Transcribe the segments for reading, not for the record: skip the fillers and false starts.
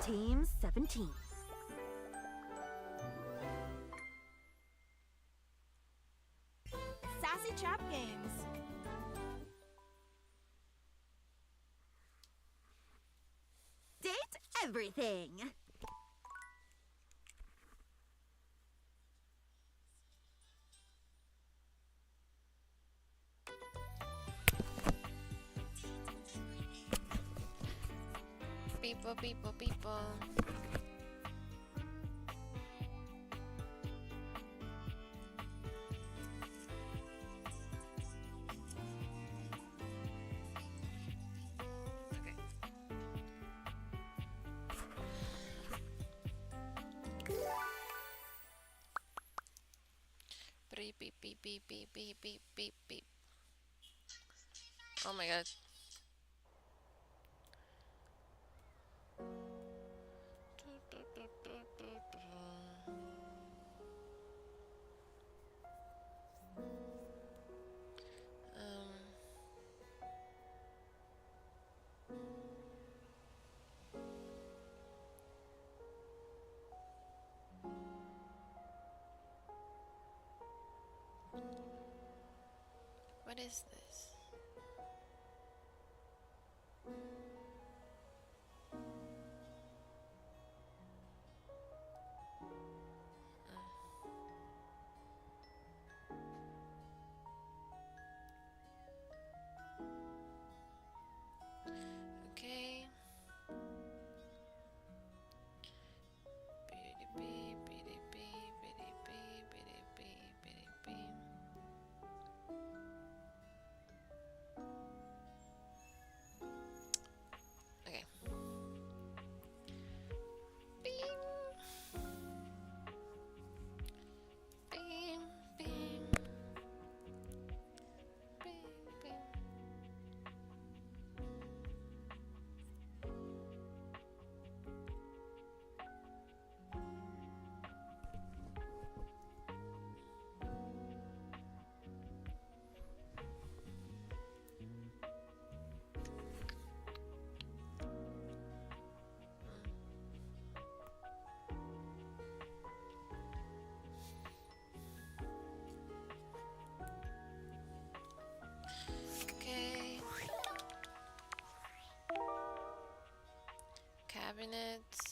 Team 17. Sassy Trap Games. Date everything. People. Okay. Beep. Oh my god. What is this? Okay. Okay. Beam. Okay. Cabinets.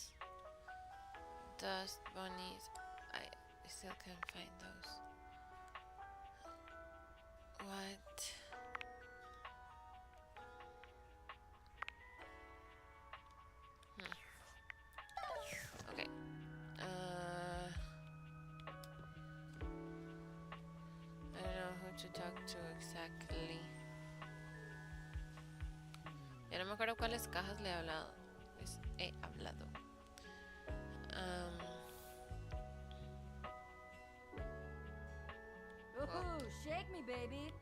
Dust bunnies. I still can't find those. What? Okay. I don't know who to talk to exactly. Ya no me acuerdo cuáles cajas le he hablado. He hablado. Woohoo, shake me, baby.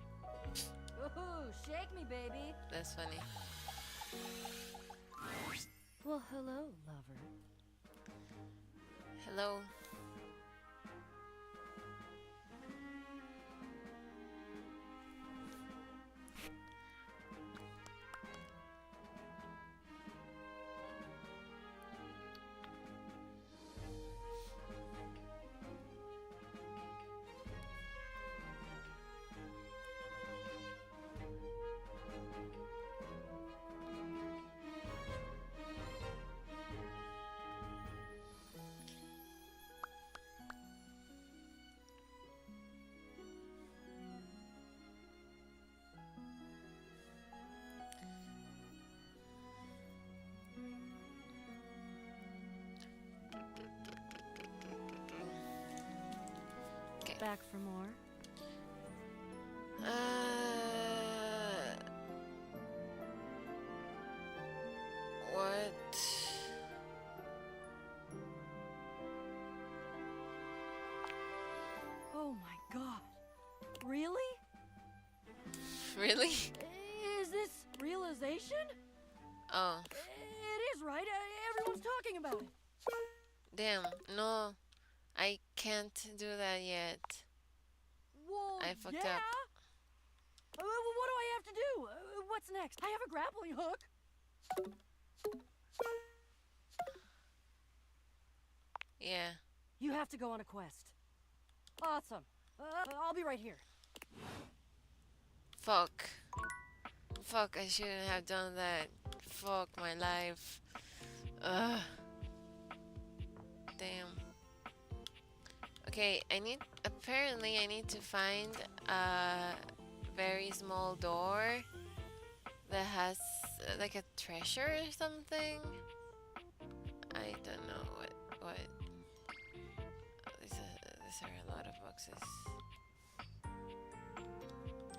Woohoo, shake me, baby. That's funny. Well, hello, lover. Hello. Back for more? What? Oh my god. Really? Really? Is this realization? Oh, It is, right? Everyone's talking about it. damn. No, I can't do that yet. Well, I fucked yeah. up. What do I have to do? What's next? I have a grappling hook. Yeah. You have to go on a quest. Awesome. I'll be right here. Fuck. Fuck, I shouldn't have done that. Fuck my life. Ugh. Damn. Okay, apparently I need to find a very small door that has like a treasure or something. I don't know what. These are a lot of boxes.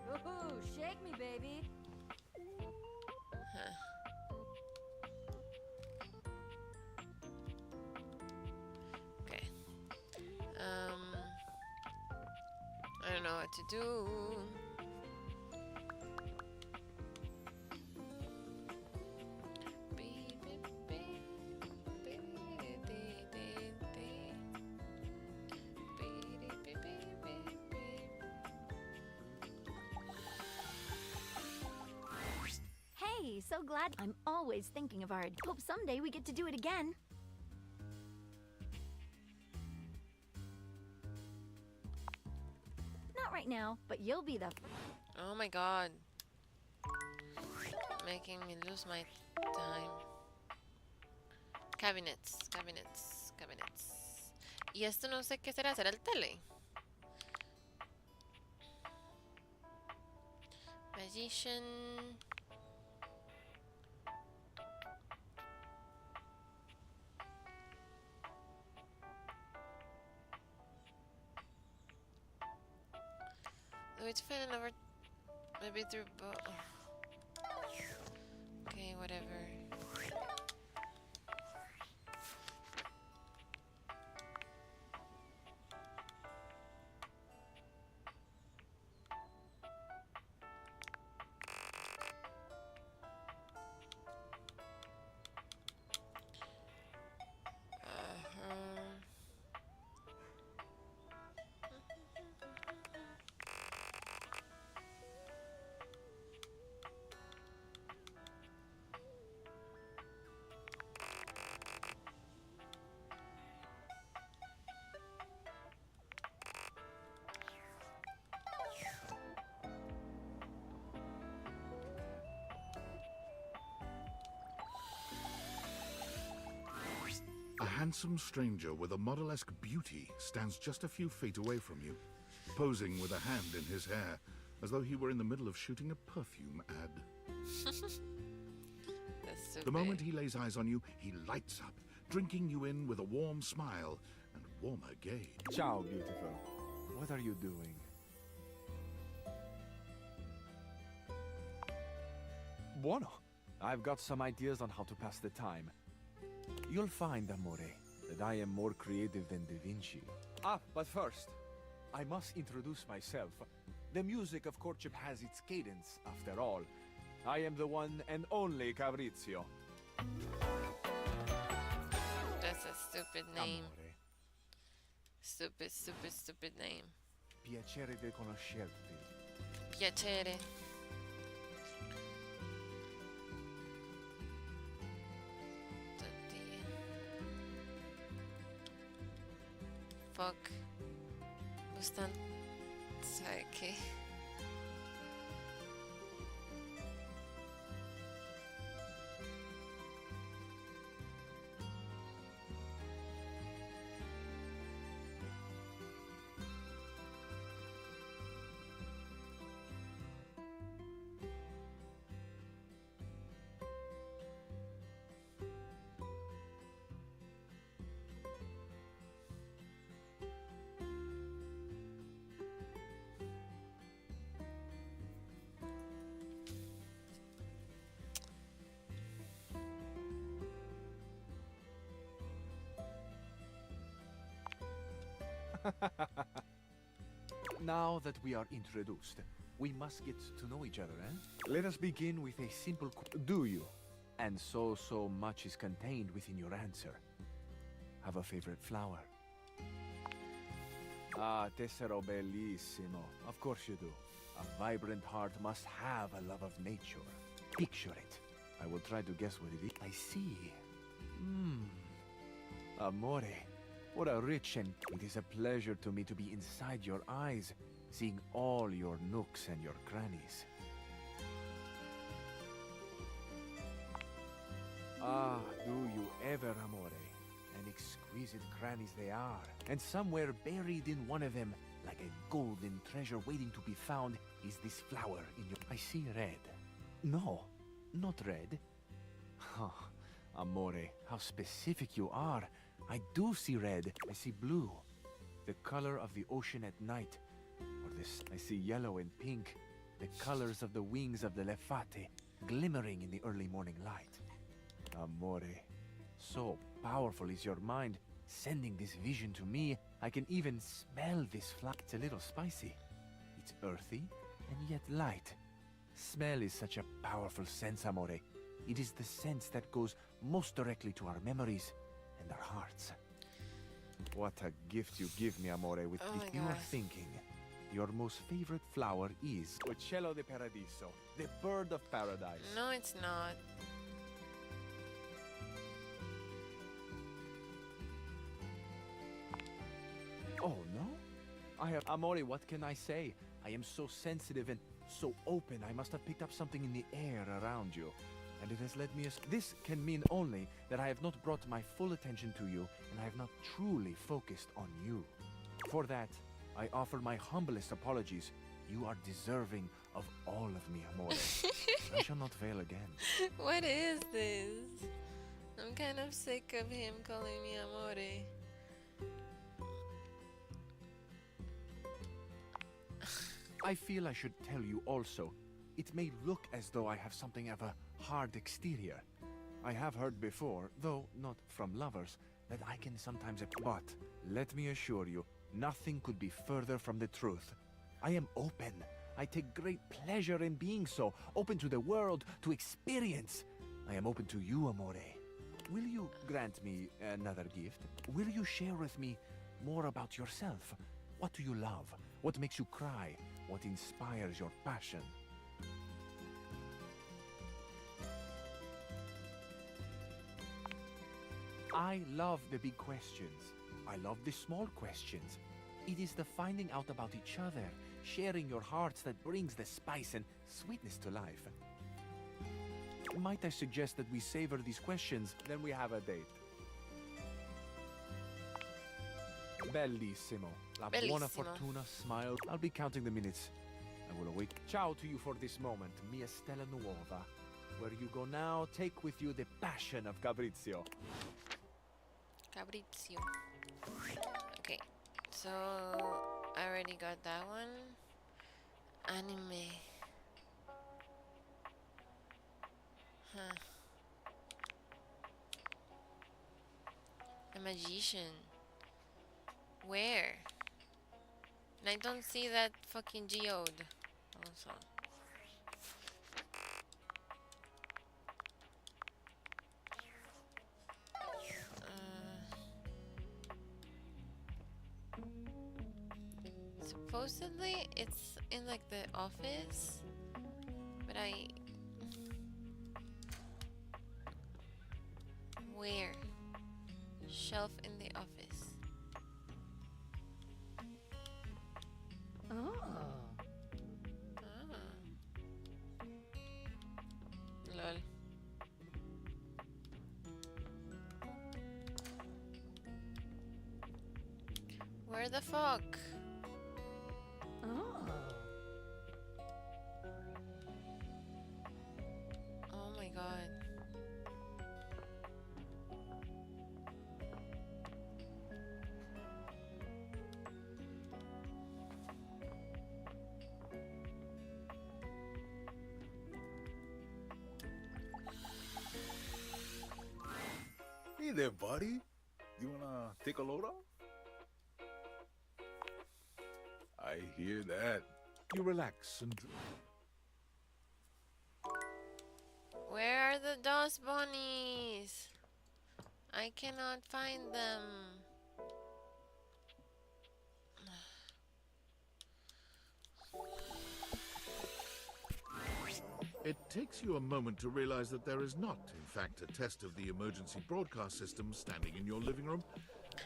Woohoo! Shake me, baby. Huh. Okay. I don't know what to do. Hey, so glad. I'm always thinking of our. Hope someday we get to do it again. Not right now, but you'll be the. Oh my god. Making me lose my time. Cabinets, cabinets, cabinets. Y esto no sé qué será, ¿será el tele? Magician. It's find another, maybe through okay, whatever. A handsome stranger with a model-esque beauty stands just a few feet away from you, posing with a hand in his hair, as though he were in the middle of shooting a perfume ad. That's so The moment he lays eyes on you, he lights up, drinking you in with a warm smile and warmer gaze. Ciao, beautiful. What are you doing? Buono. I've got some ideas on how to pass the time. You'll find, Amore, that I am more creative than Da Vinci. Ah, but first, I must introduce myself. The music of courtship has its cadence, after all. I am the one and only Fabrizio. That's a stupid name. Amore, Stupid, stupid, stupid name. piacere di conoscerti. Piacere. Fuck. Bustan. ¿Sabe qué? Now that we are introduced, we must get to know each other, eh? Let us begin with a simple do you? And so much is contained within your answer. Have a favorite flower? Ah, tessero bellissimo. Of course you do. A vibrant heart must have a love of nature. Picture it. I will try to guess what it is. I see. Amore, What a rich and it is a pleasure to me to be inside your eyes, seeing all your nooks and your crannies. Ah, do you ever, amore? And exquisite crannies they are. And somewhere buried in one of them, like a golden treasure waiting to be found, is this flower in your... I see red. No, not red. Huh, amore, how specific you are. I do see red. I see blue. The color of the ocean at night. Or this, I see yellow and pink. The colors of the wings of the lefate, glimmering in the early morning light. Amore, so powerful is your mind, sending this vision to me. I can even smell this flower. It's a little spicy. It's earthy, and yet light. Smell is such a powerful sense, amore. It is the sense that goes most directly to our memories and our hearts. What a gift you give me, amore, with if you are thinking. Your most favorite flower is Uccello de Paradiso, the bird of paradise. No, it's not. Oh, no? Amore, what can I say? I am so sensitive and so open. I must have picked up something in the air around you. And it has led me this can mean only that I have not brought my full attention to you and I have not truly focused on you. For that, I offer my humblest apologies. You are deserving of all of me, amore. I shall not fail again. What is this? I'm kind of sick of him calling me amore. I feel I should tell you also. It may look as though I have something of a hard exterior. I have heard before, though not from lovers, that I can sometimes... But let me assure you, nothing could be further from the truth. I am open. I take great pleasure in being so, open to the world, to experience. I am open to you, amore. Will you grant me another gift? Will you share with me more about yourself? What do you love? What makes you cry? What inspires your passion? I love the big questions. I love the small questions. It is the finding out about each other, sharing your hearts that brings the spice and sweetness to life. Might I suggest that we savor these questions, then we have a date. Bellissimo. La buona Bellissimo. fortuna smile. I'll be counting the minutes. I will await. Ciao to you for this moment, mia stella nuova. Where you go now, take with you the passion of Fabrizio. Fabrizio. Okay, so I already got that one. Anime. Huh. A magician. Where? And I don't see that fucking geode. Also. Supposedly it's in like the office, but where? Shelf in the office. Oh. Ah. Lol. Where the fuck? Oh. Oh my god. Hey there, buddy. You wanna take a load off? I hear that. You relax and... Where are the DOS bunnies? I cannot find them. It takes you a moment to realize that there is not, in fact, a test of the emergency broadcast system standing in your living room,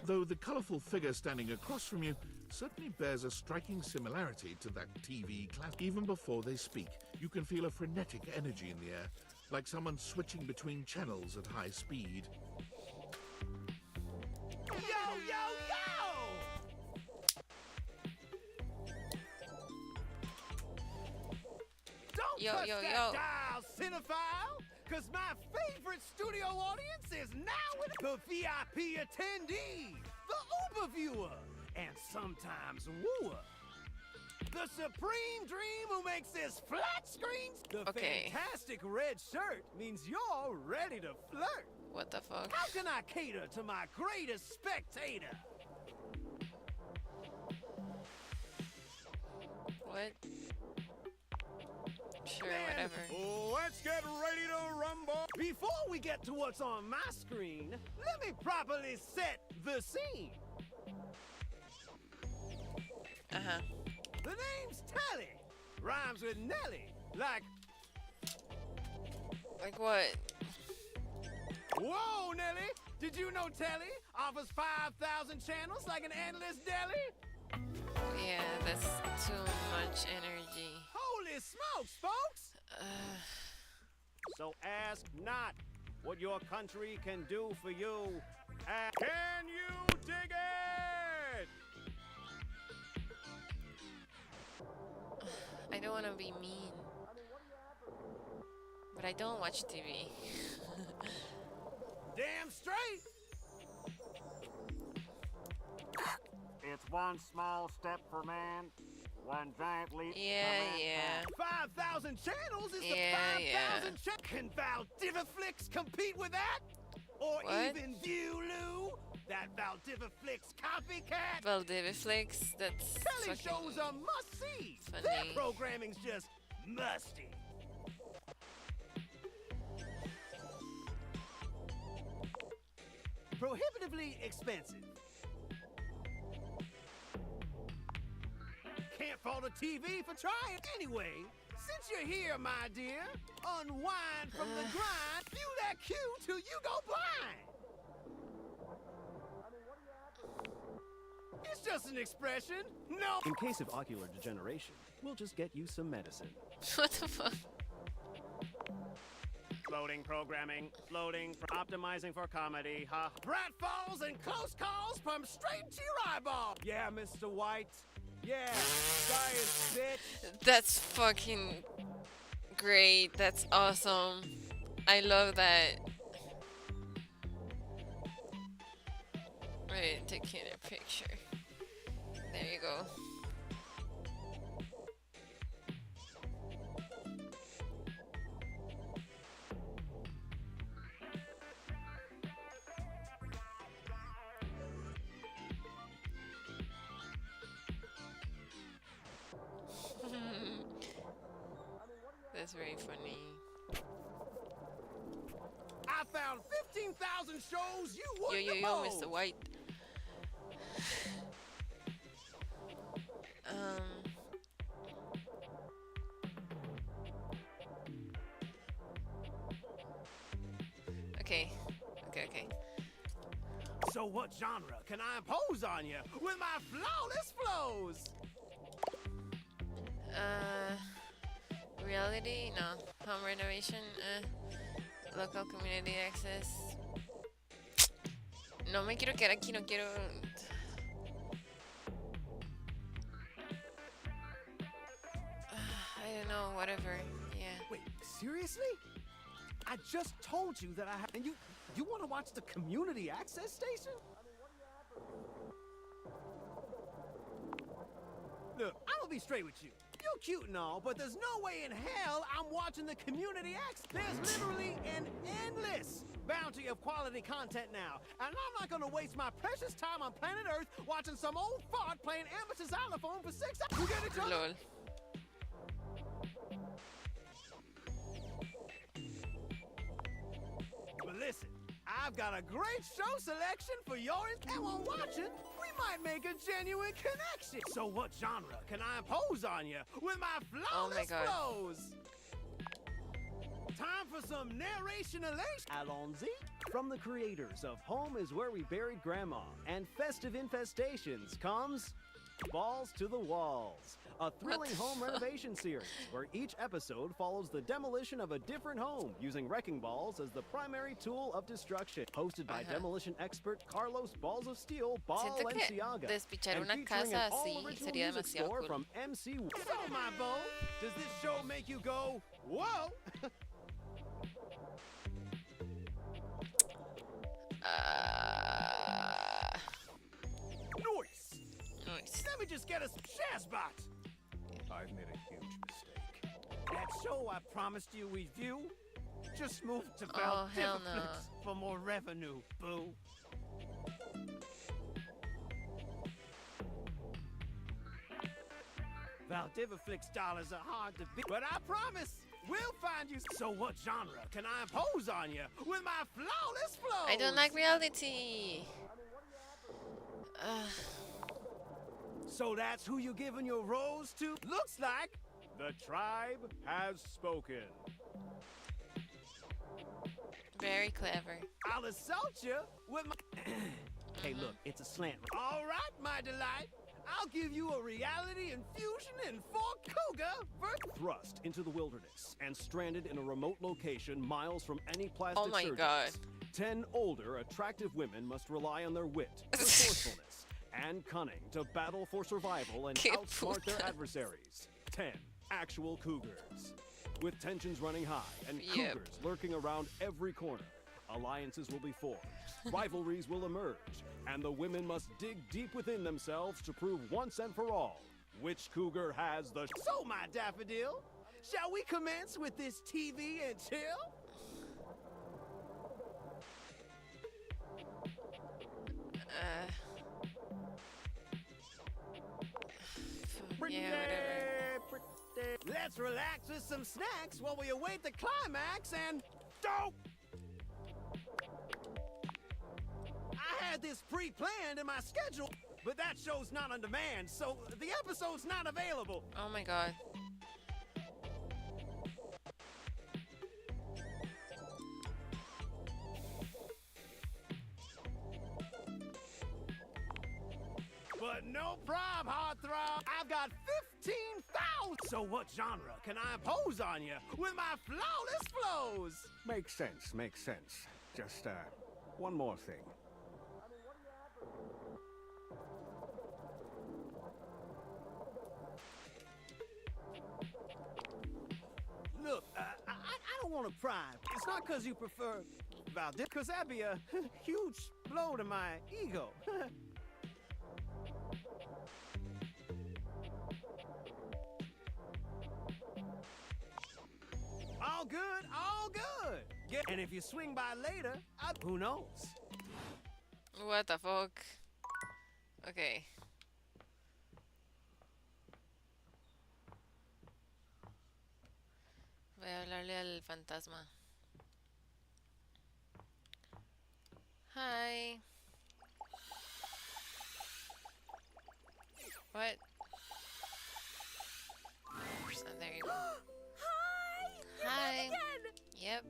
though the colourful figure standing across from you certainly bears a striking similarity to that TV class. Even before they speak, you can feel a frenetic energy in the air, like someone switching between channels at high speed. Yo, yo, yo! Don't Yo, touch yo, that yo. dial, cinephile, because my favorite studio audience is now with the VIP attendee, the Uber viewer, and sometimes wooer. The supreme dream who makes this flat screen. The Okay. fantastic red shirt means you're ready to flirt. What the fuck? How can I cater to my greatest spectator? What? Sure, Man, whatever. let's get ready to rumble. Before we get to what's on my screen, let me properly set the scene. Uh-huh. The name's Telly. Rhymes with Nelly. Like, Like what? whoa, Nelly. Did you know Telly offers 5,000 channels like an endless deli? Yeah, that's too much energy. Holy smokes, folks. So ask not what your country can do for you. Can you dig it? I don't want to be mean. But I don't watch TV. Damn straight. It's one small step for man, one giant leap Yeah, for yeah. 5,000 channels is Yeah, the 5,000 Can Valdiviflix compete with that? Or What? even Viewloo? That Valdiviflix copycat? Valdiviflix, that's Telly fucking... shows are must-see. funny. Their programming's just musty. Prohibitively expensive. Can't fault a TV for trying. Anyway, since you're here, my dear, unwind from the grind, view that cue till you go blind. It's just an expression. No. In case of ocular degeneration, we'll just get you some medicine. What the fuck? Floating programming, floating, optimizing for comedy, ha. Pratfalls and close calls from straight to your eyeball. Yeah, Mr. White. Yeah, science, bitch. That's fucking great. That's awesome. I love that. Wait, taking a picture. There you go. That's very funny. I found 15,000 shows you Yo, wouldn't yo, yo, know. Mr. White. Okay. Okay. So what genre can I impose on you with my flawless flows? Reality? No. Home renovation? Local community access? No me quiero quedar aquí, no quiero... I don't know, whatever. Yeah. Wait, seriously? I just told you that I have, and you want to watch the community access station? Look, I'm gonna be straight with you. You're cute and all, but there's no way in hell I'm watching the community access. There's literally an endless bounty of quality content now, and I'm not gonna waste my precious time on planet Earth watching some old fart playing amateur xylophone for 6 hours. You get it, John? Lol. But listen, I've got a great show selection for your and while watching, we might make a genuine connection. So what genre can I impose on you with my flawless God. flows? time for some narration elation. Allons-y. From the creators of Home is Where We Buried Grandma and Festive Infestations comes Balls to the Walls, a thrilling the home fuck? renovation series where each episode follows the demolition of a different home using wrecking balls as the primary tool of destruction. Hosted by demolition expert Carlos Balls of Steel Siento que despichar una casa así sería demasiado score cool. from MC. So, my bow, does this show make you go, whoa? Noise. Nice. Let me just get us Shazbot. I've made a huge mistake. That show I promised you we'd view just moved to Oh, hell no. Valdiviflix for more revenue, boo. Valdiviflix dollars are hard to beat, but I promise we'll find you. So what genre can I impose on you with my flawless flows? I don't like reality. So that's who you giving your rose to? Looks like the tribe has spoken. Very clever. I'll assault you with my... Hey, look, it's a slant. All right, my delight. I'll give you a reality infusion in 4 cougar Thrust into the wilderness and stranded in a remote location miles from any plastic Oh my surgeons. God. 10 older, attractive women must rely on their wit, resourcefulness, and cunning to battle for survival and Qué outsmart their putas. adversaries. 10 actual cougars. With tensions running high and Yep. cougars lurking around every corner, alliances will be formed, rivalries will emerge, and the women must dig deep within themselves to prove once and for all which cougar has the... So, my daffodil, shall we commence with this TV and chill? Yeah, whatever. Pretty. Let's relax with some snacks while we await the climax and... Dope! I had this pre-planned in my schedule, but that show's not on demand, so the episode's not available. Oh my god. But no prob, heartthrob. I've got 15,000. So what genre can I impose on you with my flawless flows? Makes sense, makes sense. Just, one more thing. Look, I don't want to pry. It's not because you prefer Valdez, because that'd be a huge blow to my ego. All good, all good. And if you swing by later, who knows? What the fuck? Okay. Voy a hablarle al fantasma. Hi. What? Oh, there you go. Hi! Hi. Again! Yep.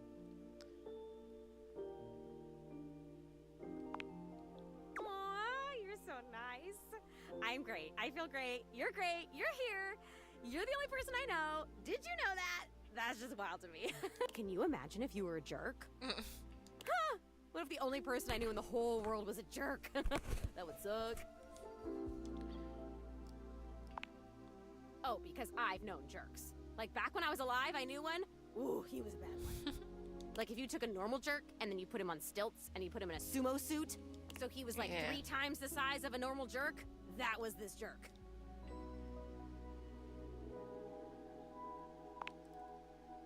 Aw, you're so nice. I'm great. I feel great. You're great. You're here. You're the only person I know. Did you know that? That's just wild to me. Can you imagine if you were a jerk? Huh? What if the only person I knew in the whole world was a jerk? That would suck. Oh, because I've known jerks. Like back when I was alive, I knew one. Ooh, he was a bad one. Like if you took a normal jerk and then you put him on stilts and you put him in a sumo suit, so he was like Yeah. 3 times the size of a normal jerk, that was this jerk.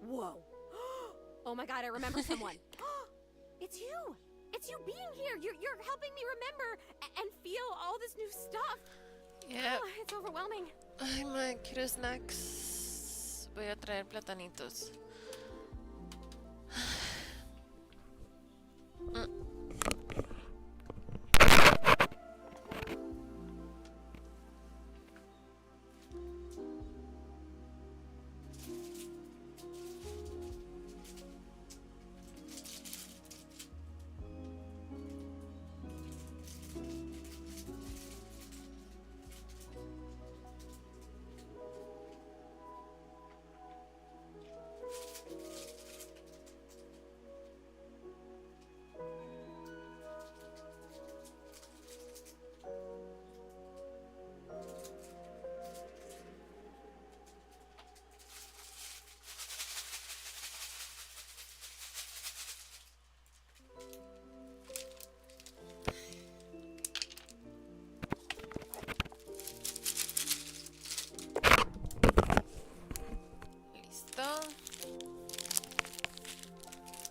Whoa. Oh my god, I remember someone. It's you. It's you being here. You're helping me remember and feel all this new stuff. Yep. It's overwhelming. Ay, man, quiero snacks. Voy a traer platanitos.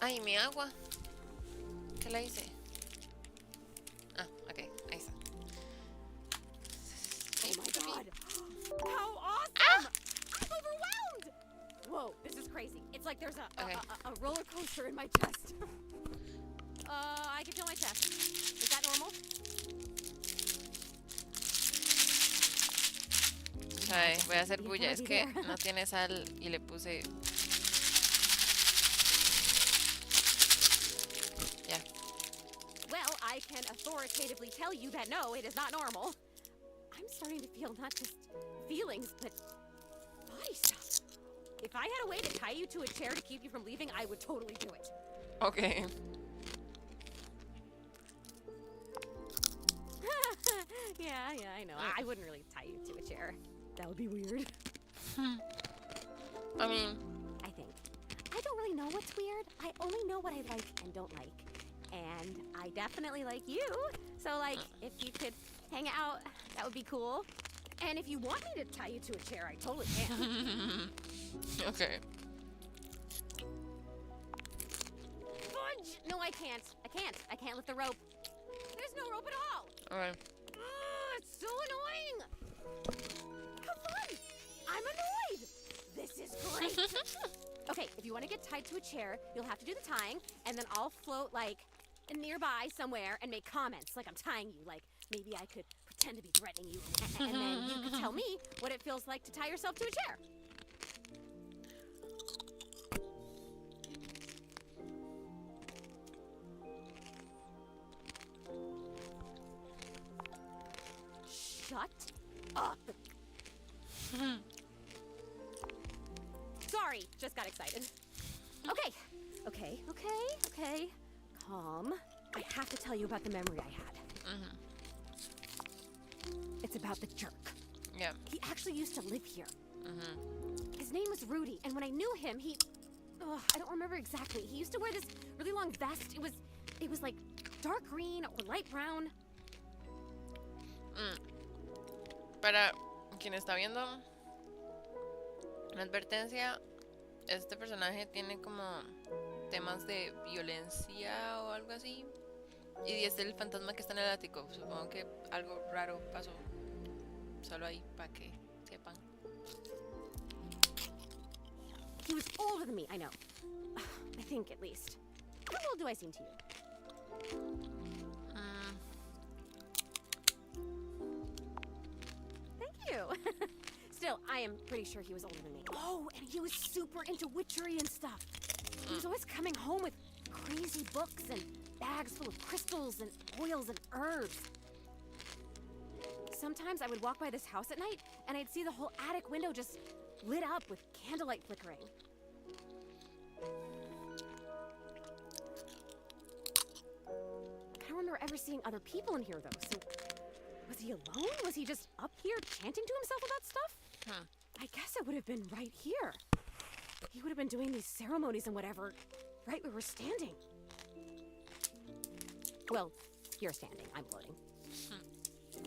Ay, mi agua. ¿Qué la hice? Ah, ok, ahí está. Oh my god. How awesome! I'm overwhelmed! Whoa, this is crazy. It's like there's a roller coaster in my chest. I can feel my chest. Is that normal? Ay, voy a hacer You bulla. Es gotta be que there. no tiene sal y le puse. Ya. Well, I can authoritatively tell you that no, it is not normal. I'm starting to feel not just feelings, but body stuff. If I had a way to tie you to a chair to keep you from leaving, I would totally do it. Ok. Yeah, I know. I wouldn't really tie you to a chair. That would be weird. I mean, I think. I don't really know what's weird. I only know what I like and don't like. And I definitely like you. So, like, if you could hang out, that would be cool. And if you want me to tie you to a chair, I totally can. okay. Fudge! No, I can't. I can't lift the rope. There's no rope at all. Alright. Ugh, it's so annoying. Have fun. I'm annoyed. This is great. Okay, if you want to get tied to a chair, you'll have to do the tying, and then I'll float, like, nearby somewhere and make comments, like I'm tying you. Like, maybe I could pretend to be threatening you, and then you could tell me what it feels like to tie yourself to a chair. Shut up. Sorry, just got excited. Okay. Calm. I have to tell you about the memory I had. It's about the jerk. Yeah. He actually used to live here. His name was Rudy, and when I knew him, I don't remember exactly. He used to wear this really long vest. It was like dark green or light brown. Para quien está viendo, una advertencia, este personaje tiene como temas de violencia o algo así. Y es el fantasma que está en el ático. Supongo que algo raro pasó. Solo ahí para que sepan. He was older than me, I know. I think, at least. How old do I seem to you? Thank you. Still, I am pretty sure he was older than me. Oh, and he was super into witchery and stuff. He was always coming home with crazy books and bags full of crystals and oils and herbs. Sometimes I would walk by this house at night, and I'd see the whole attic window just lit up with candlelight flickering. I don't remember ever seeing other people in here, though, so was he alone? Was he just up here chanting to himself about stuff? I guess it would have been right here. He would have been doing these ceremonies and whatever, right where we're standing. Well, you're standing, I'm floating.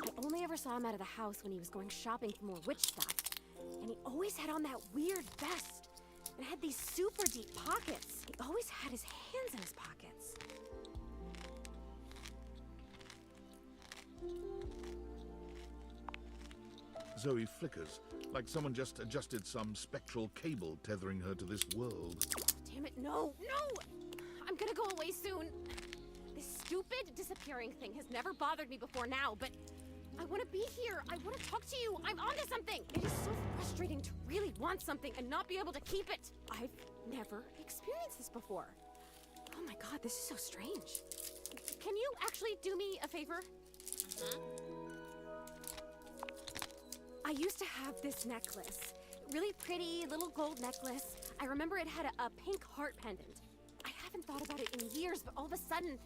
I only ever saw him out of the house when he was going shopping for more witch stuff. And he always had on that weird vest. And had these super deep pockets. He always had his hands in his pockets. Zoe flickers, like someone just adjusted some spectral cable tethering her to this world. Damn it, no! I'm gonna go away soon. This stupid disappearing thing has never bothered me before now, but I want to be here. I want to talk to you. I'm onto something. It is so frustrating to really want something and not be able to keep it. I've never experienced this before. Oh my god, this is so strange. Can you actually do me a favor? I used to have this necklace. Really pretty little gold necklace. I remember it had a pink heart pendant. I haven't thought about it in years, but all of a sudden,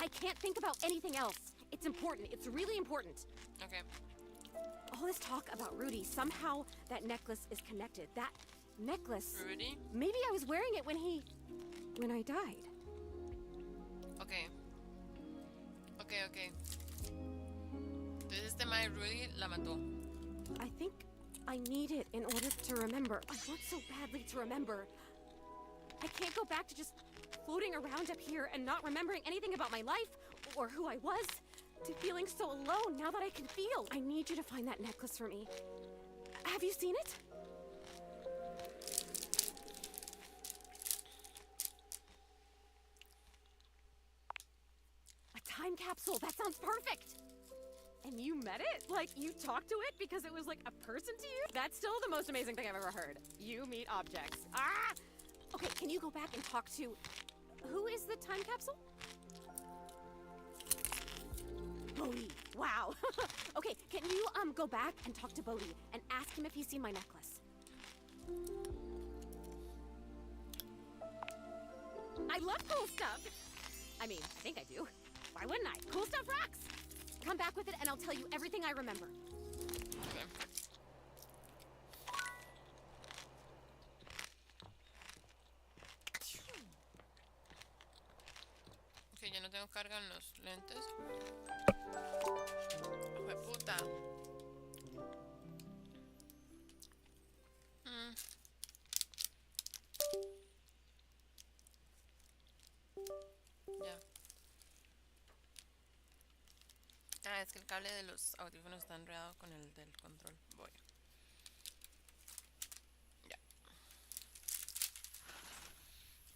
I can't think about anything else. It's important. It's really important. Okay. All this talk about Rudy, somehow that necklace is connected. That necklace... Rudy? Maybe I was wearing it when I died. Okay. Entonces este mae Rudy la mató. I think I need it in order to remember. I want so badly to remember. I can't go back to just floating around up here and not remembering anything about my life or who I was, to feeling so alone now that I can feel. I need you to find that necklace for me. Have you seen it? A time capsule. That sounds perfect. And you met it? Like, you talked to it because it was like a person to you? That's still the most amazing thing I've ever heard. You meet objects. Ah! Okay, can you go back and talk to... Who is the time capsule? Bodhi. Wow. Okay, can you go back and talk to Bodhi and ask him if he's seen my necklace? I love cool stuff. I mean, I think I do. Why wouldn't I? Cool stuff rocks. Come back with it and I'll tell you everything I remember. Okay. Ok, ya no tengo carga en los lentes. ¡Hijo de puta! Ya. Ah, es que el cable de los audífonos está enredado con el del control. Voy. Ya.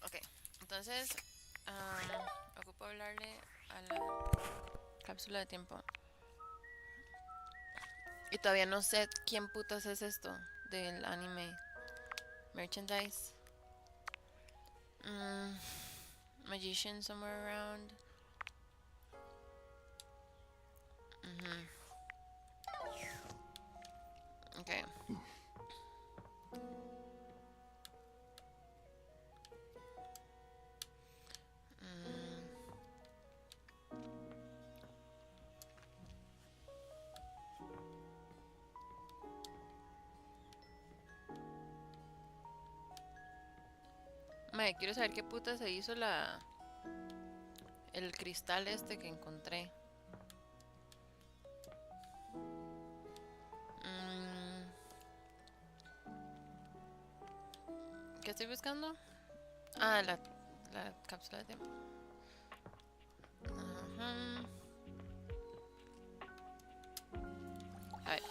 Ok, entonces ocupo hablarle a la cápsula de tiempo. Y todavía no sé quién putas es esto del anime. Merchandise. Magician somewhere around. Okay. Mae, quiero saber qué puta se hizo el cristal este que encontré. ¿Qué estoy buscando? Ah, la cápsula de tiempo. Alright.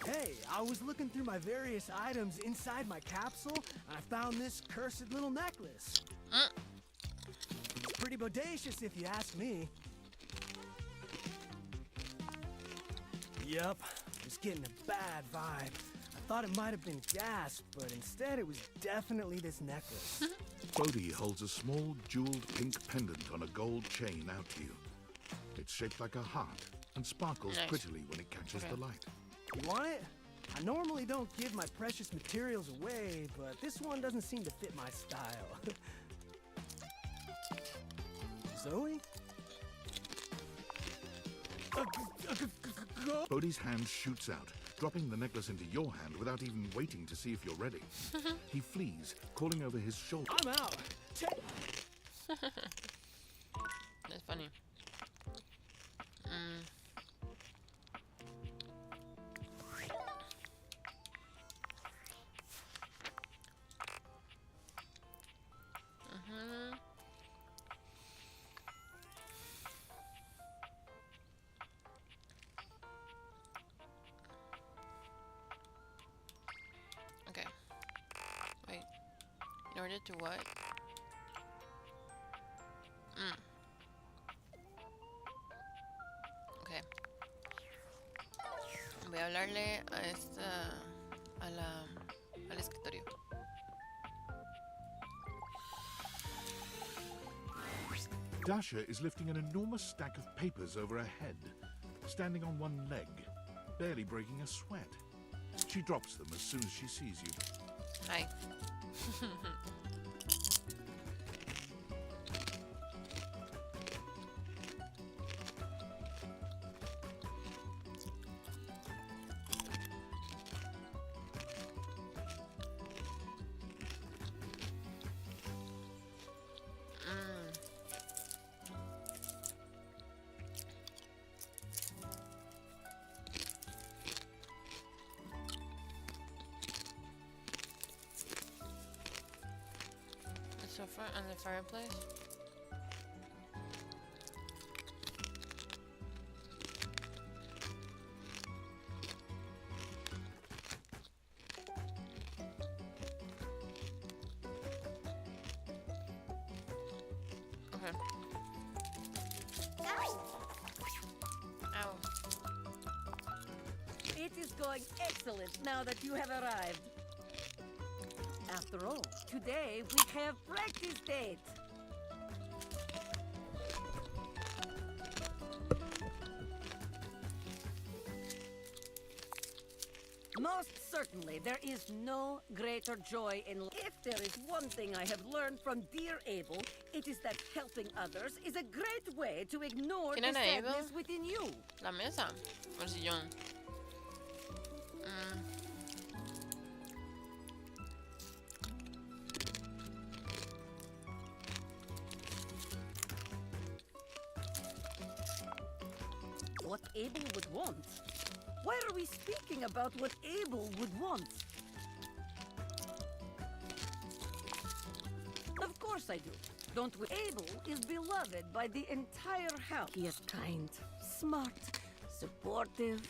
Hey, I was looking through my various items inside my capsule, and I found this cursed little necklace. It's pretty bodacious if you ask me. Yep, just getting a bad vibe. I thought it might have been gas, but instead it was definitely this necklace. Bodhi holds a small jeweled pink pendant on a gold chain out to you. It's shaped like a heart and sparkles Nice. prettily when it catches the light. You want it? I normally don't give my precious materials away, but this one doesn't seem to fit my style. Zoe? Bodhi's hand shoots out, dropping the necklace into your hand without even waiting to see if you're ready. He flees, calling over his shoulder. I'm out. That's funny. Okay. Wait. In order to what? Okay. Voy a hablarle a al escritorio. Dasha is lifting an enormous stack of papers over her head, standing on one leg, barely breaking a sweat. She drops them as soon as she sees you. Hi. on the fireplace? Okay. Ow. It is going excellent now that you have arrived. After all, today we have practice date. Most certainly, there is no greater joy in life. If there is one thing I have learned from dear Abel, it is that helping others is a great way to ignore the ¿Quién era Abel? sadness within you. La mesa. O el sillón. What Abel would want? Why are we speaking about what Abel would want? Of course I do. Don't we? Abel is beloved by the entire house. He is kind, smart, supportive,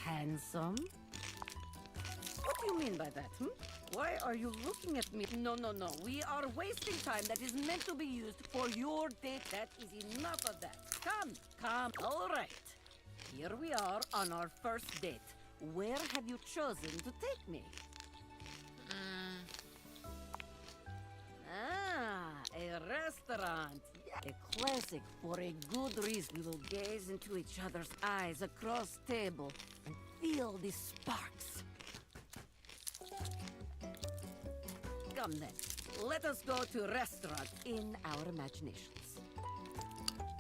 handsome. What do you mean by that, Why are you looking at me? No. We are wasting time that is meant to be used for your date. That is enough of that. Come. All right. Here we are on our first date. Where have you chosen to take me? A restaurant. Yeah. A classic for a good reason. We will gaze into each other's eyes across table and feel the sparks. Come then, let us go to a restaurant in our imaginations.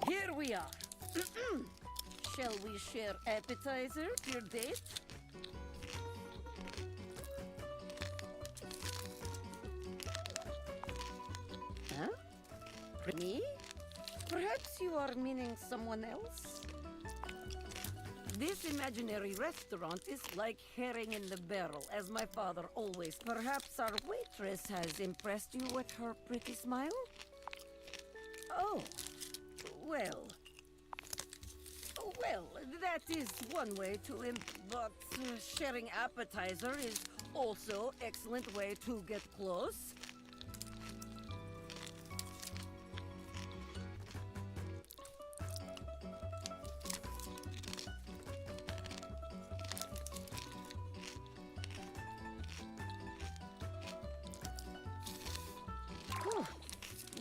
Here we are. Shall we share appetizer, dear date? Huh? Me? Perhaps you are meaning someone else? This imaginary restaurant is like herring in the barrel, as my father always. Perhaps our waitress has impressed you with her pretty smile? Oh, well, that is one way to but sharing appetizer is also excellent way to get close.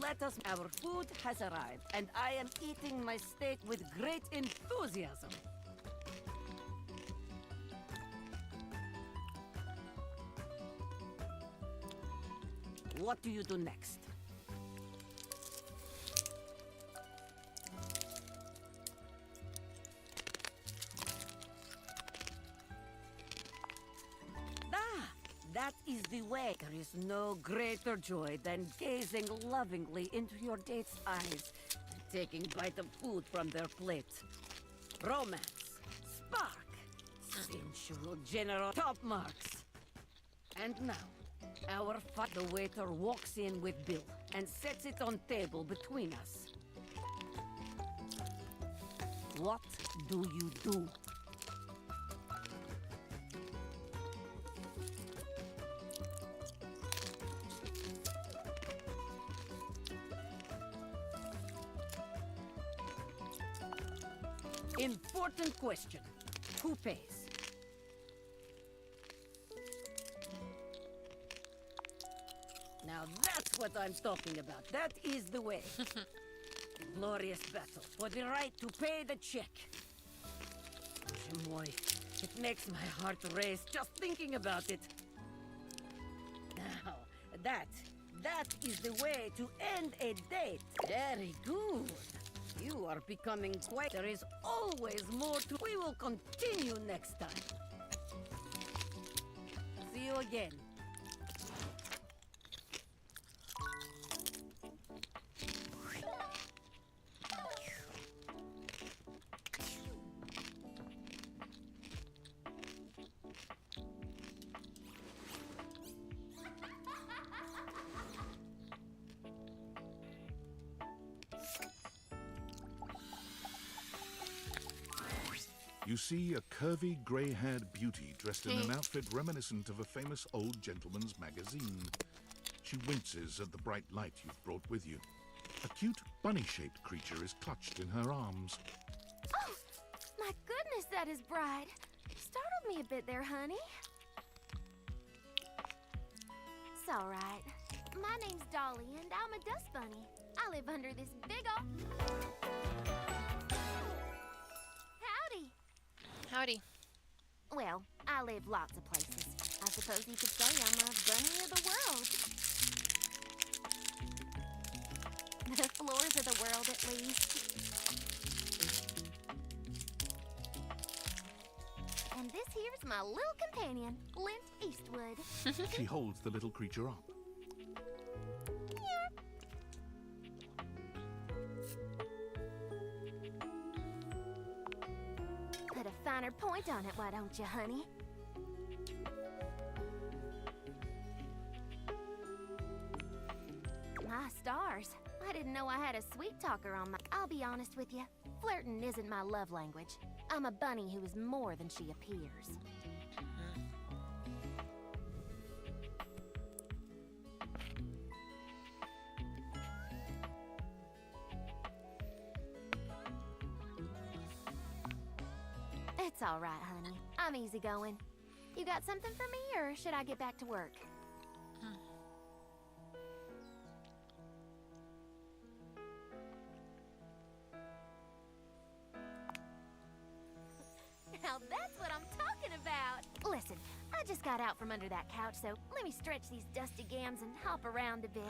Let us. Our food has arrived, and I am eating my steak with great enthusiasm. What do you do next? That is the way. There is no greater joy than gazing lovingly into your date's eyes and taking a bite of food from their plate. Romance, spark, sensual, general, top marks. And now, the waiter walks in with bill and sets it on table between us. What do you do? Important question. Who pays? Now that's what I'm talking about. That is the way. Glorious battle for the right to pay the check. Moi, it makes my heart race just thinking about it. Now, that is the way to end a date. Very good. You are becoming quite... There is always more to... We will continue next time. See you again. You see a curvy, grey-haired beauty dressed in an outfit reminiscent of a famous old gentleman's magazine. She winces at the bright light you've brought with you. A cute, bunny-shaped creature is clutched in her arms. Oh, my goodness, that is bright. Startled me a bit there, honey. It's all right. My name's Dolly, and I'm a dust bunny. I live under this big ol'... Howdy. Howdy. Well, I live lots of places. I suppose you could say I'm a bunny of the world. The floors of the world, at least. And this here's my little companion, Lint Eastwood. She holds the little creature up. Put a finer point on it, why don't you, honey? My stars. I didn't know I had a sweet talker on my... I'll be honest with you. Flirting isn't my love language. I'm a bunny who is more than she appears. It's all right, honey. I'm easygoing. You got something for me, or should I get back to work? Now that's what I'm talking about. Listen, I just got out from under that couch, so let me stretch these dusty gams and hop around a bit.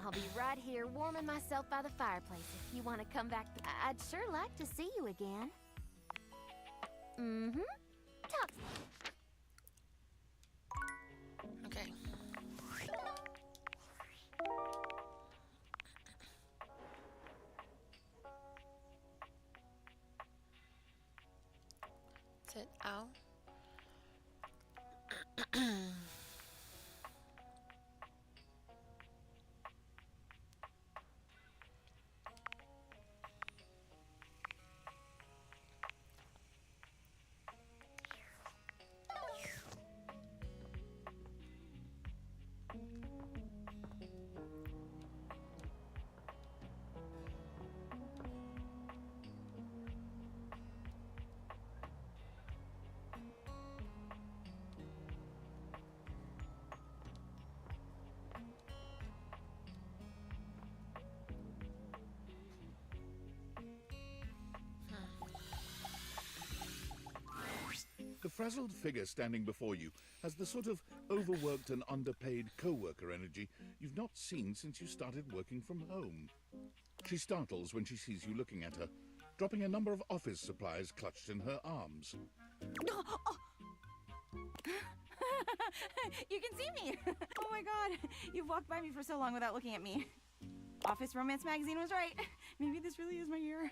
I'll be right here warming myself by the fireplace if you want to come back. I'd sure like to see you again. Mm-hmm. Talk. Okay. Sit out. The frazzled figure standing before you has the sort of overworked and underpaid co-worker energy you've not seen since you started working from home. She startles when she sees you looking at her, dropping a number of office supplies clutched in her arms. You can see me! Oh my god, you've walked by me for so long without looking at me. Office Romance magazine was right. Maybe this really is my year.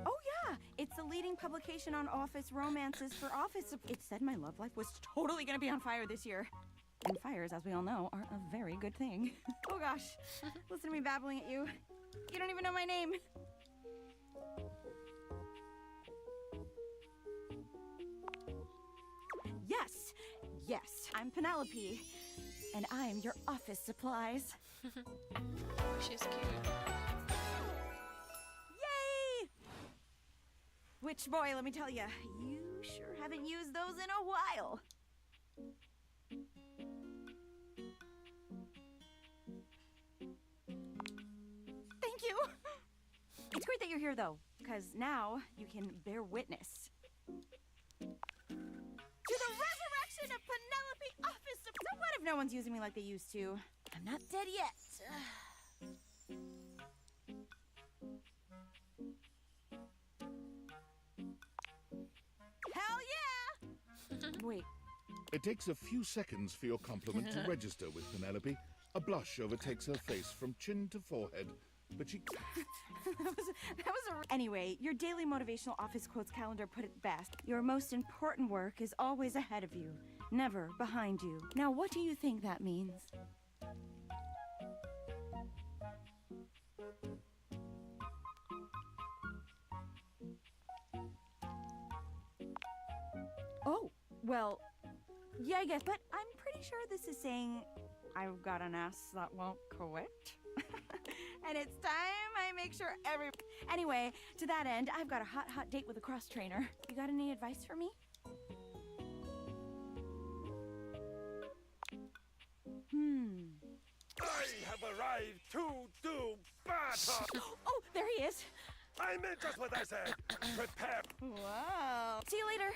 Oh yeah, it's the leading publication on office romances for office. It said my love life was totally gonna be on fire this year. And fires, as we all know, are a very good thing. Oh gosh, listen to me babbling at you. You don't even know my name. Yes, yes, I'm Penelope, and I'm your office supplies. She's cute. Yay! Which boy, let me tell you, you sure haven't used those in a while. Thank you. It's great that you're here, though, because now you can bear witness to the resurrection of Penelope Office. So what if no one's using me like they used to? I'm not dead yet. Hell yeah! Wait. It takes a few seconds for your compliment to register with Penelope. A blush overtakes her face from chin to forehead, but she... Anyway, your daily motivational office quotes calendar put it best. Your most important work is always ahead of you, never behind you. Now, what do you think that means? Oh, well, yeah, I guess. But I'm pretty sure this is saying I've got an ass that won't quit. And it's time I make sure every... Anyway, to that end, I've got a hot date with a cross trainer. You got any advice for me? I have arrived to do battle! Oh, there he is. I meant just what I said. Prepare. Wow. See you later.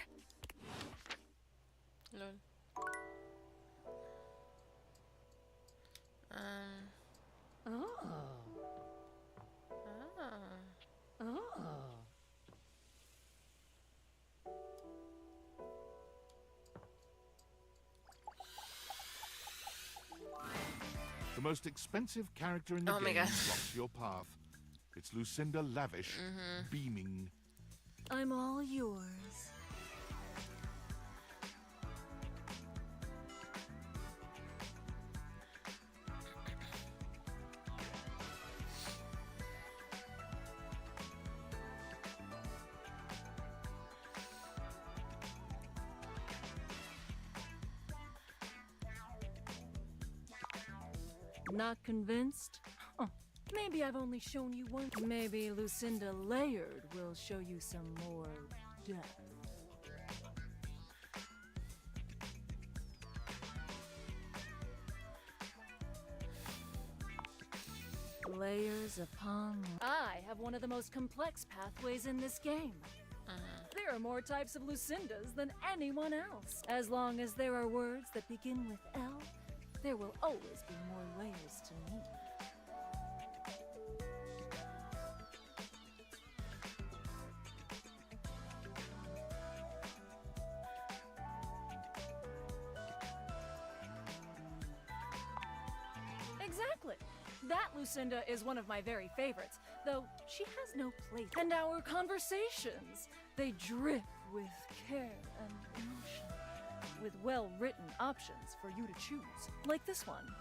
Lol. Oh. Ah. Oh. The most expensive character in the Oh my game God. blocks your path. It's Lucinda Lavish, beaming. I'm all yours. Not convinced? Huh. Maybe I've only shown you one. Maybe Lucinda Layered will show you some more depth. Layers upon... I have one of the most complex pathways in this game. There are more types of Lucindas than anyone else. As long as there are words that begin with L, there will always be more layers to me. Exactly. That Lucinda is one of my very favorites, though she has no place. And our conversations, they drip with care and emotion, with well-written options for you to choose, like this one.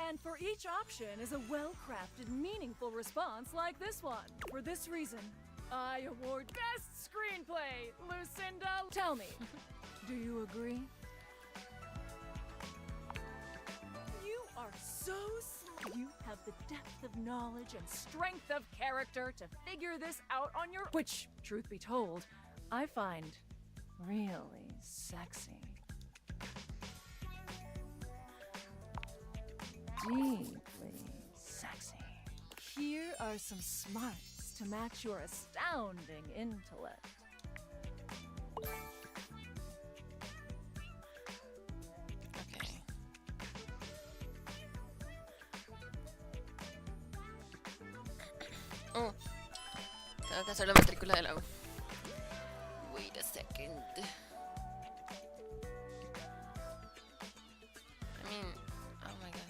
And for each option is a well-crafted, meaningful response like this one. For this reason, I award Best Screenplay, Lucinda. Tell me, do you agree? You are so smart. You have the depth of knowledge and strength of character to figure this out on your... Which, truth be told, I find really sexy. Deeply sexy. Here are some smarts to match your astounding intellect. Okay. Oh, tengo que hacer la matrícula de la U. Wait a second. I mean, oh my god.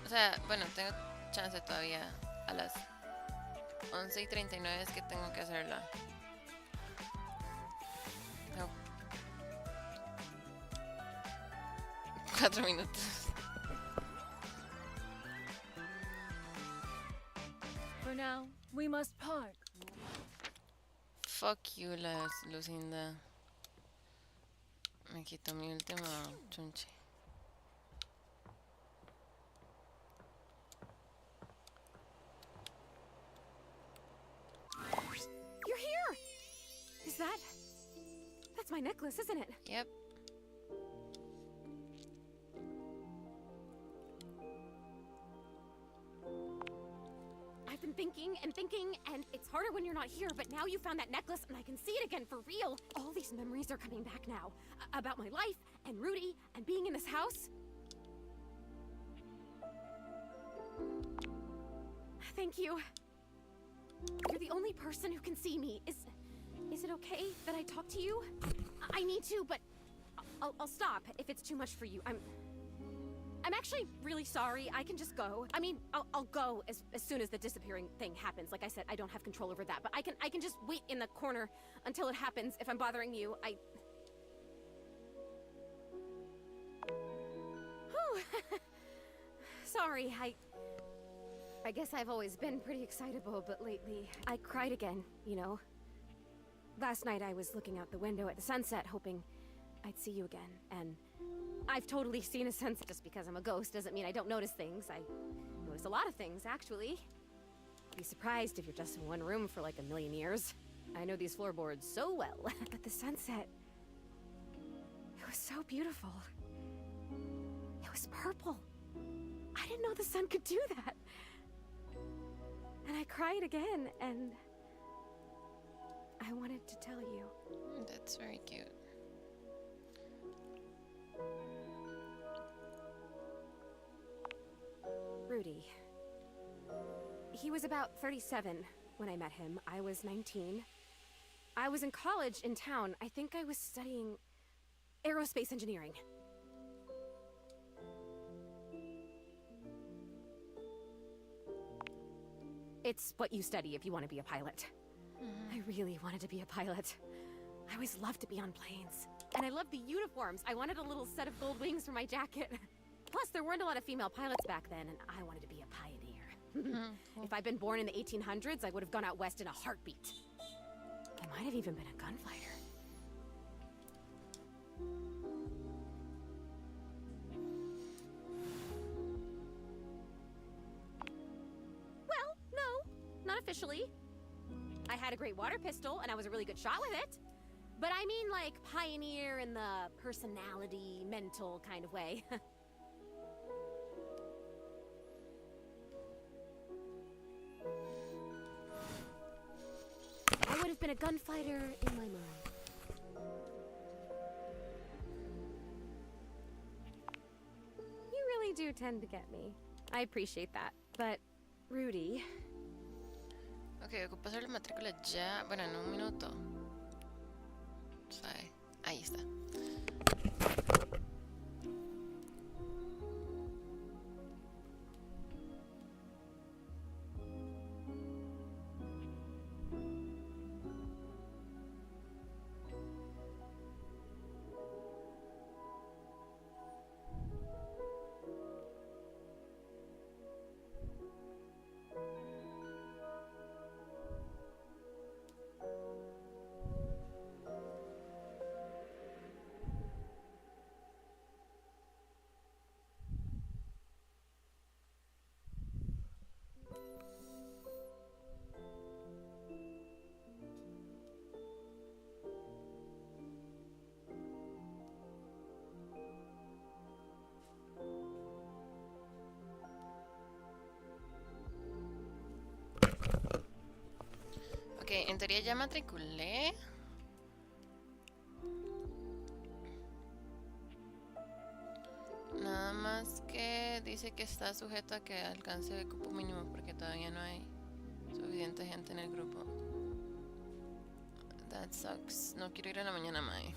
O sea, bueno, tengo chance todavía. A las 11:39 es que tengo que hacerla. Tengo 4 minutos. For now, we must part. Fuck you, Lucinda. Me quito mi último chunche. You're here! Is that... That's my necklace, isn't it? Yep. I've been thinking and thinking, and it's harder when you're not here, but now you found that necklace and I can see it again for real. All these memories are coming back now. About my life, and Rudy, and being in this house. Thank you. You're the only person who can see me. Is it okay that I talk to you? I need to, but I'll stop if it's too much for you. I'm I'm actually really sorry. I can just go. I mean, I'll go as soon as the disappearing thing happens. Like I said, I don't have control over that, but I can just wait in the corner until it happens. If I'm bothering you, Whew. Sorry, I guess I've always been pretty excitable, but lately I cried again, you know. Last night I was looking out the window at the sunset, hoping I'd see you again, and I've totally seen a sunset. Just because I'm a ghost doesn't mean I don't notice things. I notice a lot of things, actually. Be surprised if you're just in one room for like a million years. I know these floorboards so well. But the sunset, it was so beautiful. It was purple. I didn't know the sun could do that. And I cried again, and I wanted to tell you. That's very cute. Rudy. He was about 37 when I met him. I was 19. I was in college in town. I think I was studying aerospace engineering. It's what you study if you want to be a pilot. I really wanted to be a pilot. I always loved to be on planes. And I loved the uniforms. I wanted a little set of gold wings for my jacket. Plus, there weren't a lot of female pilots back then, and I wanted to be a pioneer. If I'd been born in the 1800s, I would have gone out west in a heartbeat. I might have even been a gunfighter. Well, no, not officially. I had a great water pistol, and I was a really good shot with it. But I mean like pioneer in the personality, mental kind of way. I would have been a gunfighter in my mind. You really do tend to get me. I appreciate that. But, Rudy... Ok, ocupo hacer la matrícula ya. Bueno, en un minuto. ¿Sabe? Ahí está. Ok, en teoría ya matriculé. Nada más que dice que está sujeto a que alcance el cupo mínimo porque todavía no hay suficiente gente en el grupo. That sucks. No quiero ir a la mañana, Mae.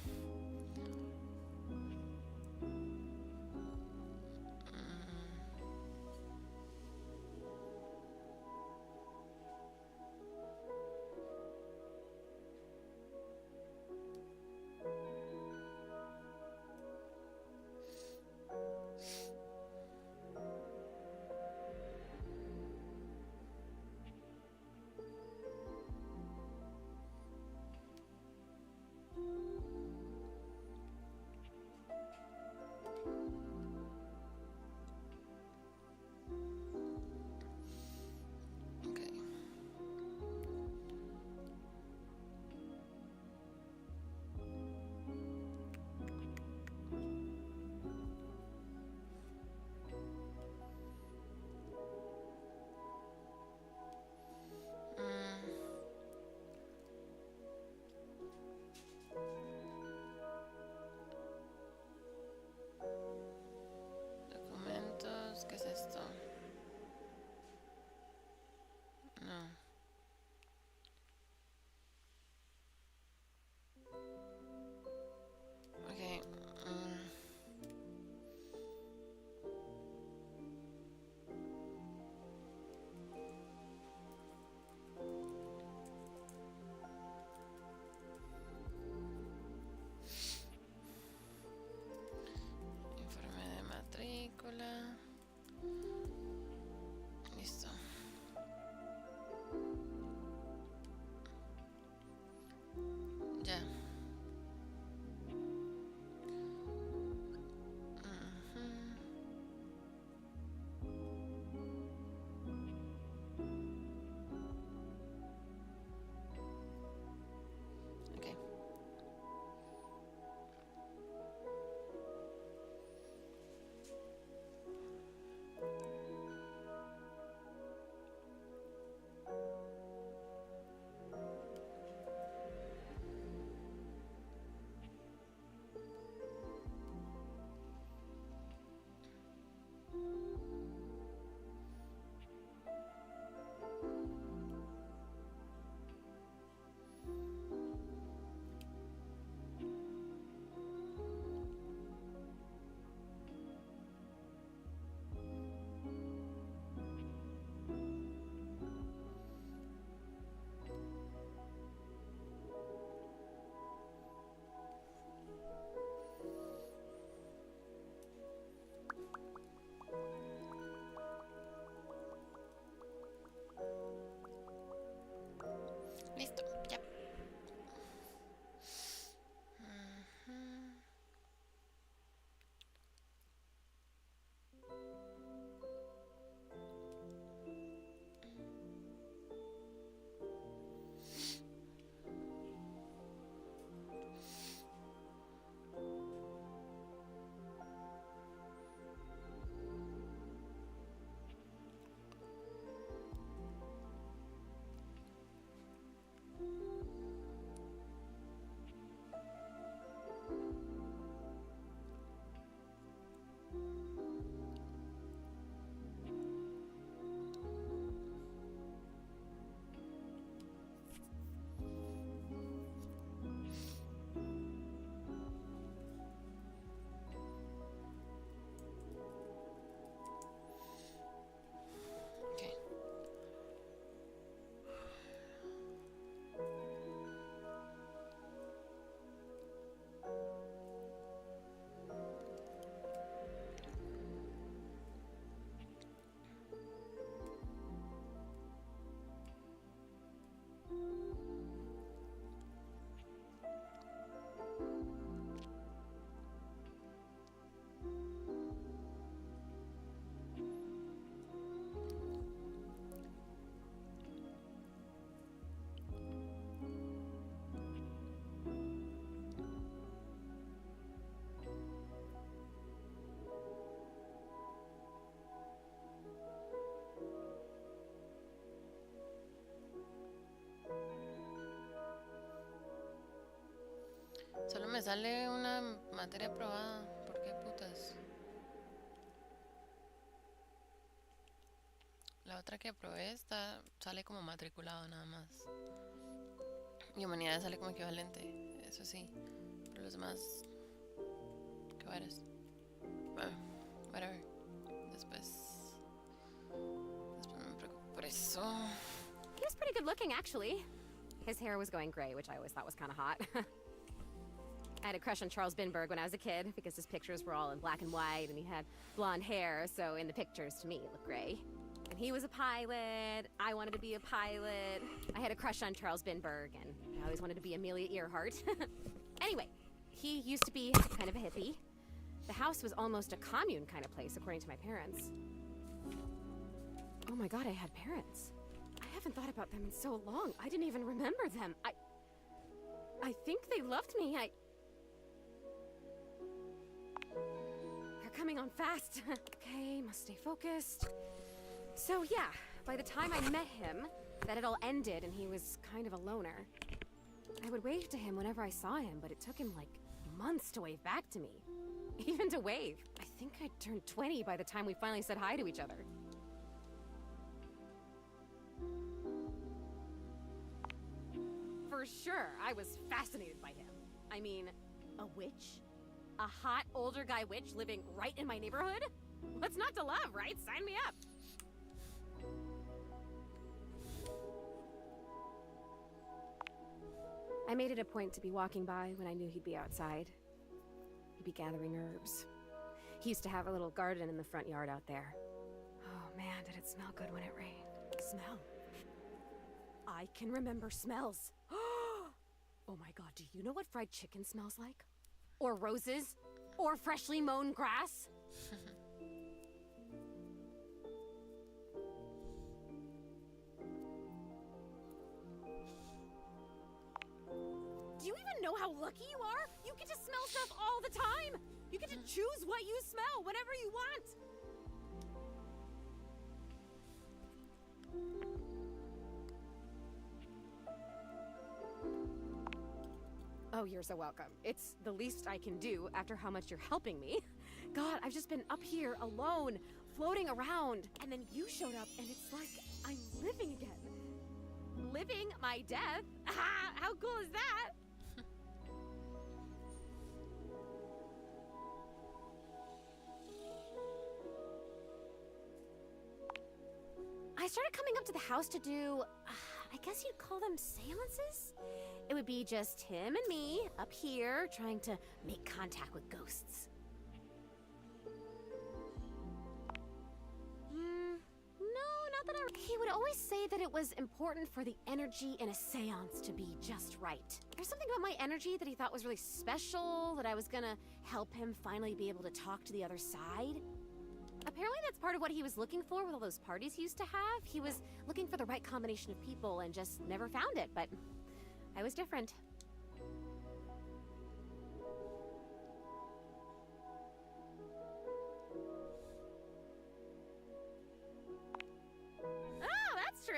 sale una materia aprobada. ¿Por qué putas? La otra que aprobé sale como matriculado nada más. Y humanidades sale como equivalente, eso sí. Pero los demás... ¿Qué varas? Bueno, whatever. Después no me preocupo por eso. He was pretty good looking, actually. His hair was going gray, which I always thought was kind of hot. I had a crush on Charles Binberg when I was a kid because his pictures were all in black and white and he had blonde hair, so in the pictures, to me, it looked gray. And he was a pilot. I wanted to be a pilot. I had a crush on Charles Binberg, and I always wanted to be Amelia Earhart. Anyway, he used to be kind of a hippie. The house was almost a commune kind of place, according to my parents. Oh my god, I had parents. I haven't thought about them in so long. I didn't even remember them. I think they loved me. They're coming on fast. Okay, must stay focused. So yeah, by the time I met him, that had all ended and he was kind of a loner. I would wave to him whenever I saw him, but it took him like months to wave back to me. Even to wave. I think I turned 20 by the time we finally said hi to each other. For sure, I was fascinated by him. I mean, a witch? A hot older guy witch living right in my neighborhood? What's not to love, right? Sign me up. I made it a point to be walking by when I knew he'd be outside. He'd be gathering herbs. He used to have a little garden in the front yard out there. Oh man, did it smell good when it rained. Smell. I can remember smells. Oh my god, do you know what fried chicken smells like? Or roses? Or freshly mown grass? Do you even know how lucky you are? You get to smell stuff all the time! You get to choose what you smell whenever you want! Oh, you're so welcome. It's the least I can do after how much you're helping me. God, I've just been up here alone, floating around, and then you showed up and it's like I'm living again. Living my death? How cool is that? I started coming up to the house to do, I guess you'd call them seances? It would be just him and me up here trying to make contact with ghosts. No, not that He would always say that it was important for the energy in a seance to be just right. There's something about my energy that he thought was really special, that I was gonna help him finally be able to talk to the other side. Apparently that's part of what he was looking for with all those parties he used to have. He was looking for the right combination of people and just never found it, but I was different. Oh, that's true.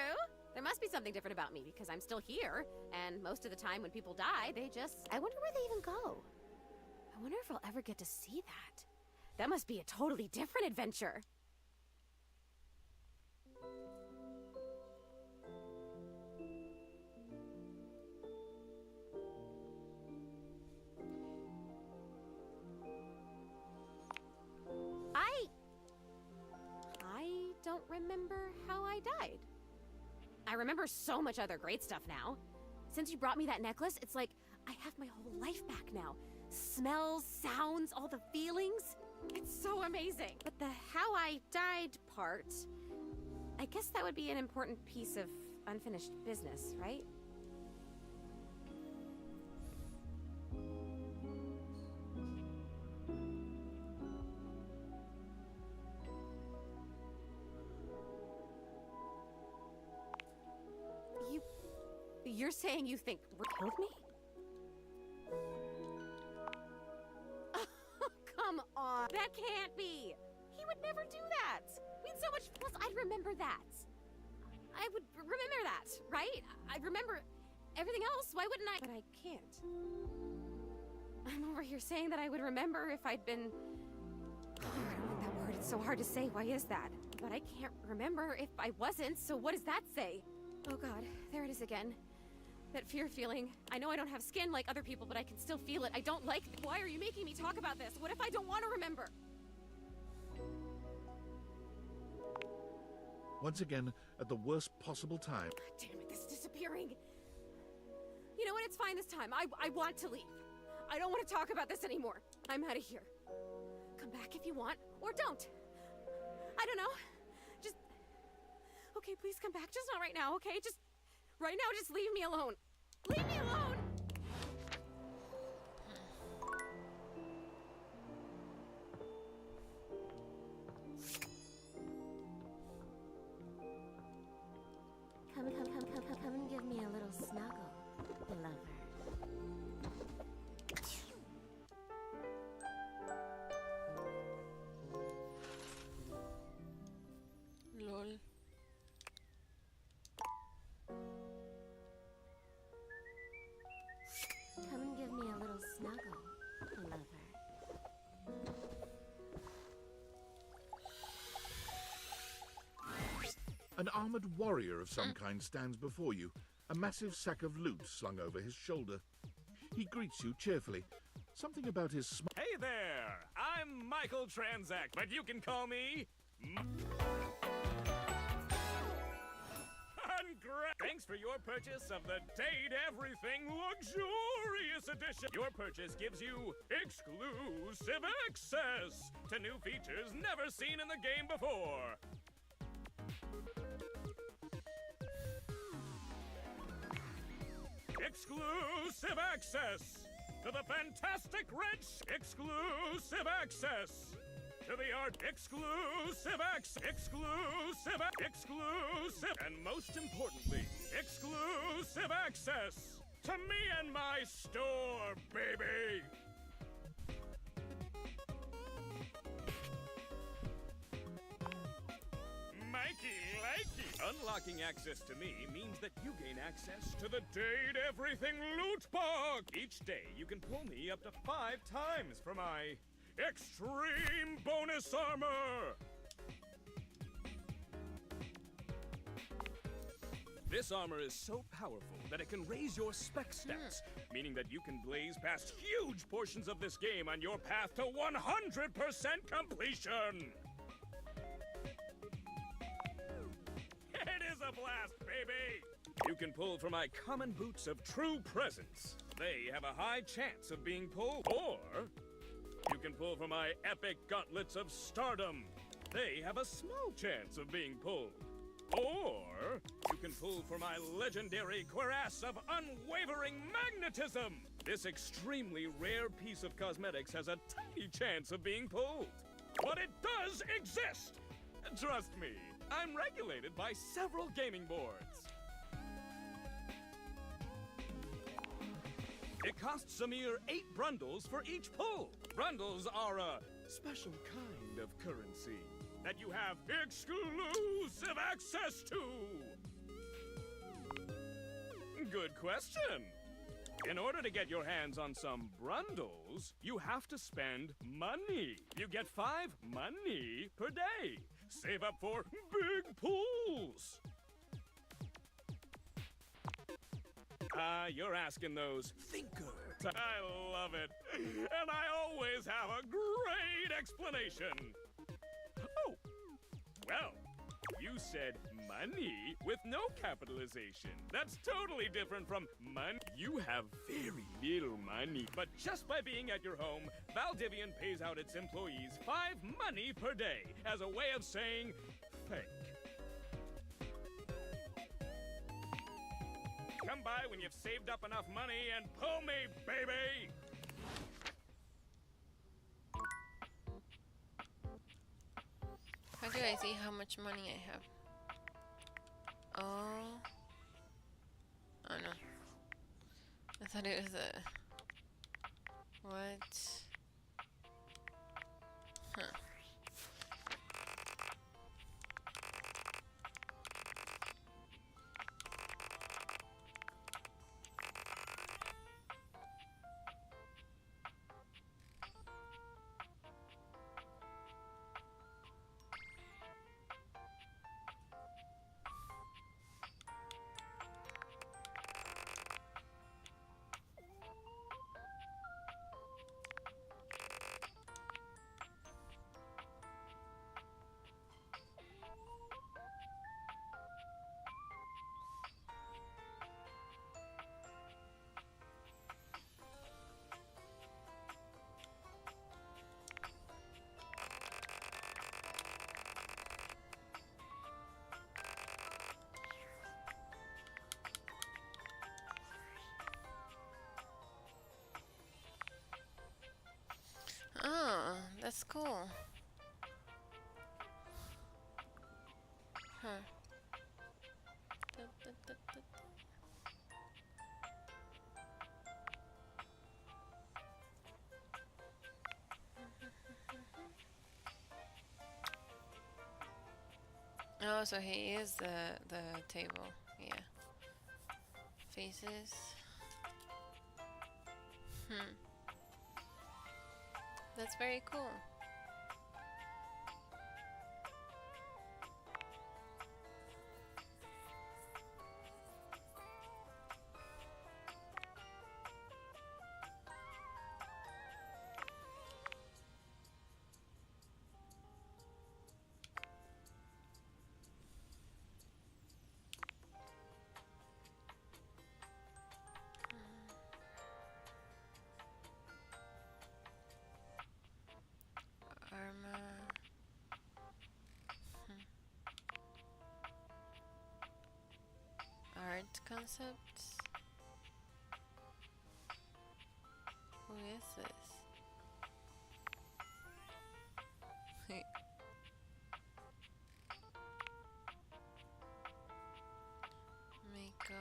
There must be something different about me because I'm still here, and most of the time when people die, they just... I wonder where they even go. I wonder if I'll ever get to see that. That must be a totally different adventure. I don't remember how I died. I remember so much other great stuff now. Since you brought me that necklace, it's like I have my whole life back now. Smells, sounds, all the feelings. It's so amazing. But the how I died part, I guess that would be an important piece of unfinished business, right? You're saying you think Rick killed me? Oh, come on. That can't be. He would never do that. We had so much. Plus, I'd remember that. I would remember that, right? I remember everything else. Why wouldn't I? But I can't. I'm over here saying that I would remember if I'd been... Oh, I don't like that word. It's so hard to say. Why is that? But I can't remember if I wasn't, so what does that say? Oh god, there it is again. That fear feeling. I know I don't have skin like other people, but I can still feel it. I don't like it. Why are you making me talk about this? What if I don't want to remember? Once again, at the worst possible time. Damn it, this is disappearing. You know what? It's fine this time. I want to leave. I don't want to talk about this anymore. I'm out of here. Come back if you want, or don't. I don't know. Just... Okay, please come back. Just not right now, okay? Just... Right now, just leave me alone. Leave me alone! Come and give me a little snuggle, lover. Lol. Come and give me a little snuggle, lover. An armored warrior of some kind stands before you, a massive sack of loot slung over his shoulder. He greets you cheerfully. Something about his smile. Hey there! I'm Michael Transact, but you can call me... Thanks for your purchase of the Date Everything Luxurious Edition. Your purchase gives you exclusive access to new features never seen in the game before. Exclusive access to the fantastic rich. Exclusive access to the art. Exclusive access. Exclusive. And most importantly, exclusive access to me and my store, baby. Mikey likey. Unlocking access to me means that you gain access to the Date Everything loot box. Each day, you can pull me up to 5 times for my extreme bonus armor. This armor is so powerful that it can raise your spec stats, meaning that you can blaze past huge portions of this game on your path to 100% completion. It is a blast, baby! You can pull from my common boots of true presence. They have a high chance of being pulled. Or you can pull from my epic gauntlets of stardom. They have a small chance of being pulled. Or you can pull from my legendary cuirass of unwavering magnetism. This extremely rare piece of cosmetics has a tiny chance of being pulled. But it does exist! Trust me, I'm regulated by several gaming boards. It costs a mere 8 brundles for each pull. Brundles are a special kind of currency that you have exclusive access to. Good question. In order to get your hands on some brundles, you have to spend money. You get 5 money per day. Save up for big pulls. You're asking those thinkers. I love it. And I always have a great explanation. Oh, well, you said money with no capitalization. That's totally different from money. You have very little money. But just by being at your home, Valdivian pays out its employees 5 money per day as a way of saying thank. Come by when you've saved up enough money and pull me, baby! How do I see how much money I have? Oh. Oh no. I thought it was a... What? Huh. cool. Huh. Oh, so he is the table. Yeah. Faces. That's very cool. Armor. Art concepts. Who is this? Makeup.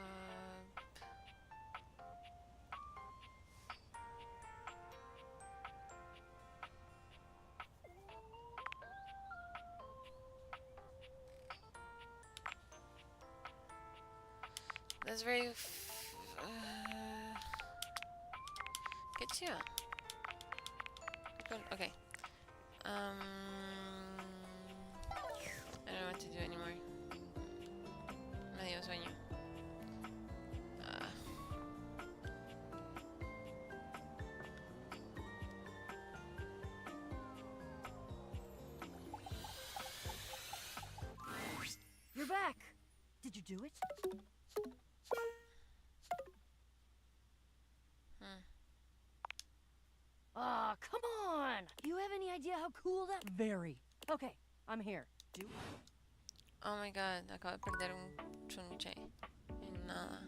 That's very good too. Okay. I don't know what to do anymore. Me dio sueño. You're back. Did you do it? Ah, come on! You have any idea how cool that? Very. Okay, I'm here. Do. Oh my god, acabo de perder un chunche. Y nada.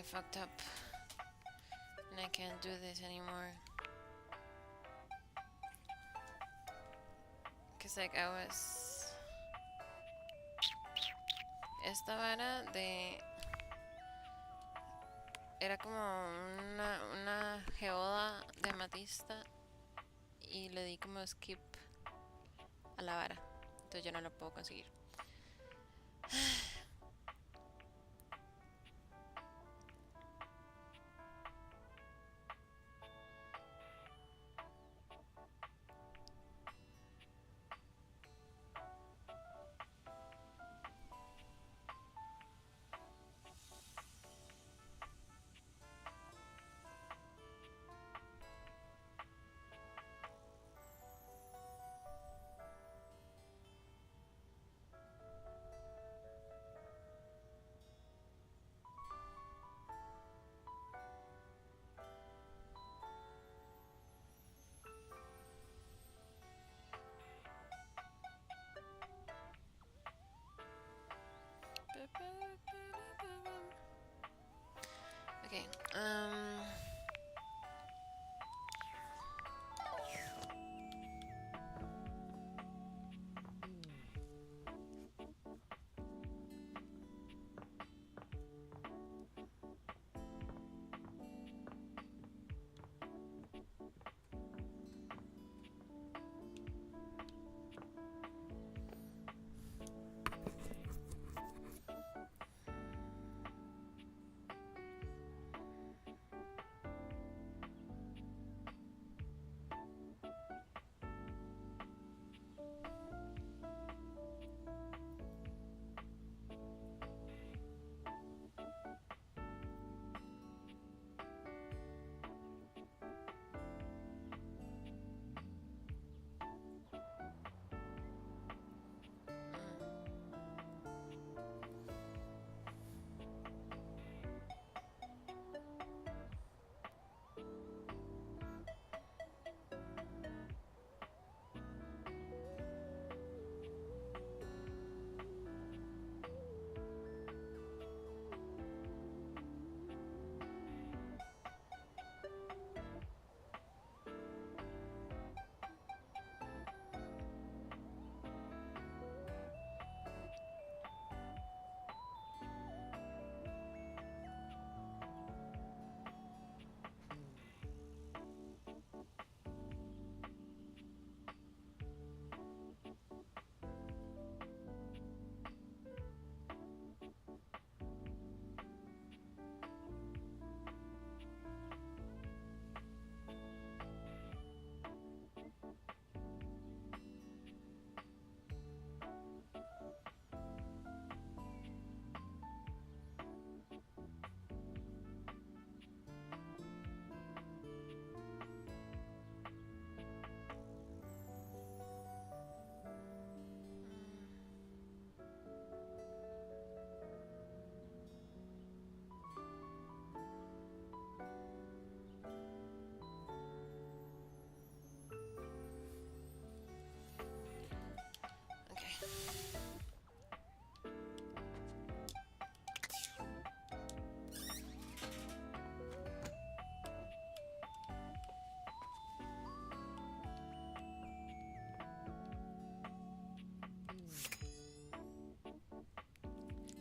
I fucked up. And I can't do this anymore. Cause like I was... Esta vara de... Era como una geoda de amatista. Y le di como skip a la vara. Entonces yo no lo puedo conseguir. Okay,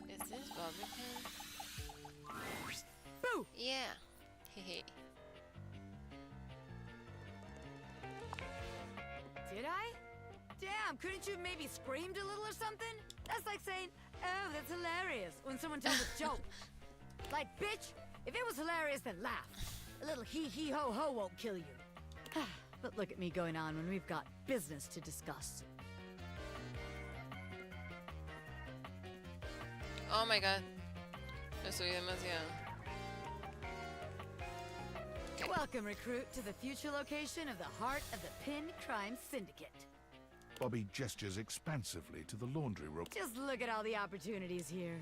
is this bobby pin? Boo! Yeah. Hehe. Did I? Damn, couldn't you have maybe screamed a little or something? That's like saying, oh, that's hilarious, when someone tells a joke. Like, bitch, if it was hilarious, then laugh. A little hee-hee-ho-ho won't kill you. But look at me going on when we've got business to discuss. Oh my god. Me subí demasiado. Okay. Welcome, recruit, to the future location of the heart of the Pin Crime Syndicate. Bobby gestures expansively to the laundry room. Just look at all the opportunities here.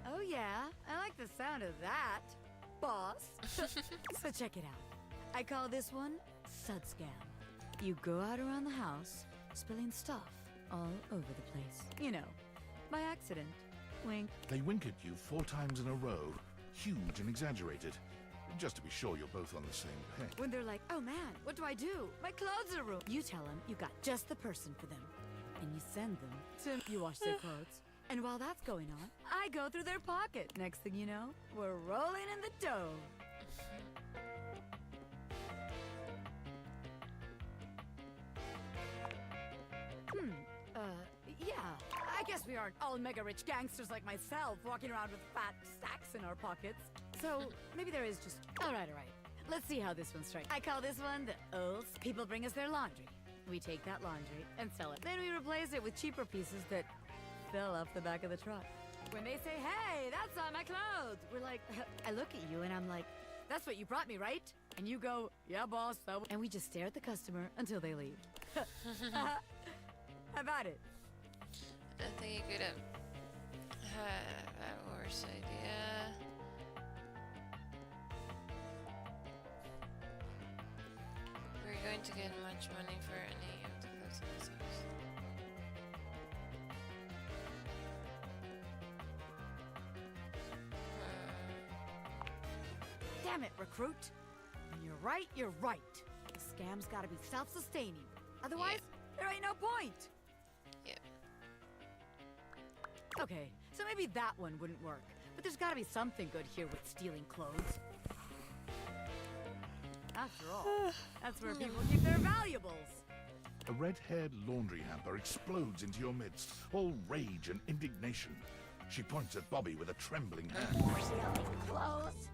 Oh yeah, I like the sound of that, boss. So check it out. I call this one Sud Scam. You go out around the house, spilling stuff all over the place. You know, by accident. Wink. They wink at you 4 times in a row, huge and exaggerated, just to be sure you're both on the same page. When they're like, oh man, what do I do? My clothes are ruined. You tell them you got just the person for them. And you send them to... You wash their clothes. And while that's going on, I go through their pocket. Next thing you know, we're rolling in the dough. Yeah. I guess we aren't all mega-rich gangsters like myself walking around with fat stacks in our pockets. So, maybe there is just... All right. Let's see how this one strikes. I call this one the O's. People bring us their laundry. We take that laundry and sell it. Then we replace it with cheaper pieces that fell off the back of the truck. When they say, hey, that's on my clothes, we're like, I look at you and I'm like, that's what you brought me, right? And you go, yeah, boss. And we just stare at the customer until they leave. How about it? I think you could have had a worse idea. We're going to get much money for any of the clothes in this house. Damn it, recruit. When you're right, you're right. The scam's gotta be self-sustaining. Otherwise, there ain't no point. Yep. Okay, so maybe that one wouldn't work. But there's gotta be something good here with stealing clothes. After all, that's where people keep their valuables. A red-haired laundry hamper explodes into your midst, all rage and indignation. She points at Bobby with a trembling hand. Stealing clothes?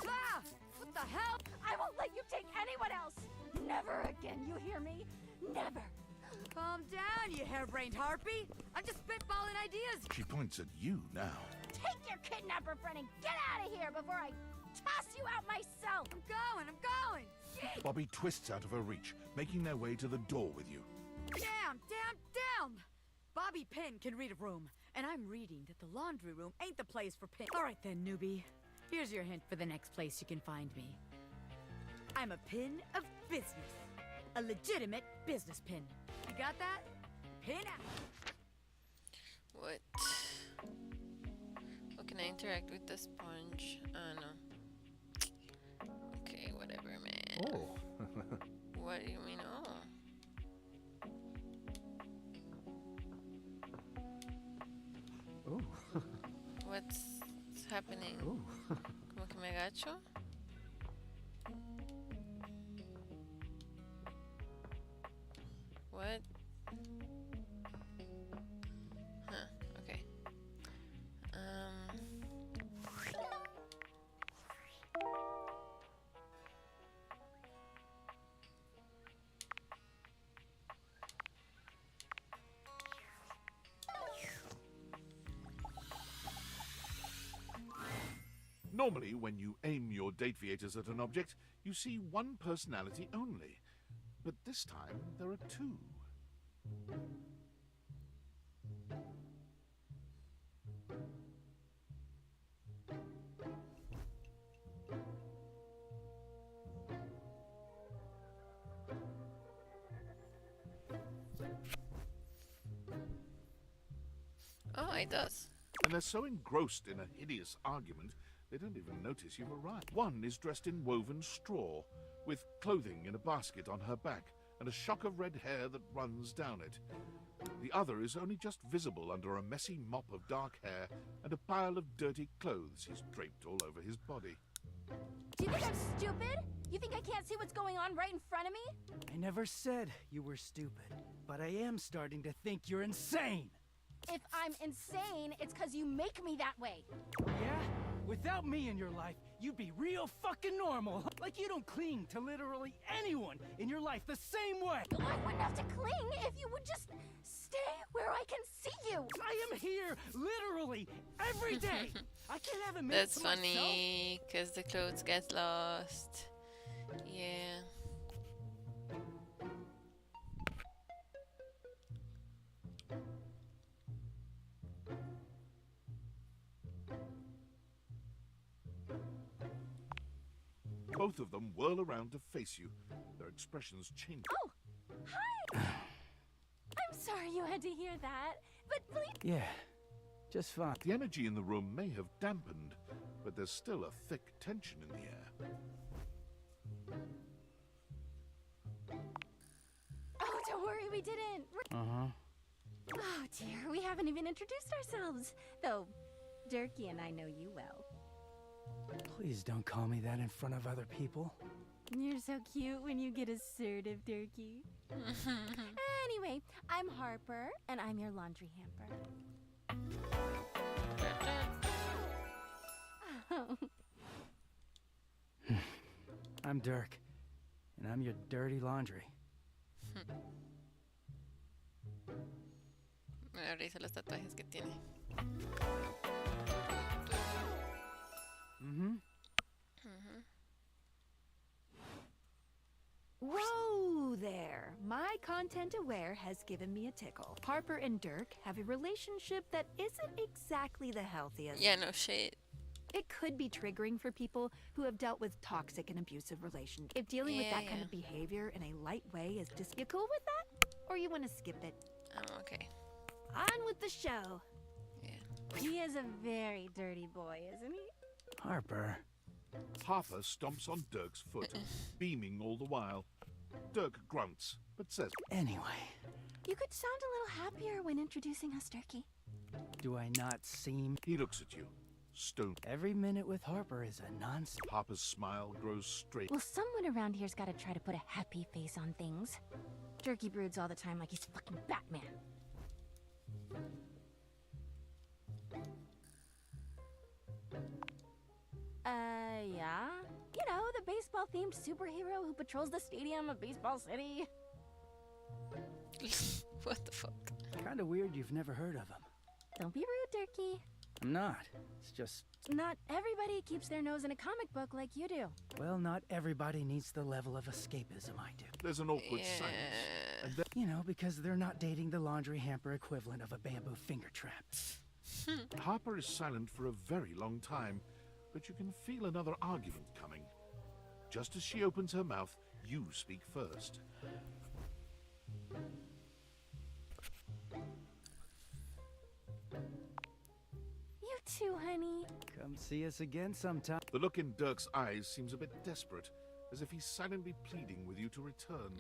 Ah! What the hell? I won't let you take anyone else! Never again, you hear me? Never! Calm down, you harebrained harpy. I'm just spitballing ideas. She points at you now. Take your kidnapper friend and get out of here before I toss you out myself! I'm going! Bobby twists out of her reach, making their way to the door with you. Damn! Bobby Pin can read a room, and I'm reading that the laundry room ain't the place for Pin. All right then, newbie. Here's your hint for the next place you can find me. I'm a pin of business. A legitimate business pin. You got that? Pin out. What? How can I interact with the sponge? No. Okay, whatever, man. Oh. What do you mean, oh? Oh. What's happening? Oh. Como que me agacho? What? Huh, okay. Normally, when you aim your date viators at an object, you see one personality only. But this time, there are 2. Oh, it does. And they're so engrossed in a hideous argument, they don't even notice you've arrived. One is dressed in woven straw, with clothing in a basket on her back, and a shock of red hair that runs down it. The other is only just visible under a messy mop of dark hair and a pile of dirty clothes he's draped all over his body. Do you think I'm stupid? You think I can't see what's going on right in front of me? I never said you were stupid, but I am starting to think you're insane. If I'm insane, it's because you make me that way. Yeah? Without me in your life, you'd be real fucking normal. Like you don't cling to literally anyone in your life the same way. I wouldn't have to cling if you would just stay where I can see you. I am here literally every day. I can't have a minute That's to myself. funny, because the clothes get lost. Yeah. Both of them whirl around to face you. Their expressions change. Oh, hi! I'm sorry you had to hear that, but please... Yeah, Just fine. The energy in the room may have dampened, but there's still a thick tension in the air. Oh, don't worry, we didn't. Oh dear, we haven't even introduced ourselves. Though, Durkee and I know you well. Please don't call me that in front of other people. You're so cute when you get assertive, Durkee. Anyway, I'm Harper, and I'm your laundry hamper. I'm Dirk, and I'm your dirty laundry. Me da risa los tatuajes que tiene. Whoa there! My content aware has given me a tickle. Harper and Dirk have a relationship that isn't exactly the healthiest. Yeah, no shit. It could be triggering for people who have dealt with toxic and abusive relationships. If dealing with that kind of behavior in a light way is just... You cool with that? Or you want to skip it? I'm okay. On with the show. Yeah. He is a very dirty boy, isn't he? Harper. Harper stomps on Dirk's foot, beaming all the while. Dirk grunts, but says, Anyway, You could sound a little happier when introducing us, Durkee. do I not seem... He looks at you, stone. Every minute with Harper is a nonsense. Harper's smile grows straight. Well, someone around here's got to try to put a happy face on things. Durkee broods all the time like he's fucking Batman. Yeah? You know, the baseball-themed superhero who patrols the stadium of Baseball City. What the fuck? Kinda weird you've never heard of him. Don't be rude, Durkee. I'm not. It's just... Not everybody keeps their nose in a comic book like you do. Well, not everybody needs the level of escapism I do. There's an awkward silence. And then You know, because they're not dating the laundry hamper equivalent of a bamboo finger trap. Harper is silent for a very long time, but you can feel another argument coming. Just as she opens her mouth, you speak first. You too, honey. Come see us again sometime. The look in Dirk's eyes seems a bit desperate, as if he's silently pleading with you to return.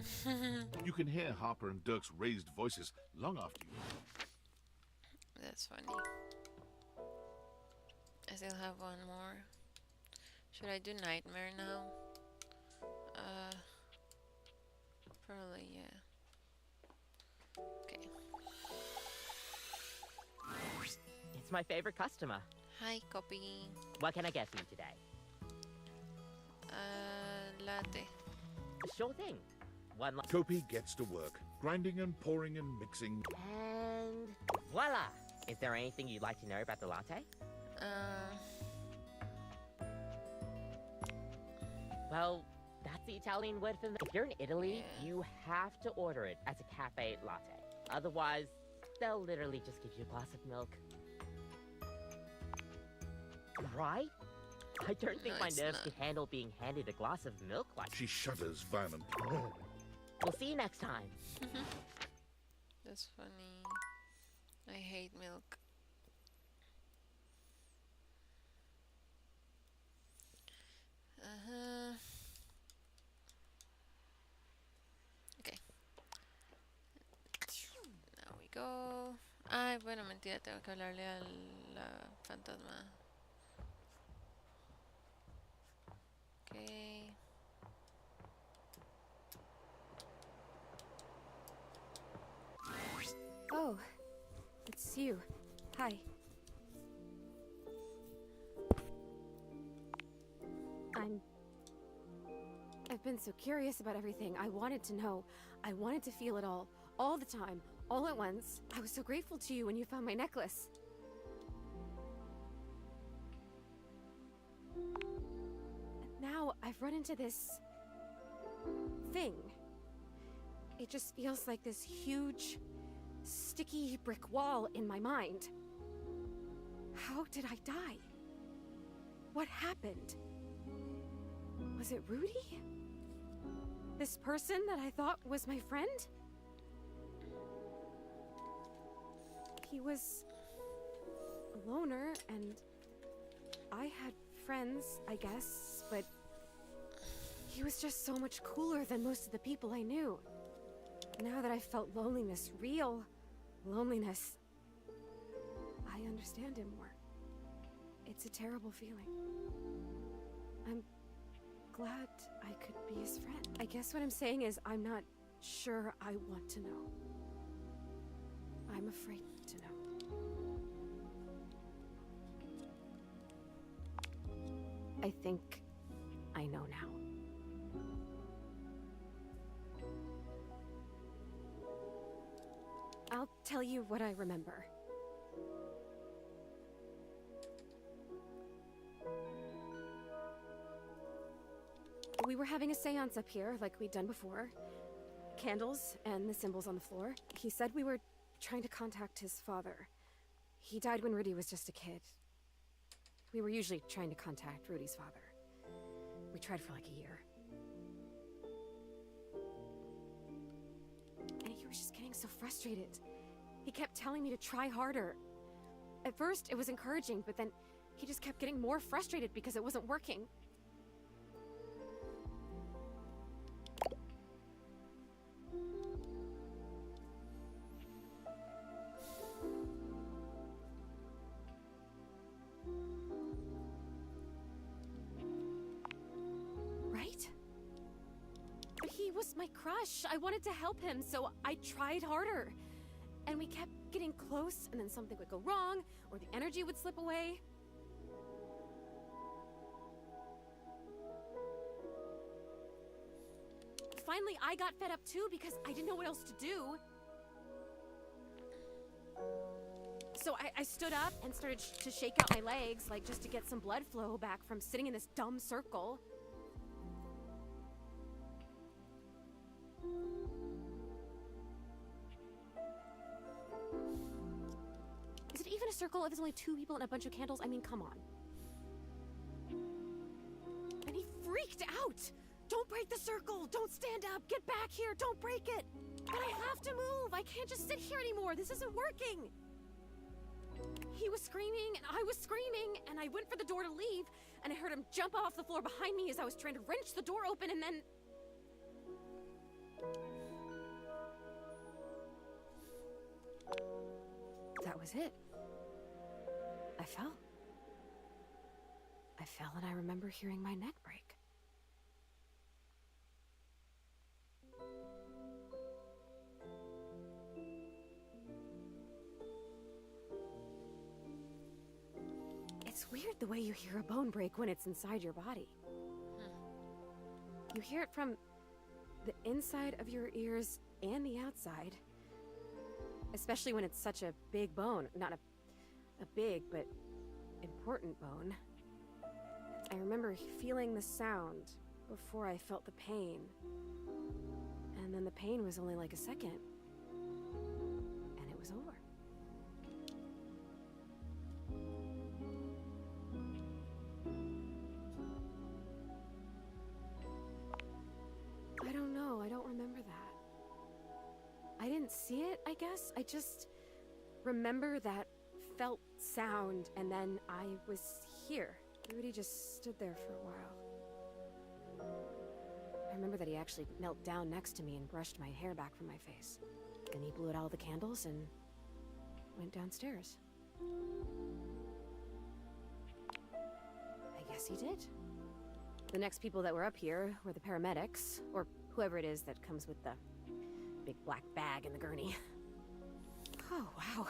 You can hear Harper and Dirk's raised voices long after you. That's funny. I still have one more. Should I do Nightmare now? Probably, yeah. Okay. It's my favorite customer. Hi, copy. What can I get for you today? Latte. Sure thing. One Kopi gets to work, grinding and pouring and mixing. and voila! Is there anything you'd like to know about the latte? Well, that's the Italian word for milk. If you're in Italy, you have to order it as a cafe latte. Otherwise, they'll literally just give you a glass of milk. Right? I don't think No, my it's nerves not. can handle being handed a glass of milk like She shudders violently. We'll see you next time. That's funny. I hate milk. Okay. Now we go. Ay, bueno, mentira, tengo que hablarle al fantasma. Okay. Oh, it's you. Hi. I've been so curious about everything. I wanted to know. I wanted to feel it all the time, all at once. I was so grateful to you when you found my necklace. Now I've run into this thing. It just feels like this huge, sticky brick wall in my mind. How did I die? What happened? Was it Rudy? This person that I thought was my friend? a loner, and I had friends, I guess, but he was just so much cooler than most of the people I knew. Now that I felt loneliness, real loneliness, I understand him more. It's a terrible feeling. I'm glad I could be his friend. I guess what I'm saying is I'm not sure I want to know. I'm afraid to know. I think I know now. I'll tell you what I remember. We were having a seance up here, like we'd done before. Candles and the symbols on the floor. He said we were trying to contact his father. He died when Rudy was just a kid. We were usually trying to contact Rudy's father. We tried for like a year. And he was just getting so frustrated. He kept telling me to try harder. At first, it was encouraging, but then he just kept getting more frustrated because it wasn't working. Right? But he was my crush. I wanted to help him, so I tried harder. And we kept getting close, and then something would go wrong, or the energy would slip away. Finally, I got fed up too because I didn't know what else to do. So I stood up and started to shake out my legs, like just to get some blood flow back from sitting in this dumb circle. Is it even a circle if there's only 2 people and a bunch of candles? I mean, come on. And he freaked out! Don't break the circle! Don't stand up! Get back here! Don't break it! But I have to move! I can't just sit here anymore! This isn't working! He was screaming, and I was screaming, and I went for the door to leave, and I heard him jump off the floor behind me as I was trying to wrench the door open, and then... that was it. I fell. I fell, and I remember hearing my neck break. It's weird the way you hear a bone break when it's inside your body. You hear it from the inside of your ears and the outside. Especially when it's such a big bone. Not a big, but important bone. I remember feeling the sound before I felt the pain. And then the pain was only like a second. And it was over. I don't know. I don't remember that. I didn't see it, I guess. I just remember that felt sound, and then I was here. Rudy just stood there for a while. I remember that he actually knelt down next to me and brushed my hair back from my face. Then he blew out all the candles and went downstairs. I guess he did. The next people that were up here were the paramedics, or whoever it is that comes with the big black bag and the gurney. Oh, wow.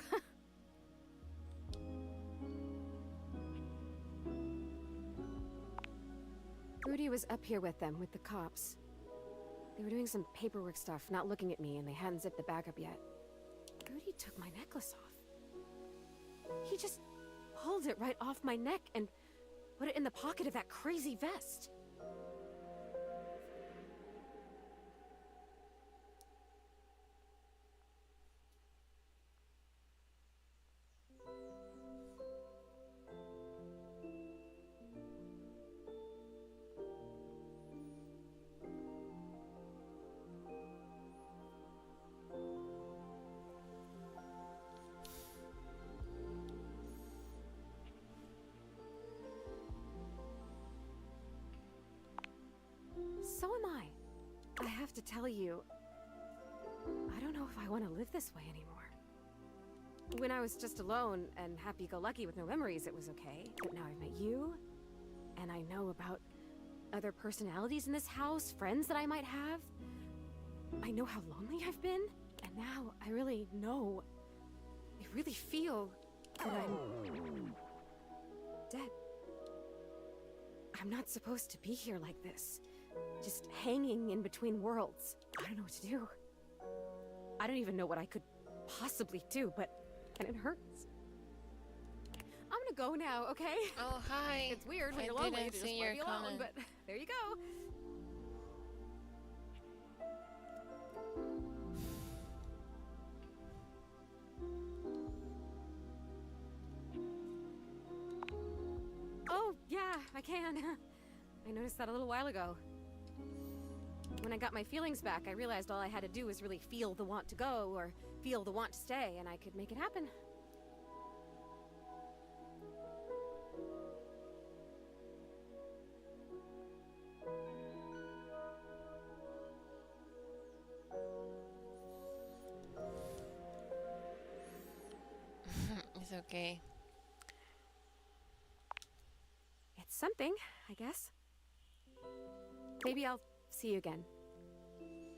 Rudy was up here with them, with the cops. They were doing some paperwork stuff, not looking at me, and they hadn't zipped the bag up yet. Rudy took my necklace off. He just pulled it right off my neck and put it in the pocket of that crazy vest. to tell you, I don't know if I want to live this way anymore. When I was just alone and happy-go-lucky with no memories, it was okay. But now I've met you, and I know about other personalities in this house, friends that I might have. I know how lonely I've been, and now I really know. I really feel that I'm dead. I'm not supposed to be here like this, just hanging in between worlds. I don't know what to do. I don't even know what I could possibly do, but and it hurts. I'm gonna go now, okay? Oh, hi. It's weird when I you're lonely didn't to just see want to your be alone, comment. but there you go. Oh, yeah, I can. I noticed that a little while ago. When I got my feelings back, I realized all I had to do was really feel the want to go or feel the want to stay, and I could make it happen. It's okay. It's something, I guess. Maybe I'll see you again.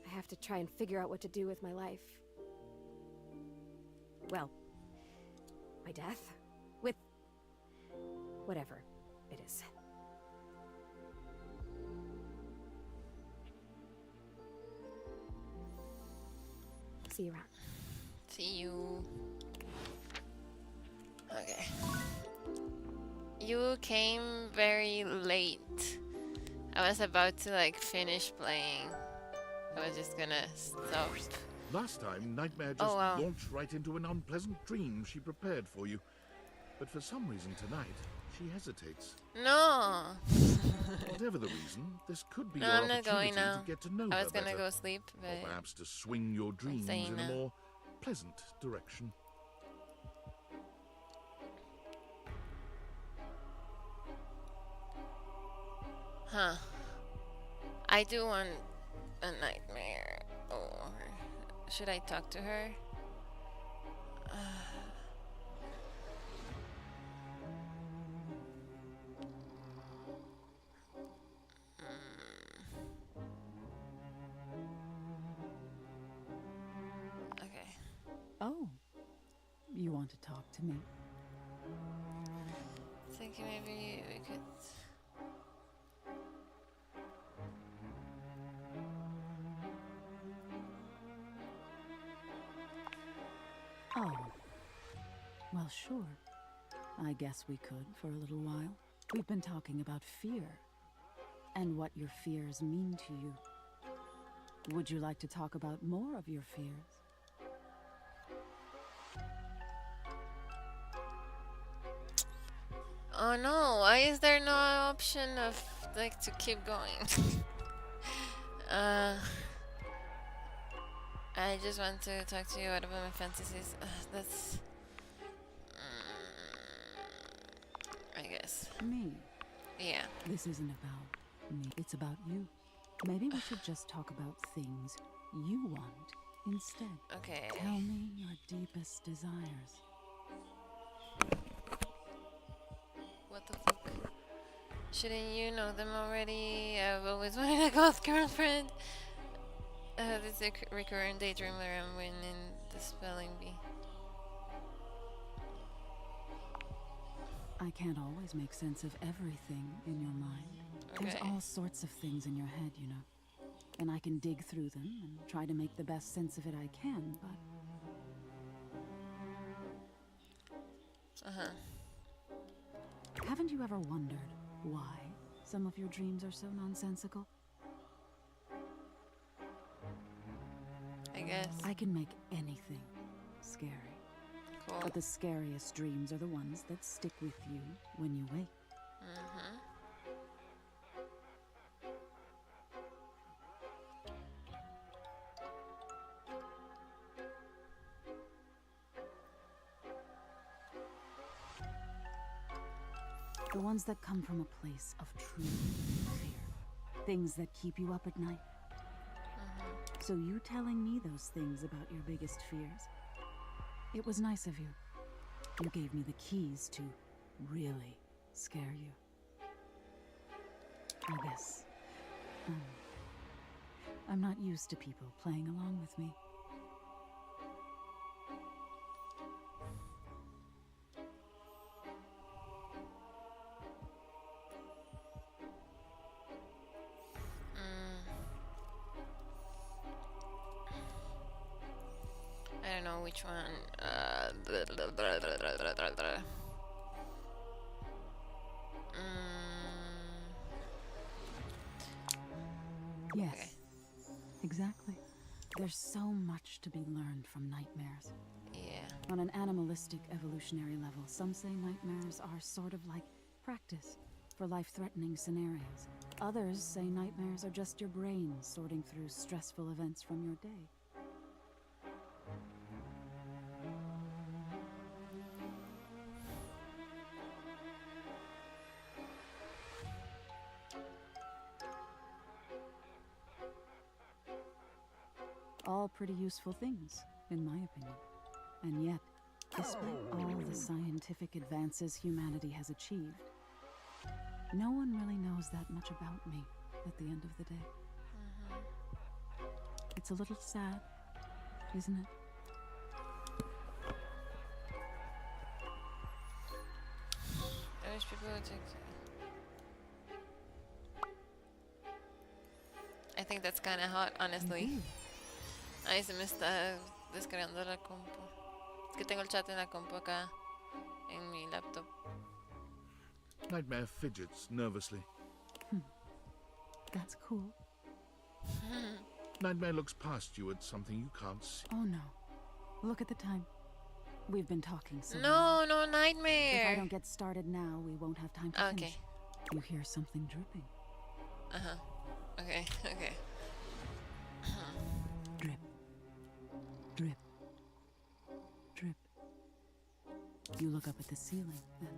I have to try and figure out what to do with my life. Well, my death. With whatever it is. See you around. See you. Okay. You came very late. I was about to like finish playing. I was just gonna stop. Last time, Nightmare just Oh, wow. launched right into an unpleasant dream she prepared for you. But for some reason tonight, she hesitates. No. Whatever the reason, this could be No, your I'm not opportunity going now. to get to know I her was gonna better. go sleep, Or but perhaps to swing your dreams staying in a now. more pleasant direction. huh. I do want a nightmare. Or should I talk to her? Okay. Oh, you want to talk to me? Thinking maybe we could. Oh. Well, sure. I guess we could for a little while. We've been talking about fear and what your fears mean to you. Would you like to talk about more of your fears? Oh no, why is there no option of like to keep going? I just want to talk to you about my fantasies. That's I guess. Me? Yeah. This isn't about me. It's about you. Maybe we should just talk about things you want instead. Okay. Tell me your deepest desires. What the fuck? Shouldn't you know them already? I've always wanted a goth girlfriend. This is a recurrent daydream where I'm winning the spelling bee. I can't always make sense of everything in your mind. There's Okay. all sorts of things in your head, you know. And I can dig through them and try to make the best sense of it I can, but haven't you ever wondered why some of your dreams are so nonsensical? I guess. I can make anything scary. Cool. But the scariest dreams are the ones that stick with you when you wake. Mm-hmm. The ones that come from a place of true fear. Things that keep you up at night. So you telling me those things about your biggest fears? It was nice of you. You gave me the keys to really scare you. I guess. I'm not used to people playing along with me. I don't know which one. Yes, Okay. exactly. There's so much to be learned from nightmares. Yeah. On an animalistic evolutionary level, some say nightmares are sort of like practice for life-threatening scenarios. Others say nightmares are just your brain sorting through stressful events from your day. All pretty useful things, in my opinion. And yet, despite all the scientific advances humanity has achieved, no one really knows that much about me at the end of the day. It's a little sad, isn't it? There's people who take... I think that's kind of hot, honestly. Ay, se me está descargando la compu. Es que tengo el chat en la compu acá, en mi laptop. Nightmare fidgets nervously. That's cool. Nightmare looks past you at something you can't see. Oh no. Look at the time. We've been talking so No, long. no, Nightmare! If I don't get started now, we won't have time to finish. You hear something dripping. Uh-huh. Okay, okay. Drip. Drip. Drip. You look up at the ceiling, then.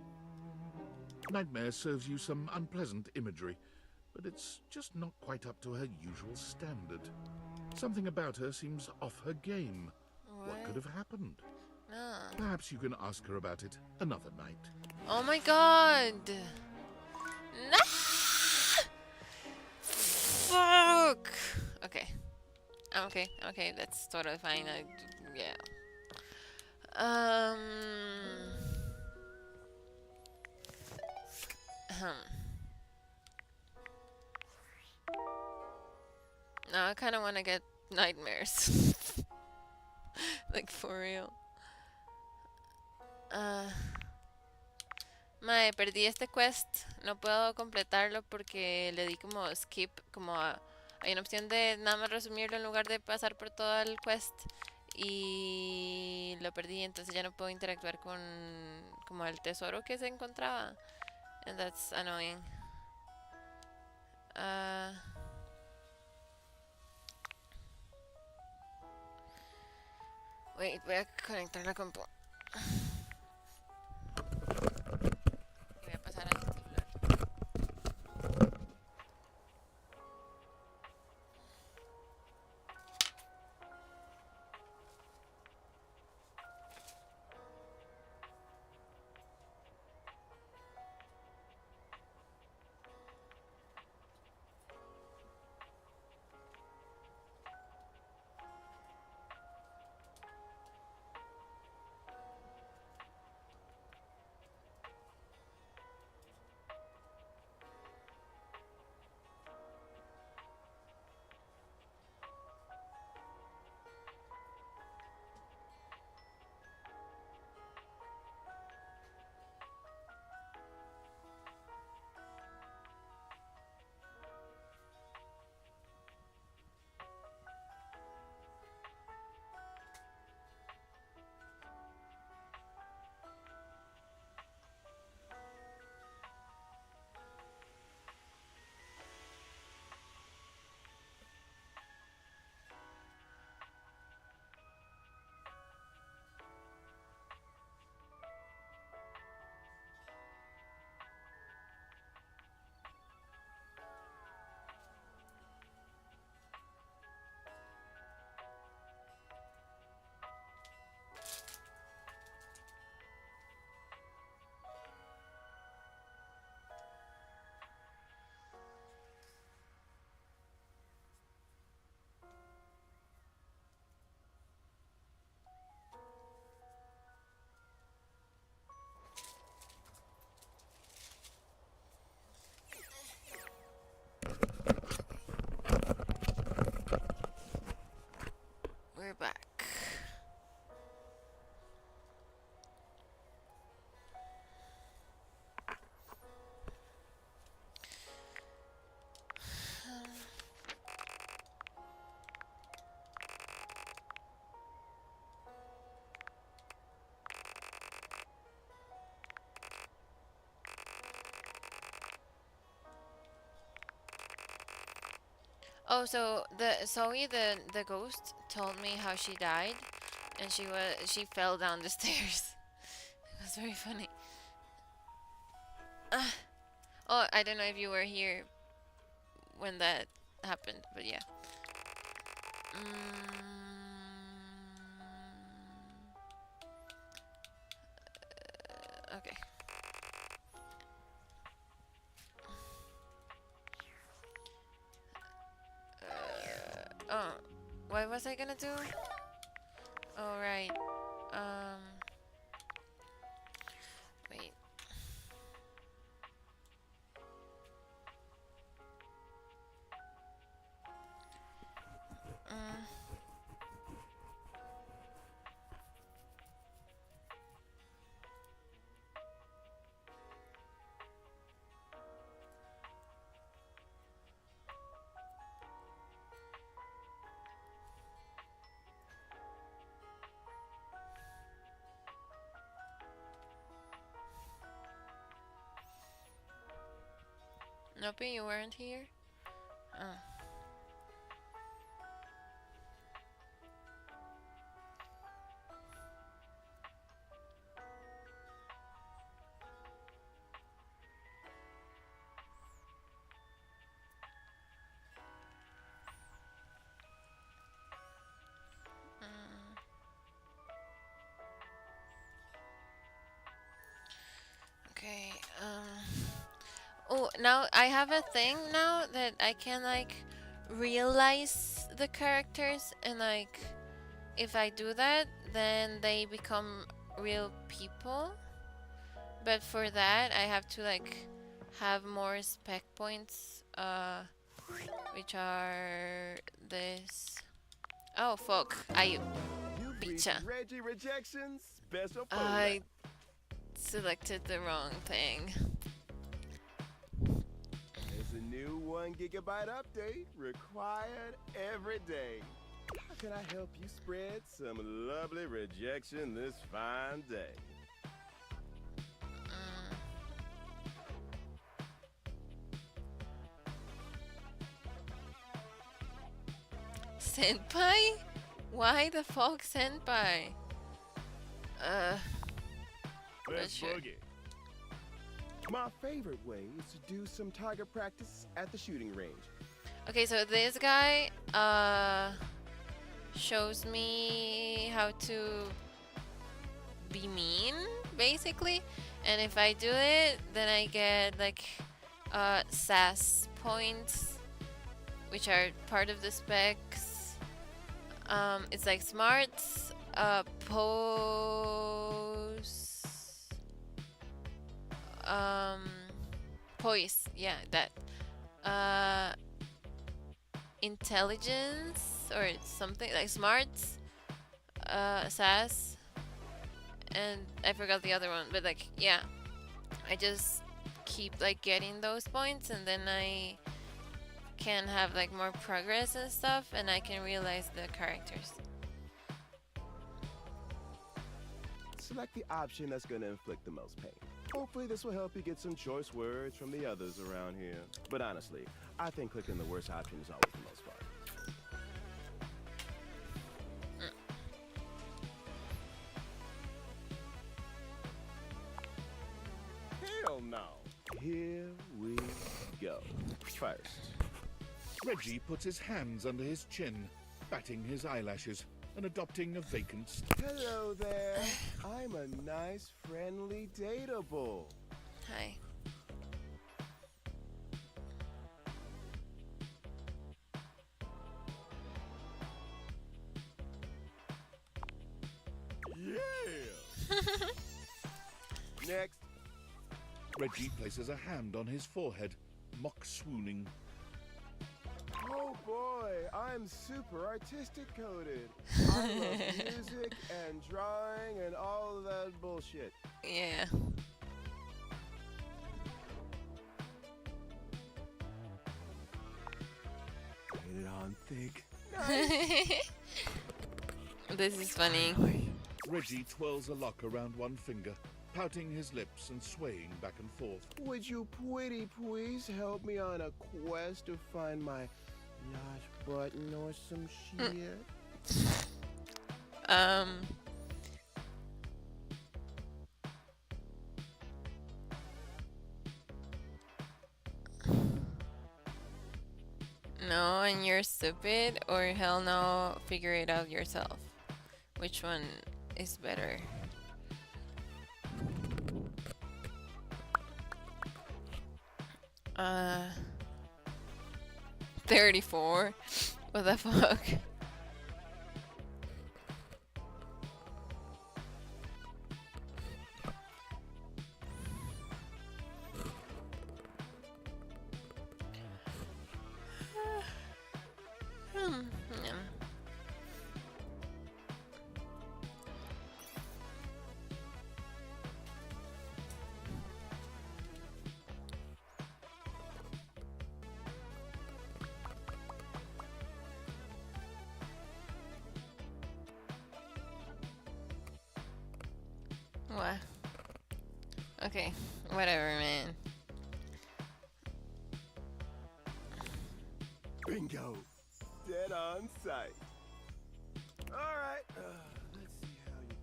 Nightmare serves you some unpleasant imagery, but it's just not quite up to her usual standard. Something about her seems off her game. What could have happened? No. Perhaps you can ask her about it another night. Oh my god! No! Fuck! Okay. I'm okay. Okay, that's totally fine. Yeah. No, I kind of want to get nightmares. Like, for real. Mae, perdí este quest. No puedo completarlo porque le di como skip, hay una opción de nada más resumirlo en lugar de pasar por todo el quest. Y lo perdí, entonces ya no puedo interactuar con como el tesoro que se encontraba. And that's annoying. Wait, voy a conectar la compu. Y voy a pasar al celular. Oh, so Zoe, the ghost, told me how she died, and she fell down the stairs. It was very funny. Oh, I don't know if you were here when that happened, but yeah. Okay. Oh, what was I gonna do? Oh, right. Wait. Nope, you weren't here? Oh. Okay, oh, now I have a thing now that I can like realize the characters, and like if I do that then they become real people. But for that I have to like have more spec points, which are this. Oh fuck, I pizza. Reggie rejections special. I selected the wrong thing. There's a new 1 gigabyte update required every day. How can I help you spread some lovely rejection this fine day? Senpai? Why the fuck senpai? Let's sure. boogie. My favorite way is to do some tiger practice at the shooting range. Okay, so this guy shows me how to be mean, basically, and if I do it, then I get like sass points, which are part of the specs. It's like smarts, poise, yeah, that. Intelligence or something like smarts, sass, and I forgot the other one, but like yeah, I just keep like getting those points, and then I can have like more progress and stuff, and I can realize the characters. Select the option that's going to inflict the most pain. Hopefully this will help you get some choice words from the others around here. But honestly, I think clicking the worst option is always the most fun. Hell no. Here we go. First, Reggie puts his hands under his chin, batting his eyelashes and adopting a vacant hello there. I'm a nice, friendly dateable. Hi. Yeah. Next. Reggie places a hand on his forehead, mock swooning. Oh boy, I'm super artistic coded. I love music and drawing and all of that bullshit. Yeah. Get it on thick. This is funny. Reggie twirls a lock around one finger, pouting his lips and swaying back and forth. Would you pretty please help me on a quest to find my massage button or some shit? No, and you're stupid, or hell no, figure it out yourself. Which one is better? Uh, 34? What the fuck? Yeah. What? Okay, whatever, man. Bingo. Dead on sight. Alright, let's see how you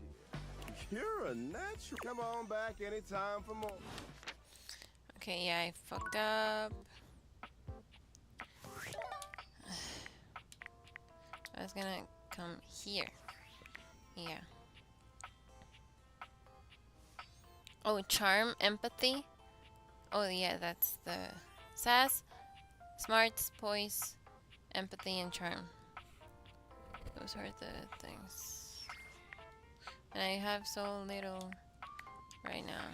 did. You're a natural. Come on back anytime for more. Okay, yeah, I fucked up. I was gonna come here. Yeah. Oh, charm, empathy. Oh, yeah, that's the sass, smarts, poise, empathy, and charm. Those are the things. And I have so little right now.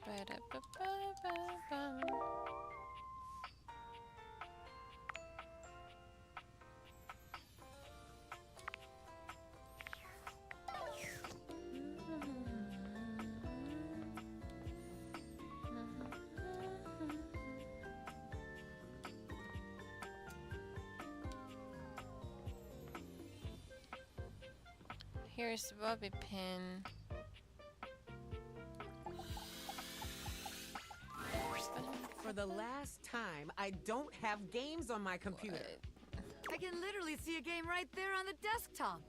Ba-da-ba-ba-ba-bum. Here's the bobby pin. For the last time, I don't have games on my computer. I can literally see a game right there on the desktop.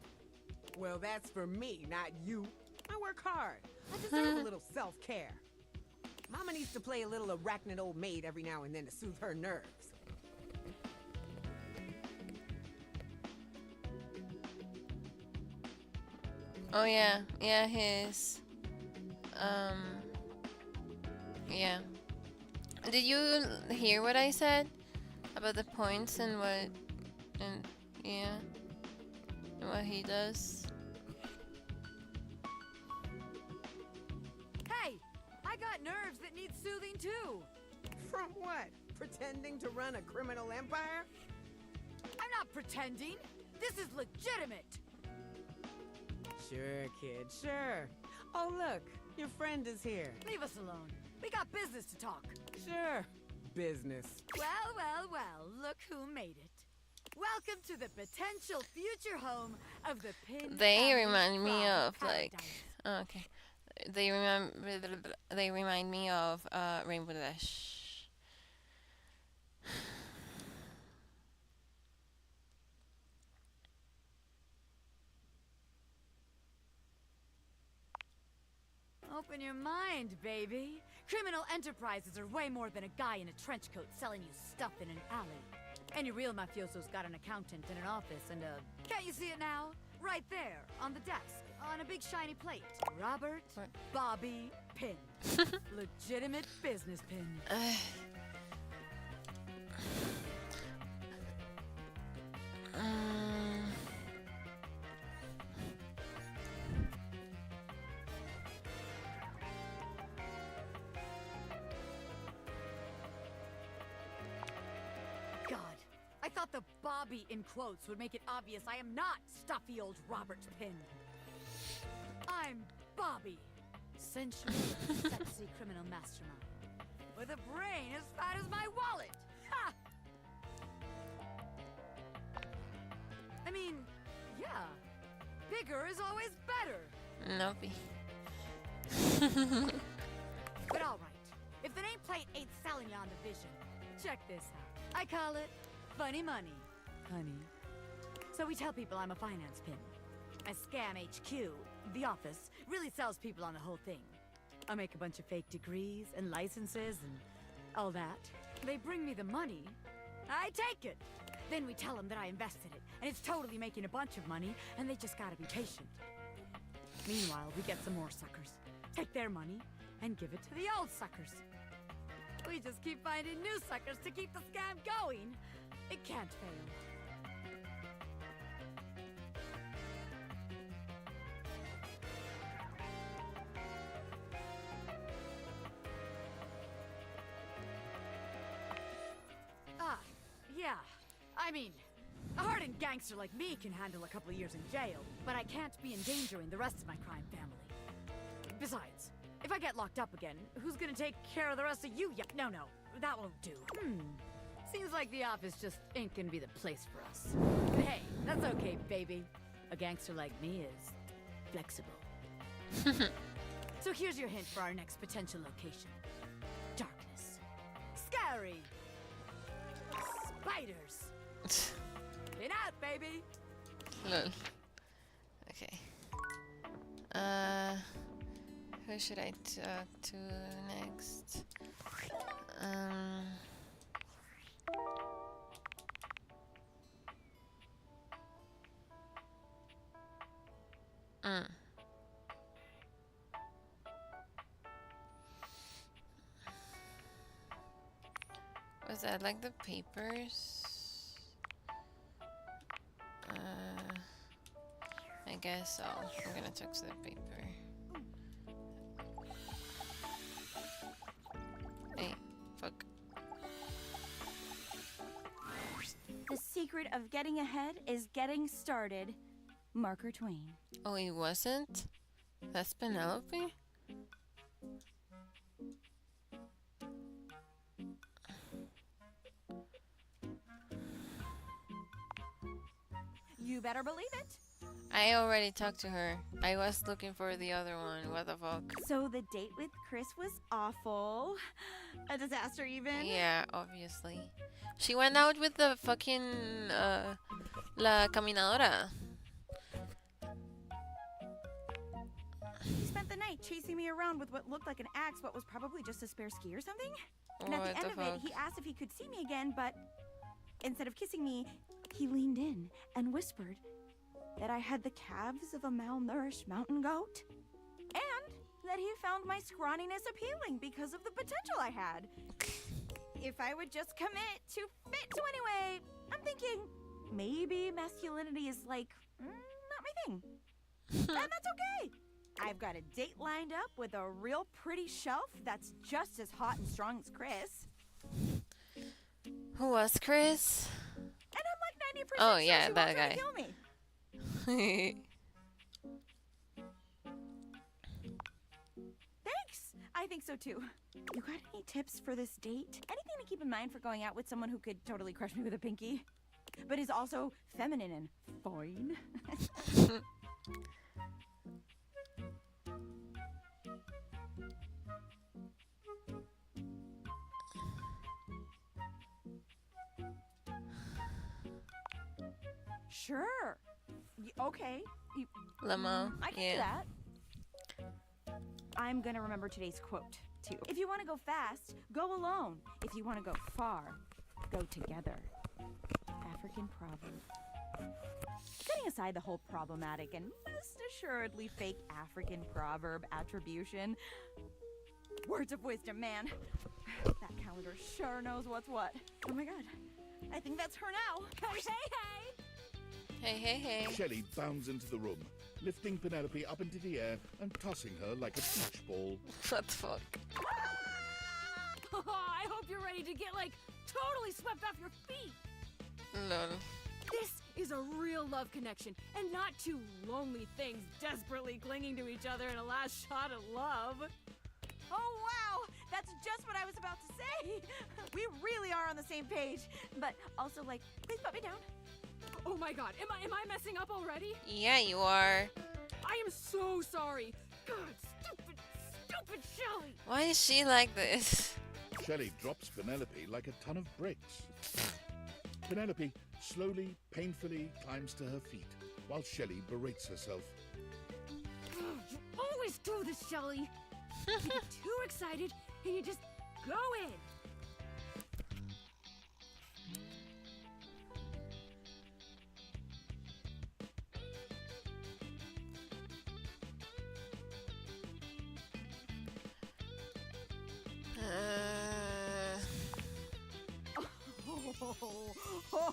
Well, that's for me, not you. I work hard. I deserve a little self-care. Mama needs to play a little arachnid old maid every now and then to soothe her nerves. Oh yeah, yeah, his yeah. Did you hear what I said about the points and what, and yeah, and what he does? Hey, I got nerves that need soothing too. From what? Pretending to run a criminal empire? I'm not pretending. This is legitimate. Sure, kid, sure. Oh, look, your friend is here. Leave us alone. We got business to talk. Sure, business. Well, well, well, look who made it. Welcome to the potential future home of the Pin. They remind me of like, oh, okay, they remind me of Rainbow Dash. Open your mind, baby. Criminal enterprises are way more than a guy in a trench coat selling you stuff in an alley. Any real mafioso's got an accountant in an office and a... Can't you see it now? Right there, on the desk, on a big shiny plate. Robert Bobby Pin. Legitimate business pin. I thought the Bobby in quotes would make it obvious I am not stuffy old Robert Pin. I'm Bobby, sensual and sexy criminal mastermind, with a brain as fat as my wallet. Ha! I mean, yeah, Bigger is always better. Nope. But all right, if the nameplate ain't selling you on the vision, check this out. I call it funny money, honey. So we tell people I'm a finance pin. I scam HQ, the office, really sells people on the whole thing. I make a bunch of fake degrees and licenses and all that. They bring me the money. I take it. Then we tell them that I invested it, and it's totally making a bunch of money, and they just gotta be patient. Meanwhile, we get some more suckers, take their money, and give it to the old suckers. We just keep finding new suckers to keep the scam going. It can't fail. Yeah. I mean, a hardened gangster like me can handle a couple of years in jail, but I can't be endangering the rest of my crime family. Besides, if I get locked up again, who's gonna take care of the rest of you? Yeah, no, that won't do. Seems like the office just ain't gonna be the place for us. But hey, that's okay, baby. A gangster like me is flexible. So here's your hint for our next potential location. Darkness. Scary. Spiders. In out, baby. Lol. Okay. Who should I talk to next? Was that like the papers? I guess so. I'm gonna talk to the paper. Hey, fuck. The secret of getting ahead is getting started. Marker Twain. Oh, he wasn't? That's Penelope? You better believe it. I already talked to her. I was looking for the other one. What the fuck? So the date with Chris was awful. A disaster even. Yeah, obviously. She went out with the fucking La Caminadora. He spent the night chasing me around with what looked like an axe, but was probably just a spare ski or something. And at What the end the of it, fuck? he asked if he could see me again, but instead of kissing me, he leaned in and whispered that I had the calves of a malnourished mountain goat, and that he found my scrawniness appealing because of the potential I had. If I would just commit to fit. So anyway, I'm thinking maybe masculinity is like, not my thing. And that's okay. I've got a date lined up with a real pretty shelf that's just as hot and strong as Chris. Who was Chris? And I'm like 90% Oh, sure yeah, she that won't try guy. to kill me. Thanks. I think so too. You got any tips for this date? Anything to keep in mind for going out with someone who could totally crush me with a pinky, but is also feminine and fine? Sure. Okay. Limo, I can yeah. do that. I'm gonna remember today's quote, too. If you want to go fast, go alone. If you want to go far, go together. African proverb. Setting aside the whole problematic and most assuredly fake African proverb attribution, words of wisdom, man. That calendar sure knows what's what. Oh my god. I think that's her now. Hey, hey! Hey, hey, hey. Shelley bounds into the room, lifting Penelope up into the air and tossing her like a beach ball. What the fuck? I hope you're ready to get, like, totally swept off your feet. Lol. This is a real love connection, and not two lonely things desperately clinging to each other in a last shot of love. Oh, wow! That's just what I was about to say! We really are on the same page. But also, like, please put me down. Oh my god, am I messing up already? Yeah, you are. I am so sorry. God, stupid Shelly. Why is she like this? Shelley drops Penelope like a ton of bricks. Penelope slowly, painfully climbs to her feet, while Shelley berates herself. You always do this, Shelly. You get too excited and you just go in.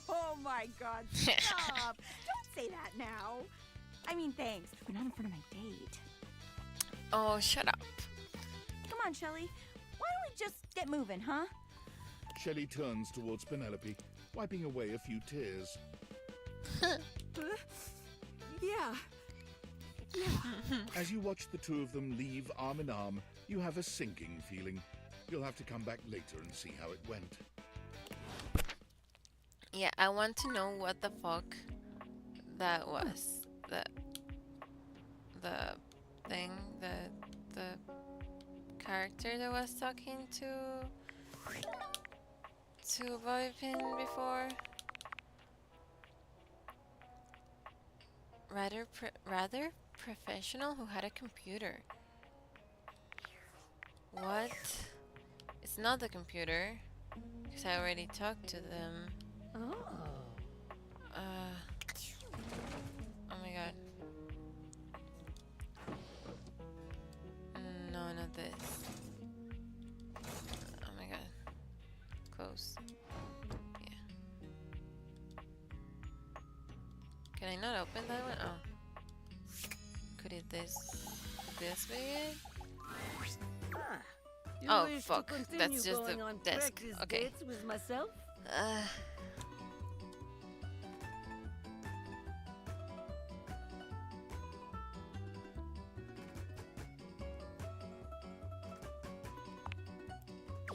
Oh my god, stop! Don't say that now. I mean, thanks, but not in front of my date. Oh, shut up. Come on, Shelly. Why don't we just get moving, huh? Shelley turns towards Penelope, wiping away a few tears. Yeah. As you watch the two of them leave arm in arm, you have a sinking feeling. You'll have to come back later and see how it went. Yeah, I want to know what the fuck that was. The thing, the character that was talking to Boypin before. Rather professional who had a computer. What? It's not the computer, because I already talked to them. Oh. Oh my god. No, not this. Oh my god. Close. Yeah. Can I not open that one? Oh. Could it this be it? Oh fuck. That's just the desk. Okay. With myself?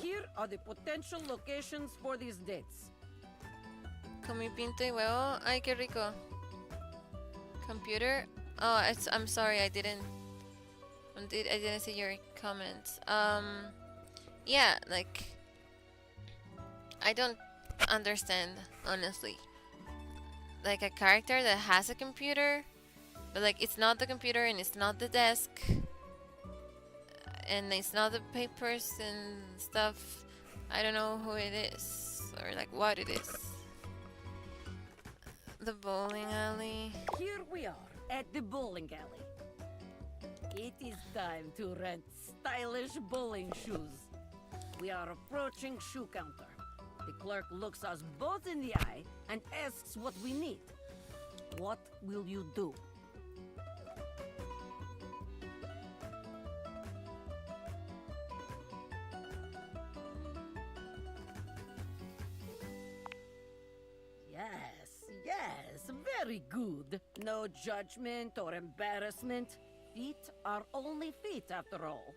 Here are the potential locations for these dates. Con mi pinto y huevo. Ay, qué rico. Computer. Oh, I'm sorry. I didn't see your comments. Yeah, like I don't understand, honestly. Like a character that has a computer, but like it's not the computer and it's not the desk. And it's not the papers and stuff. I don't know who it is or like what it is. The bowling alley. Here we are at the bowling alley. It is time to rent stylish bowling shoes. We are approaching shoe counter. The clerk looks us both in the eye and asks what we need. What will you do? Yes, very good. No judgment or embarrassment. Feet are only feet after all.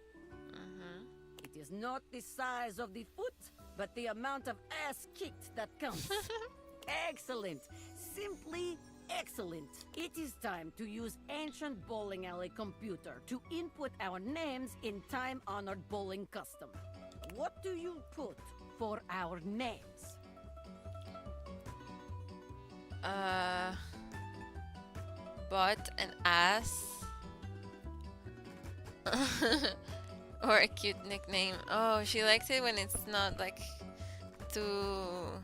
It is not the size of the foot, but the amount of ass kicked that counts. Excellent. Simply excellent. It is time to use ancient bowling alley computer to input our names in time-honored bowling custom. What do you put for our names? Butt and ass. Or a cute nickname. Oh, she likes it when it's not like too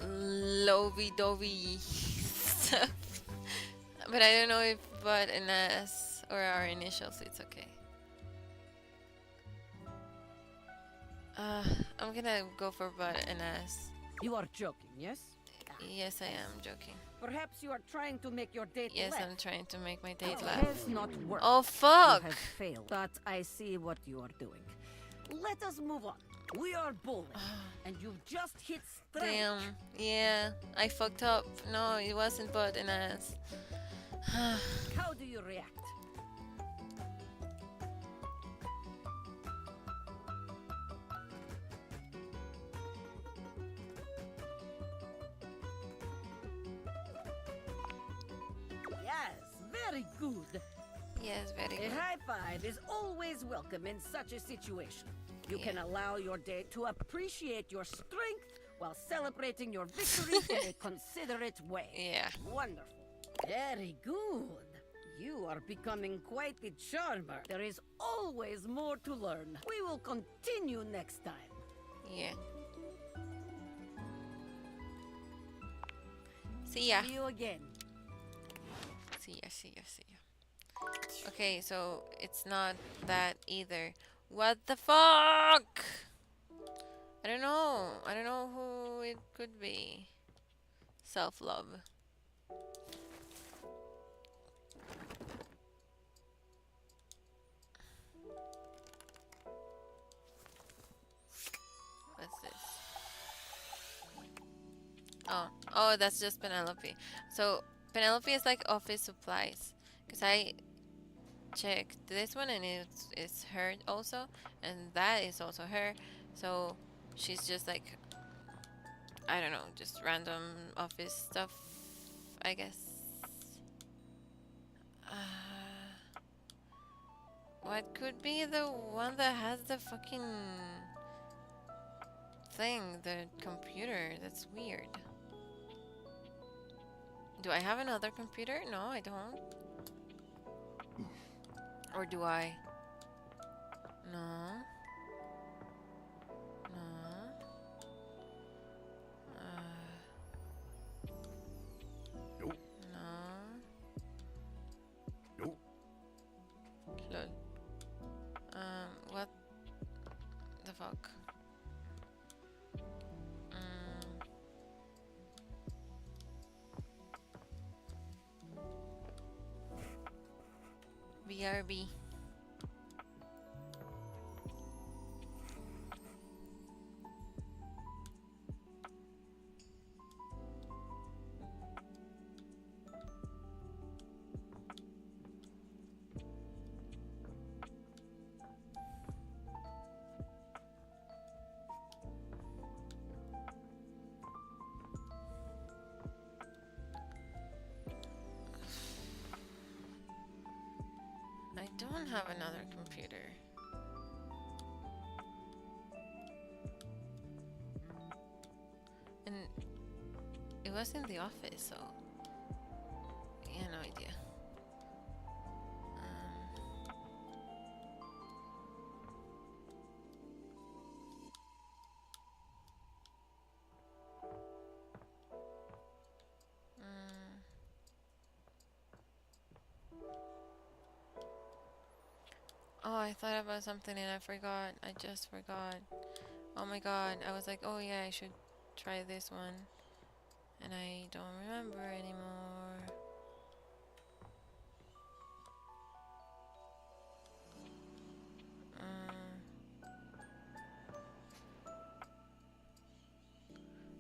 lovey-dovey stuff. But I don't know if butt and ass or our initials, it's okay. I'm gonna go for butt and ass. You are joking, yes? Yes, I am joking. Perhaps you are trying to make your date Yes, laugh. I'm trying to make my date It laugh. has not worked. Oh, fuck! You have failed. But I see what you are doing. Let us move on. We are bowling, and you've just hit straight. Damn. Yeah, I fucked up. No, it wasn't butt and ass. How do you react? Very good. Yes, very A good. high five is always welcome in such a situation. You can allow your date to appreciate your strength while celebrating your victory in a considerate way. Yeah. Wonderful. Very good. You are becoming quite the charmer. There is always more to learn. We will continue next time. Yeah. See ya. See you again. See ya, see ya, see ya. Okay, so it's not that either. What the fuck? I don't know. I don't know who it could be. Self-love. What's this? Oh, that's just Penelope. So Penelope is like office supplies. Cause I checked this one and it's her also, and that is also her. So she's just like, I don't know, just random office stuff, I guess. What could be the one that has the fucking thing, the computer? That's weird. Do I have another computer? No, I don't. Or do I? No. No. Nope. No. Nope. Lol. What the fuck? BRB. I don't have another computer. And it was in the office, so yeah, no idea. Oh, I thought about something and I forgot. I just forgot. Oh my god. I was like, oh yeah, I should try this one. And I don't remember anymore.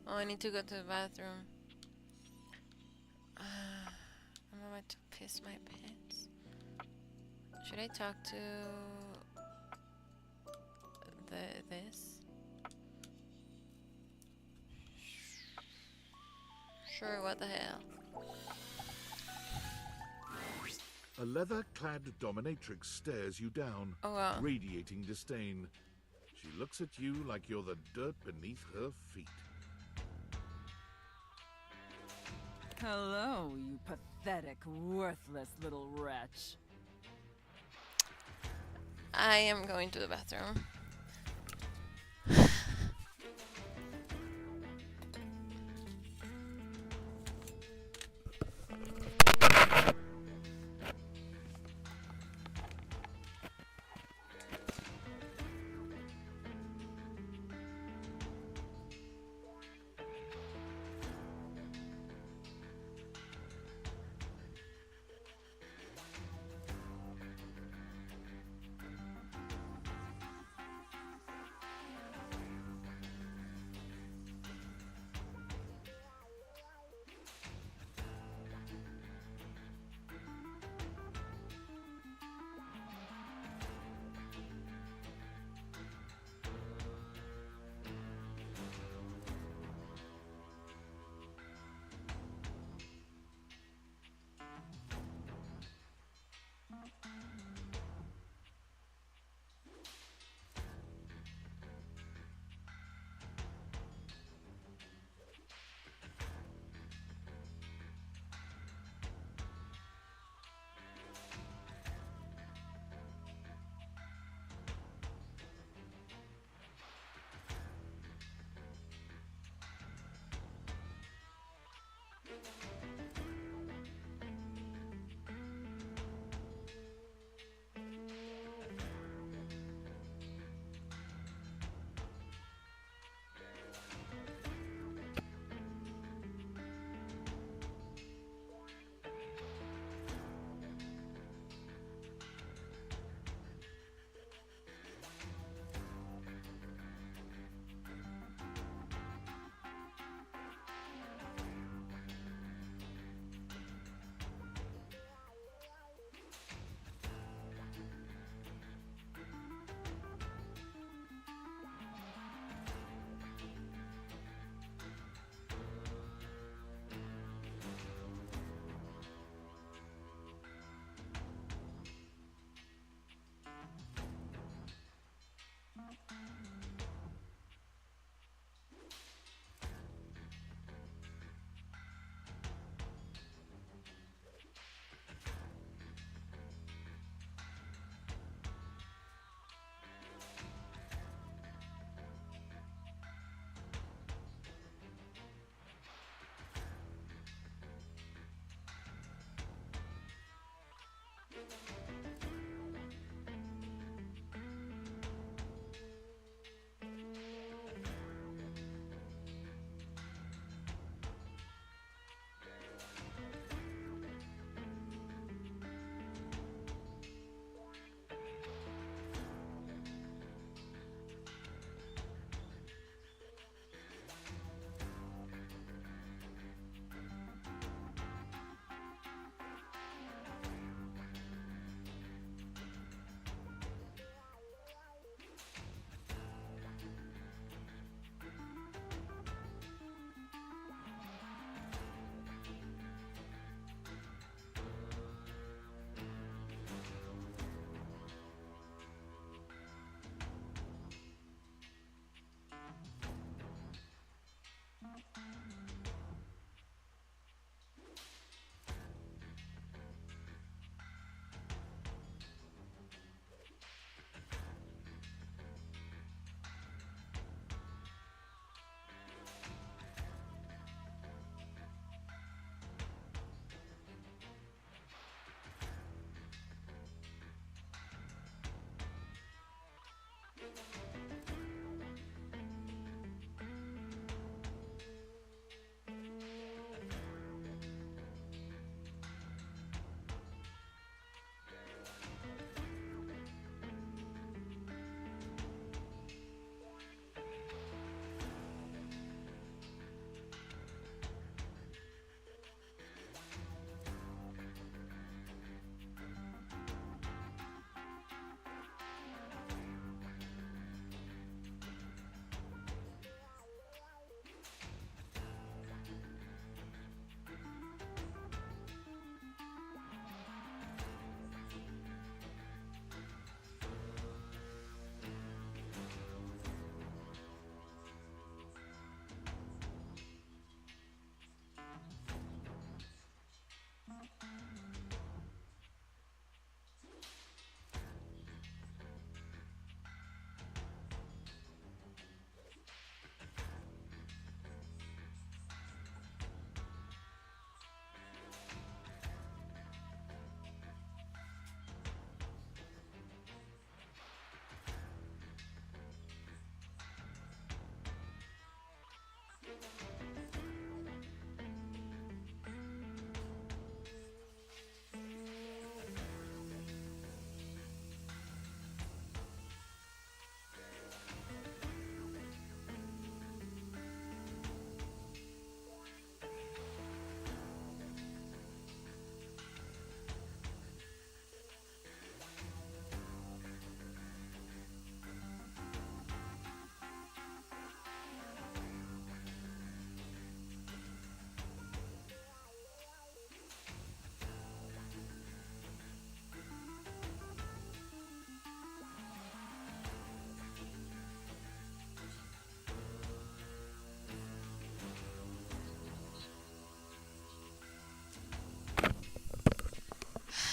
Oh, I need to go to the bathroom. I'm about to piss my pants. Should I talk to this? Sure, what the hell? A leather-clad dominatrix stares you down, Oh, wow. radiating disdain. She looks at you like you're the dirt beneath her feet. Hello, you pathetic, worthless little wretch. I am going to the bathroom.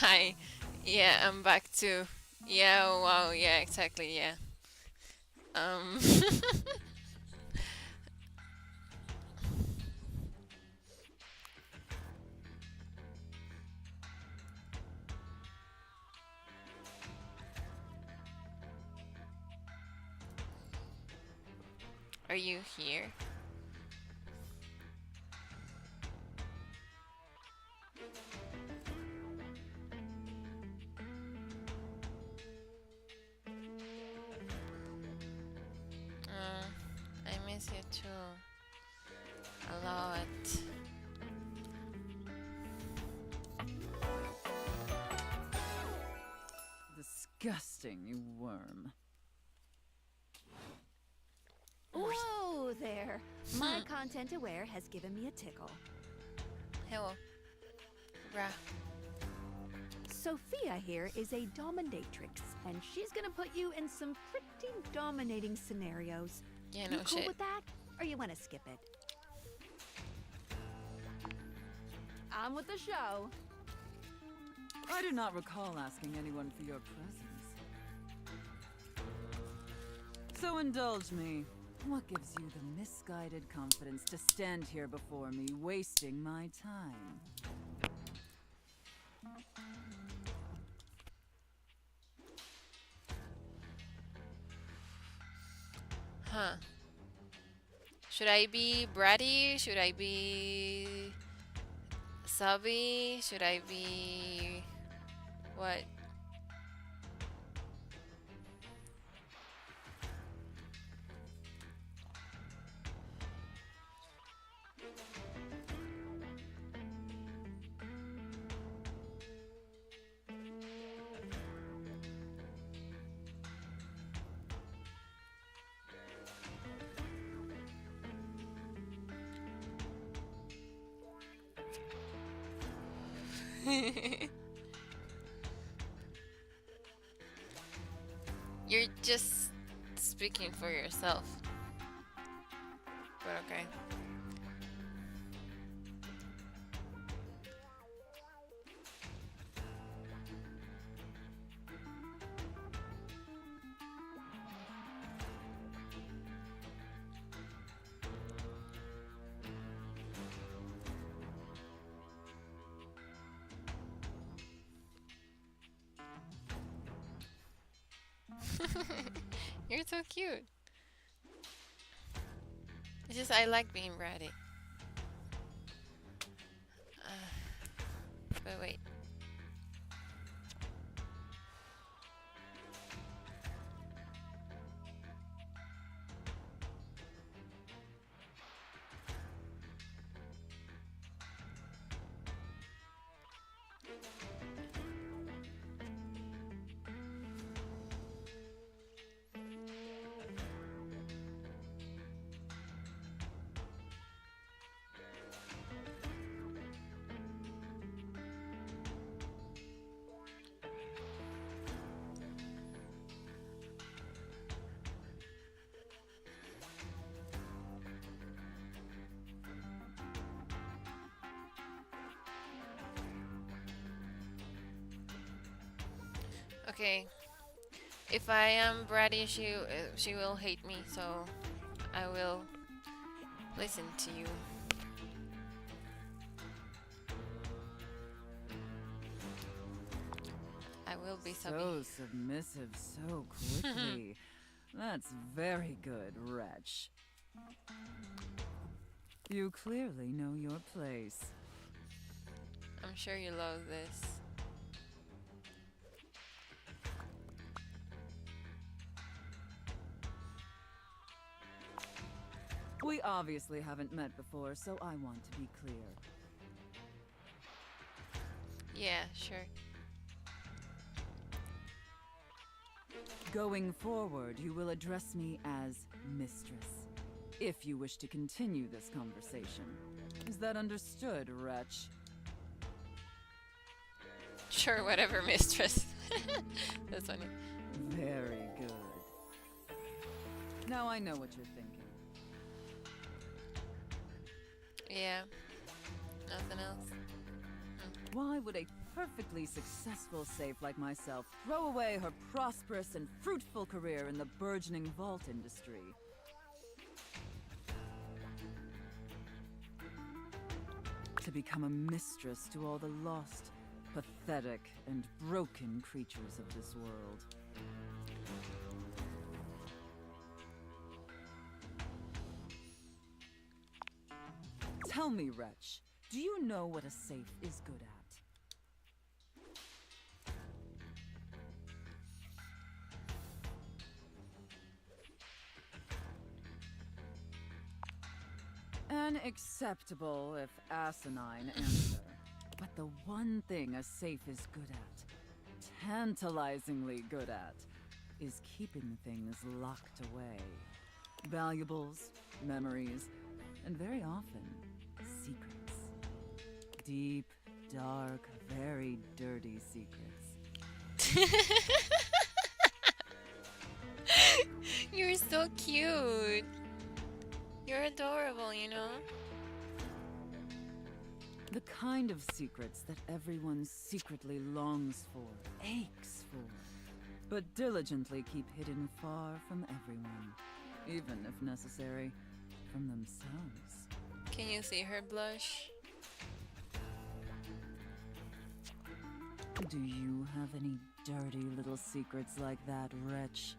Hi. Yeah, I'm back too. Yeah, wow, yeah, exactly, yeah. Um Are you here? I miss you too. A lot. Disgusting, you worm. Whoa there! My content aware has given me a tickle. Hello. Rah. Sophia here is a dominatrix, and she's gonna put you in some pretty dominating scenarios. Yeah, You no cool shit. with that, or you want to skip it? On with the show. I do not recall asking anyone for your presence. So indulge me. What gives you the misguided confidence to stand here before me, wasting my time? Huh. Should I be bratty? Should I be subby? Should I be what? You're just speaking for yourself. But okay. You're so cute. It's just I like being bratty. But wait. Okay. If I am bratty, she will hate me, so I will listen to you. I will be subby. So submissive so quickly. That's very good, wretch. You clearly know your place. I'm sure you love this. We obviously haven't met before, so I want to be clear. Yeah, sure. Going forward, you will address me as Mistress, if you wish to continue this conversation. Is that understood, wretch? Sure, whatever, mistress. That's funny. Very good. Now I know what you're thinking. Yeah. Nothing else. Why would a perfectly successful safe like myself throw away her prosperous and fruitful career in the burgeoning vault industry? To become a mistress to all the lost, pathetic, and broken creatures of this world. Tell me, wretch, do you know what a safe is good at? An acceptable, if asinine, answer. But the one thing a safe is good at, tantalizingly good at, is keeping things locked away. Valuables, memories, and very often, secrets. Deep, dark, very dirty secrets. You're so cute. You're adorable, you know? The kind of secrets that everyone secretly longs for, aches for, but diligently keep hidden far from everyone, even if necessary, from themselves. Can you see her blush? Do you have any dirty little secrets like that, wretch?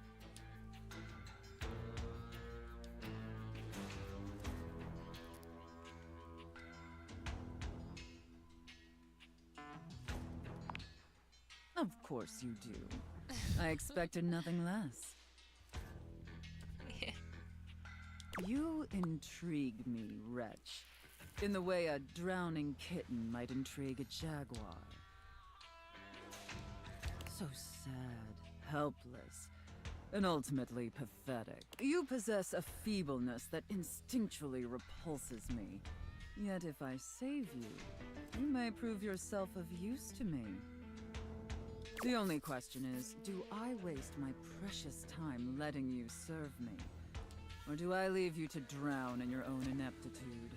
course you do. I expected nothing less. You intrigue me, wretch, in the way a drowning kitten might intrigue a jaguar. So sad, helpless, and ultimately pathetic. You possess a feebleness that instinctually repulses me. Yet if I save you, you may prove yourself of use to me. The only question is, do I waste my precious time letting you serve me? Or do I leave you to drown in your own ineptitude?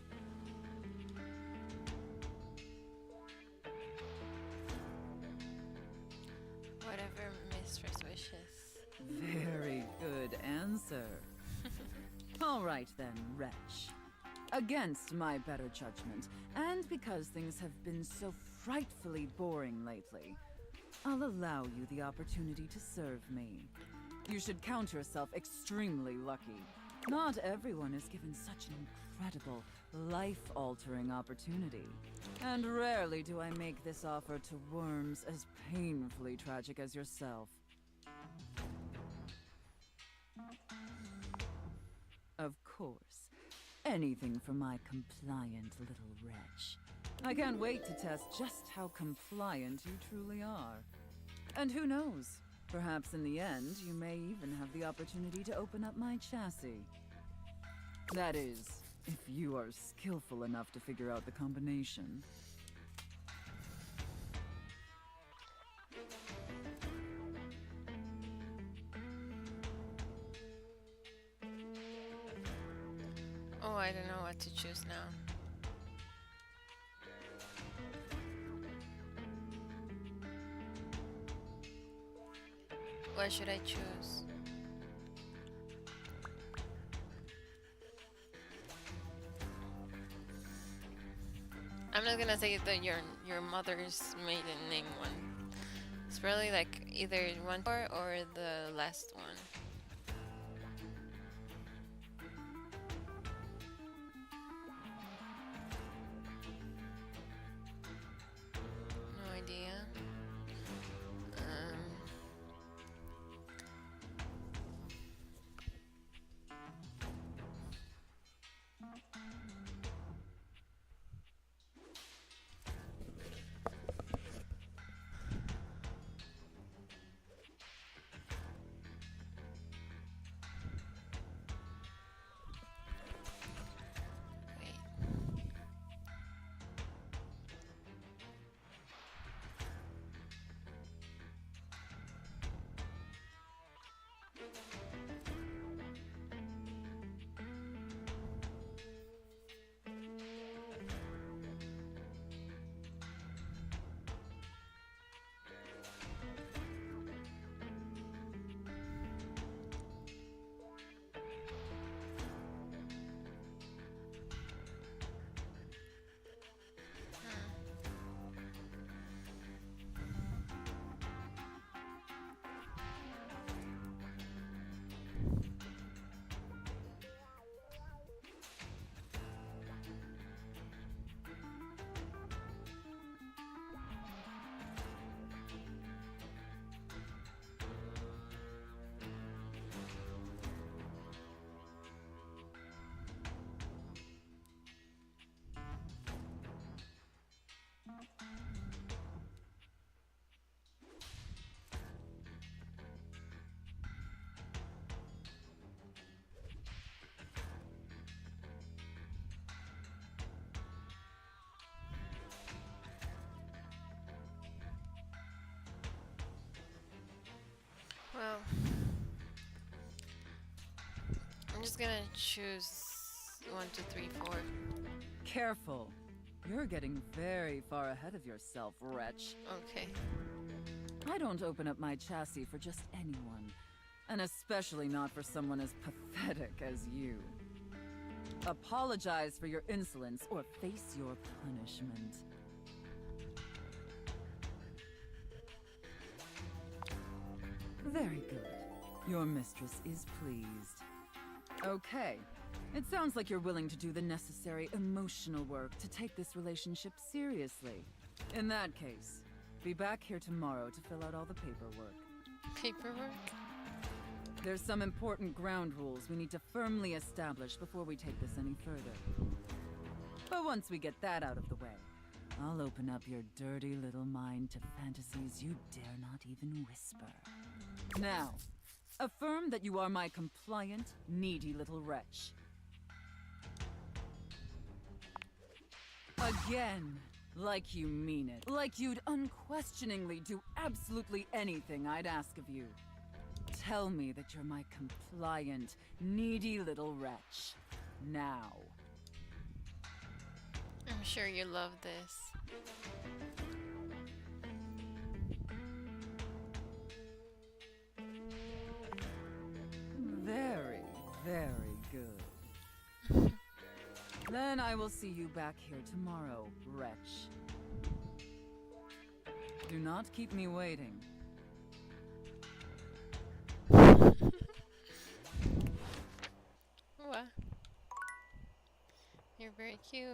Whatever mistress wishes. Very good answer. All right then, wretch. Against my better judgment, and because things have been so frightfully boring lately, I'll allow you the opportunity to serve me. You should count yourself extremely lucky. Not everyone is given such an incredible, life-altering opportunity. And rarely do I make this offer to worms as painfully tragic as yourself. Of course. Anything for my compliant little wretch. I can't wait to test just how compliant you truly are. And who knows? Perhaps in the end, you may even have the opportunity to open up my chassis. That is, if you are skillful enough to figure out the combination. Oh, I don't know what to choose now. What should I choose? I'm not gonna say your mother's maiden name one. It's probably like either one or the last one. No idea. Well, I'm just gonna choose 1, 2, 3, 4. Careful. You're getting very far ahead of yourself, wretch. Okay. I don't open up my chassis for just anyone, and especially not for someone as pathetic as you. Apologize for your insolence or face your punishment. Very good. Your mistress is pleased. Okay. It sounds like you're willing to do the necessary emotional work to take this relationship seriously. In that case, Be back here tomorrow to fill out all the paperwork. Paperwork? There's some important ground rules we need to firmly establish before we take this any further. But once we get that out of the way, I'll open up your dirty little mind to fantasies you dare not even whisper. Now, affirm that you are my compliant, needy little wretch. Again, like you mean it. Like you'd unquestioningly do absolutely anything I'd ask of you. Tell me that you're my compliant, needy little wretch. Now. I'm sure you love this. Very, very good. Then I will see you back here tomorrow, wretch. Do not keep me waiting. What? You're very cute.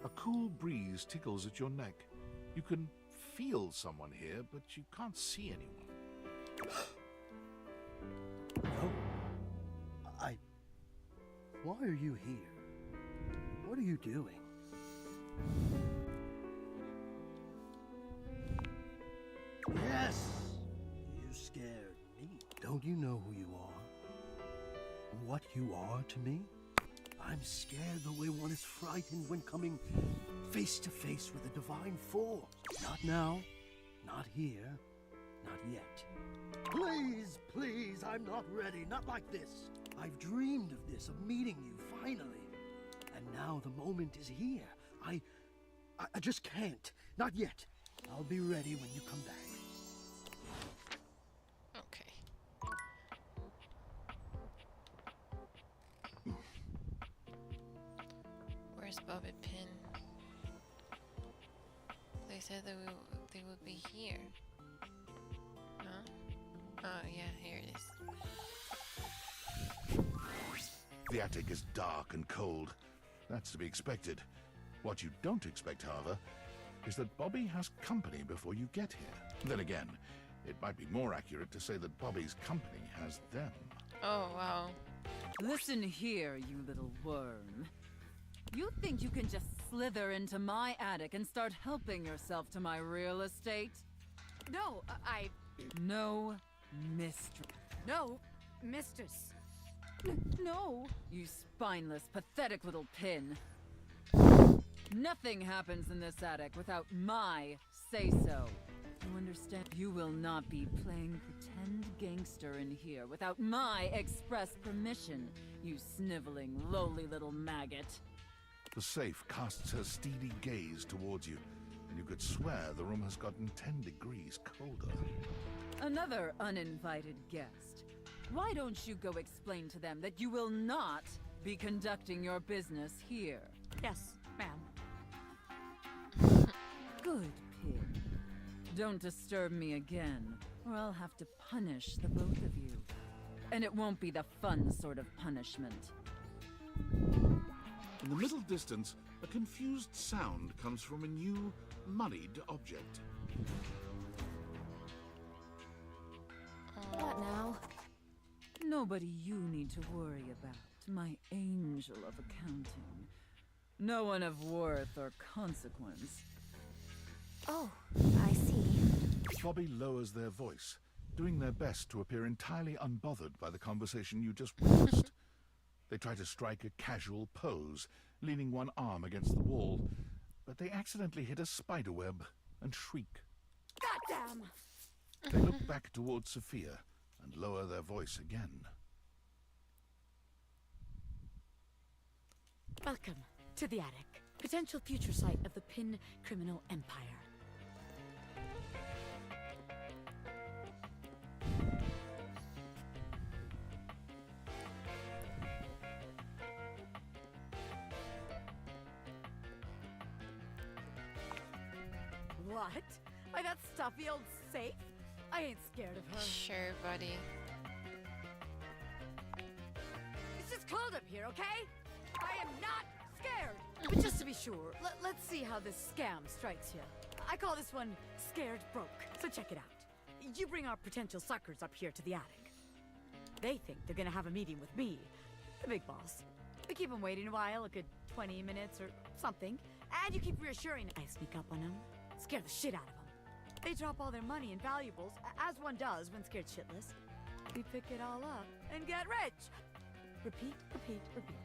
A cool breeze tickles at your neck. You can feel someone here, but you can't see anyone. No. Why are you here? What are you doing? Yes! You scared me. Don't you know who you are? What you are to me? I'm scared the way one is frightened when coming face to face with a divine force. Not now, not here, not yet. Please, please, I'm not ready, not like this. I've dreamed of this, of meeting you, finally. And now the moment is here. I just can't, not yet. I'll be ready when you come back. Okay. Where's Bobby Pin? They said that they would be here. Huh? Oh yeah, here it is. The attic is dark and cold. That's to be expected. What you don't expect, however, is that Bobby has company before you get here. Then again, it might be more accurate to say that Bobby's company has them. Oh, wow. Listen here, you little worm. You think you can just slither into my attic and start helping yourself to my real estate? No, No, mistress. No, mistress. No, you spineless, pathetic little pin. Nothing happens in this attic without my say-so. You understand? You will not be playing pretend gangster in here without my express permission, you sniveling, lowly little maggot. The safe casts her steely gaze towards you, and you could swear the room has gotten 10 degrees colder. Another uninvited guest. Why don't you go explain to them that you will not be conducting your business here? Yes, ma'am. Good, pig. Don't disturb me again, or I'll have to punish the both of you. And it won't be the fun sort of punishment. In the middle distance, a confused sound comes from a new, muddied object. What now? Nobody you need to worry about, my angel of accounting. No one of worth or consequence. Oh, I see. Bobby lowers their voice, doing their best to appear entirely unbothered by the conversation you just witnessed. They try to strike a casual pose, leaning one arm against the wall, but they accidentally hit a spiderweb and shriek. Goddamn! They look back towards Sophia and lower their voice again. Welcome to the attic, potential future site of the Pin criminal empire. What? By that stuffy old safe? I ain't scared of her. Sure, buddy. It's just cold up here, okay? I am not scared. But just to be sure, let's see how this scam strikes you. I call this one Scared Broke. So check it out. You bring our potential suckers up here to the attic. They think they're gonna have a meeting with me, the big boss. We keep them waiting a while, a good 20 minutes or something. And you keep reassuring. I sneak up on them, scare the shit out of them. They drop all their money and valuables, as one does when scared shitless. We pick it all up and get rich. Repeat, repeat, repeat.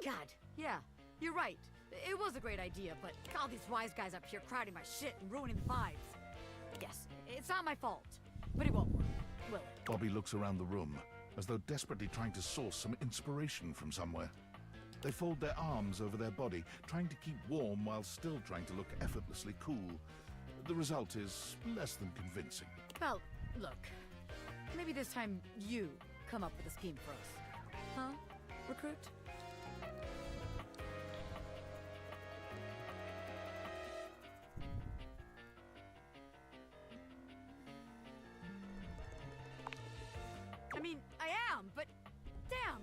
God, yeah, you're right. It was a great idea, but all these wise guys up here crowding my shit and ruining the vibes. Yes, it's not my fault, but it won't work, will it? Bobby looks around the room, as though desperately trying to source some inspiration from somewhere. They fold their arms over their body, trying to keep warm while still trying to look effortlessly cool. The result is less than convincing. Well, look, maybe this time you come up with a scheme for us. Huh, recruit? I mean, I am, but damn!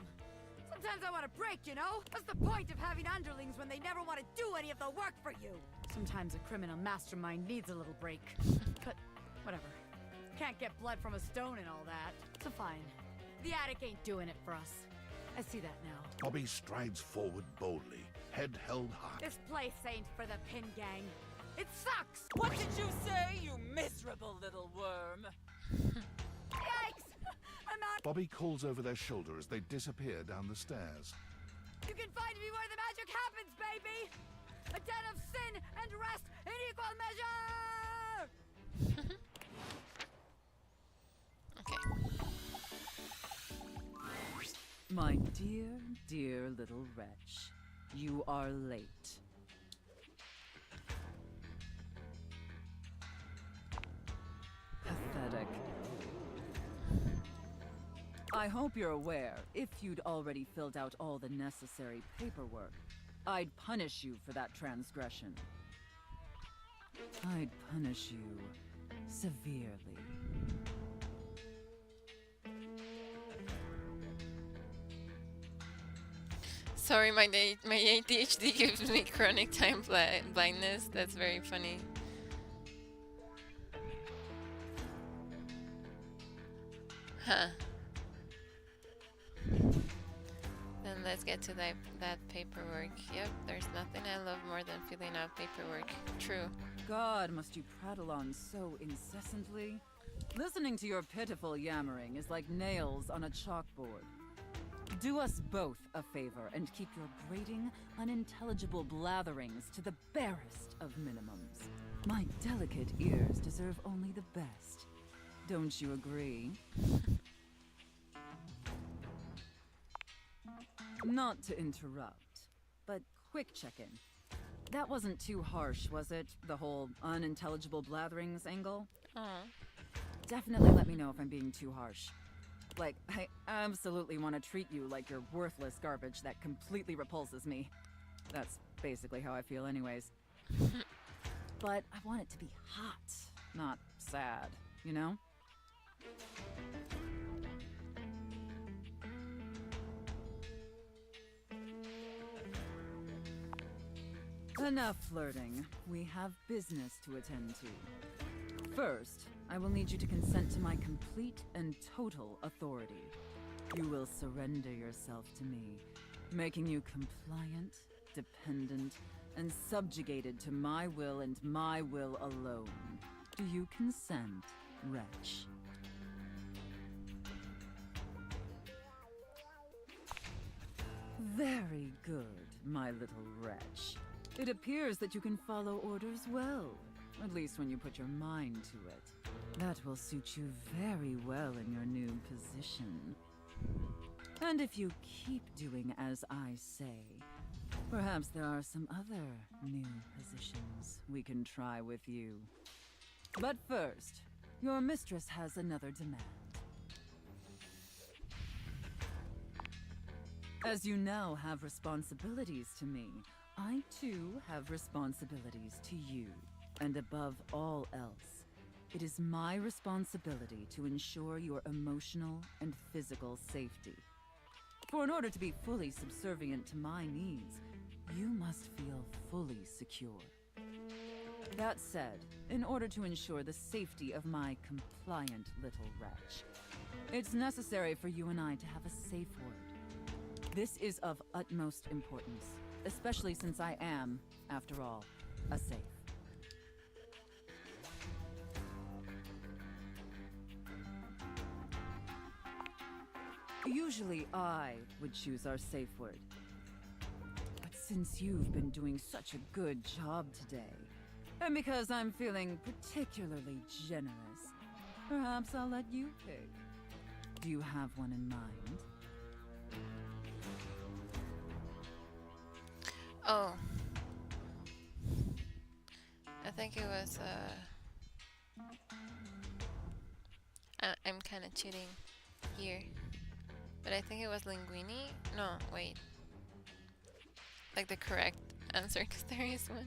Sometimes I want to break, you know? What's the point of having underlings when they never want to do any of the work for you? Sometimes a criminal mastermind needs a little break. But whatever. Can't get blood from a stone and all that. So fine. The attic ain't doing it for us. I see that now. Bobby strides forward boldly, head held high. This place ain't for the Pin Gang. It sucks! What did you say, you miserable little worm? Yikes! I'm out! Bobby calls over their shoulder as they disappear down the stairs. You can find me where the magic happens, baby! A den of sin and rest in equal measure! My dear, dear little wretch, you are late. Pathetic. I hope you're aware, if you'd already filled out all the necessary paperwork, I'd punish you for that transgression. I'd punish you severely. Sorry, my ADHD gives me chronic time blindness. That's very funny. Huh. Then let's get to that paperwork. Yep, there's nothing I love more than filling out paperwork. True. God, must you prattle on so incessantly? Listening to your pitiful yammering is like nails on a chalkboard. Do us both a favor and keep your grating, unintelligible blatherings to the barest of minimums. My delicate ears deserve only the best. Don't you agree? Not to interrupt, but quick check-in. That wasn't too harsh, was it? The whole unintelligible blatherings angle? Definitely let me know if I'm being too harsh. Like, I absolutely want to treat you like you're worthless garbage that completely repulses me. That's basically how I feel anyways. But I want it to be hot, not sad, you know? Enough flirting. We have business to attend to. First, I will need you to consent to my complete and total authority. You will surrender yourself to me, making you compliant, dependent, and subjugated to my will and my will alone. Do you consent, wretch? Very good, my little wretch. It appears that you can follow orders well, at least when you put your mind to it. That will suit you very well in your new position. And if you keep doing as I say, perhaps there are some other new positions we can try with you. But first, your mistress has another demand. As you now have responsibilities to me, I too have responsibilities to you. And above all else, it is my responsibility to ensure your emotional and physical safety. For in order to be fully subservient to my needs, you must feel fully secure. That said, in order to ensure the safety of my compliant little wretch, it's necessary for you and I to have a safe word. This is of utmost importance, especially since I am, after all, a safe. Usually I would choose our safe word. But since you've been doing such a good job today, and because I'm feeling particularly generous, perhaps I'll let you pick. Do you have one in mind? Oh. I think it was, I'm kind of cheating here. But I think it was linguini. No, wait. Like the correct answer, because there is one.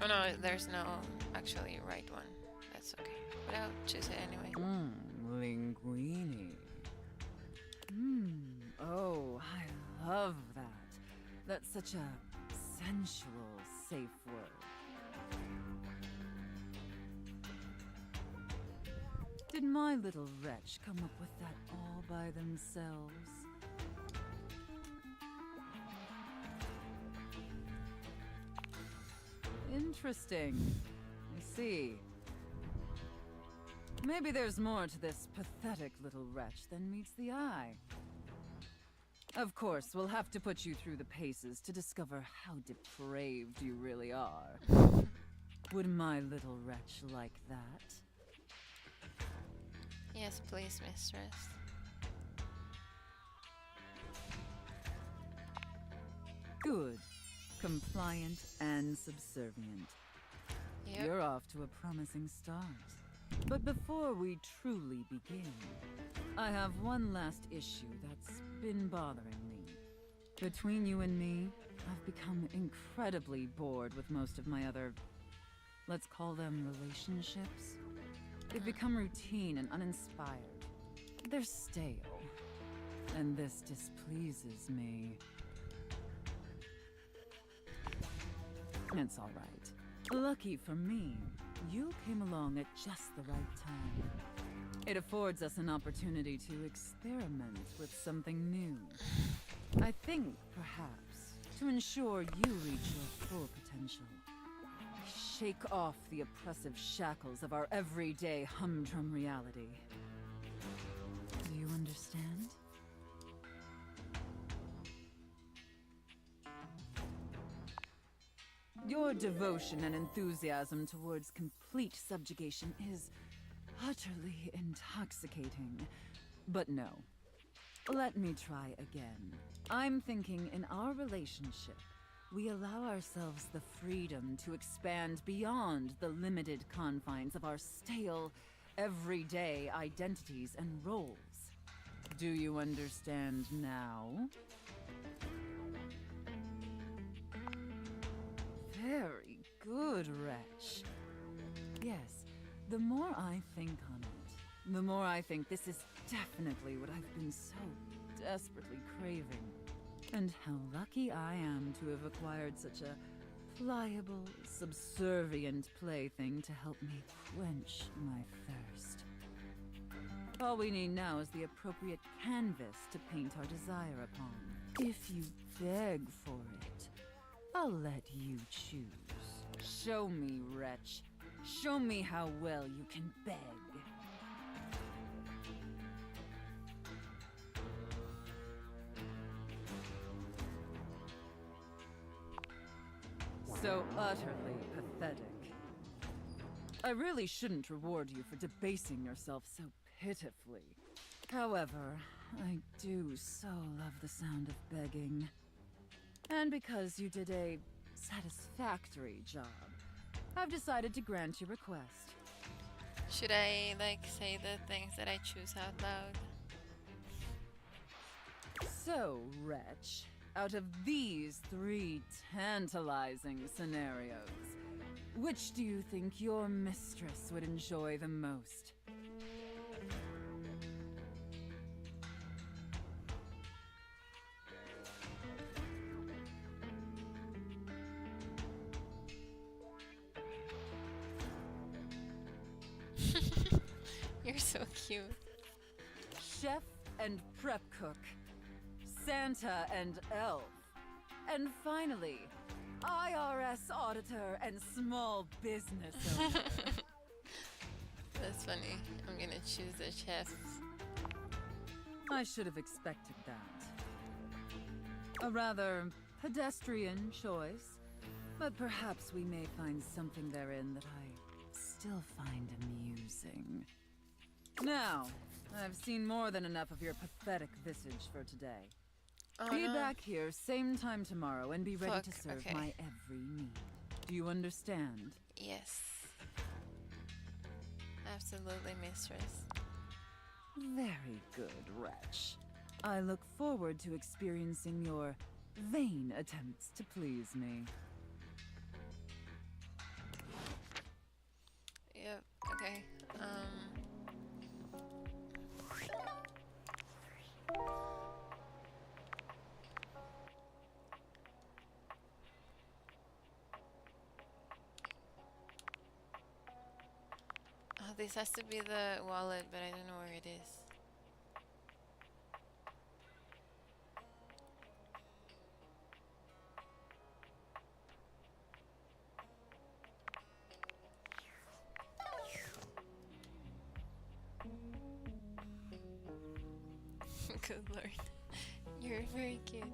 Oh no, there's no actually right one. That's okay. But I'll choose it anyway. Linguini. Oh, I love that. That's such a sensual, safe word. Did my little wretch come up with that all by themselves? Interesting. I see. Maybe there's more to this pathetic little wretch than meets the eye. Of course, we'll have to put you through the paces to discover how depraved you really are. Would my little wretch like that? Yes, please, mistress. Good. Compliant and subservient. Yep. You're off to a promising start. But before we truly begin, I have one last issue that's been bothering me. Between you and me, I've become incredibly bored with most of my other, let's call them relationships. They've become routine and uninspired. They're stale. And this displeases me. It's all right. Lucky for me, you came along at just the right time. It affords us an opportunity to experiment with something new. I think, perhaps, to ensure you reach your full potential. Shake off the oppressive shackles of our everyday humdrum reality. Do you understand? Your devotion and enthusiasm towards complete subjugation is utterly intoxicating. But no. Let me try again. I'm thinking in our relationship, we allow ourselves the freedom to expand beyond the limited confines of our stale, everyday identities and roles. Do you understand now? Very good, wretch. Yes, the more I think on it, the more I think this is definitely what I've been so desperately craving. And how lucky I am to have acquired such a pliable, subservient plaything to help me quench my thirst. All we need now is the appropriate canvas to paint our desire upon. If you beg for it, I'll let you choose. Show me, wretch. Show me how well you can beg. So utterly pathetic. I really shouldn't reward you for debasing yourself so pitifully. However, I do so love the sound of begging. And because you did a satisfactory job, I've decided to grant your request. Should I, like, say the things that I choose out loud? So, wretch, out of these 3 tantalizing scenarios, which do you think your mistress would enjoy the most? You're so cute. Chef and prep cook, Santa and elf, and finally, IRS auditor and small business owner. That's funny. I'm gonna choose the chef. I should have expected that. A rather pedestrian choice, but perhaps we may find something therein that I still find amusing. Now, I've seen more than enough of your pathetic visage for today. Oh, Be no. back here same time tomorrow and be ready Fuck, to serve okay. my every need. Do you understand? Yes. Absolutely, mistress. Very good, wretch. I look forward to experiencing your vain attempts to please me. Yep, okay. Oh, this has to be the wallet, but I don't know where it is. Good lord. You're very cute.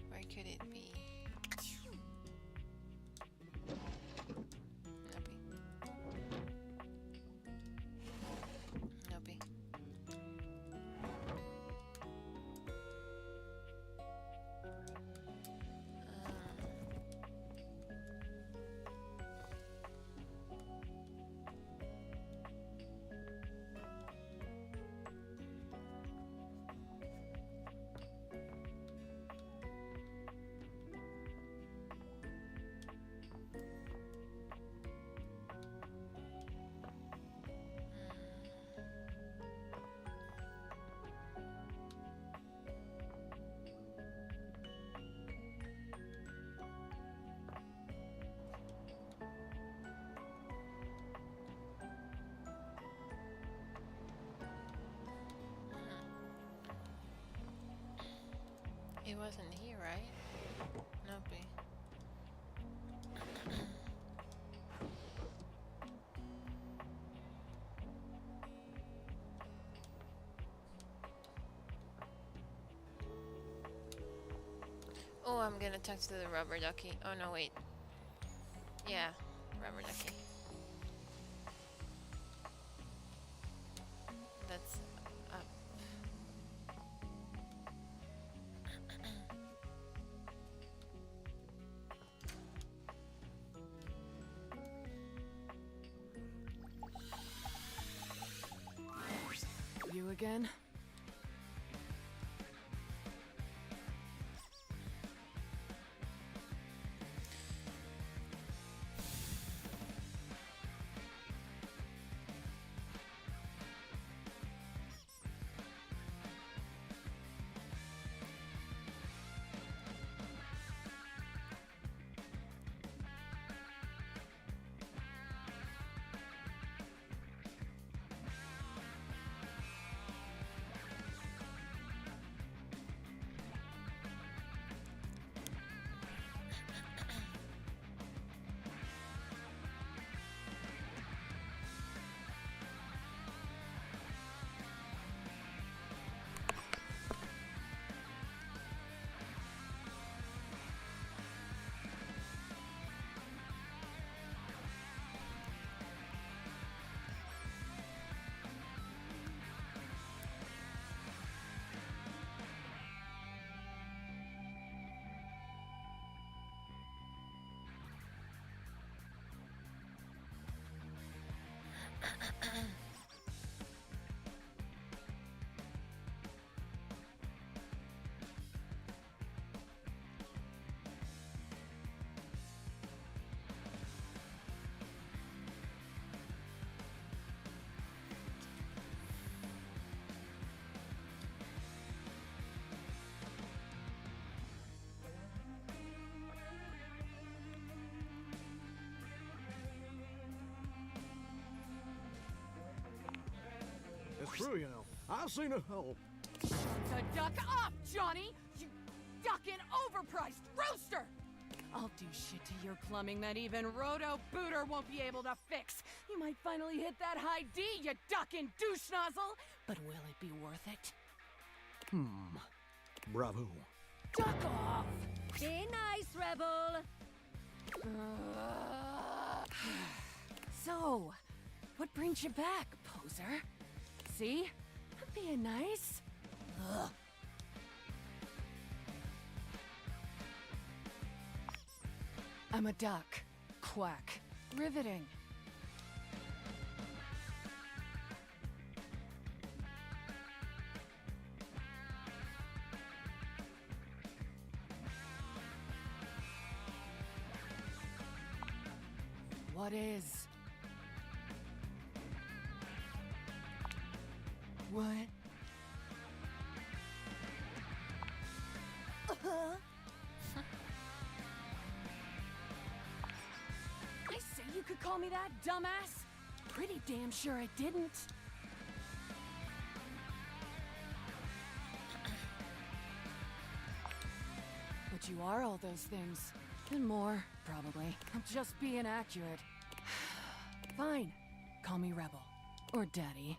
Where could it be? Nope. Nope. It wasn't here, right? Nope. Oh, I'm gonna talk to the rubber ducky. Oh no, wait. Yeah, rubber ducky. That's up. You again? true, you know. I've seen it. Oh. The duck off, Johnny! You ducking overpriced rooster! I'll do shit to your plumbing that even Roto Booter won't be able to fix. You might finally hit that high D, you ducking douche nozzle. But will it be worth it? Bravo. Duck off! Be nice, Rebel. So, what brings you back, poser? See? I'm being nice. Ugh. I'm a duck. Quack. Riveting. What is? What? I say you could call me that, dumbass. Pretty damn sure I didn't. But you are all those things. And more, probably. I'm just being accurate. Fine. Call me Rebel. Or Daddy.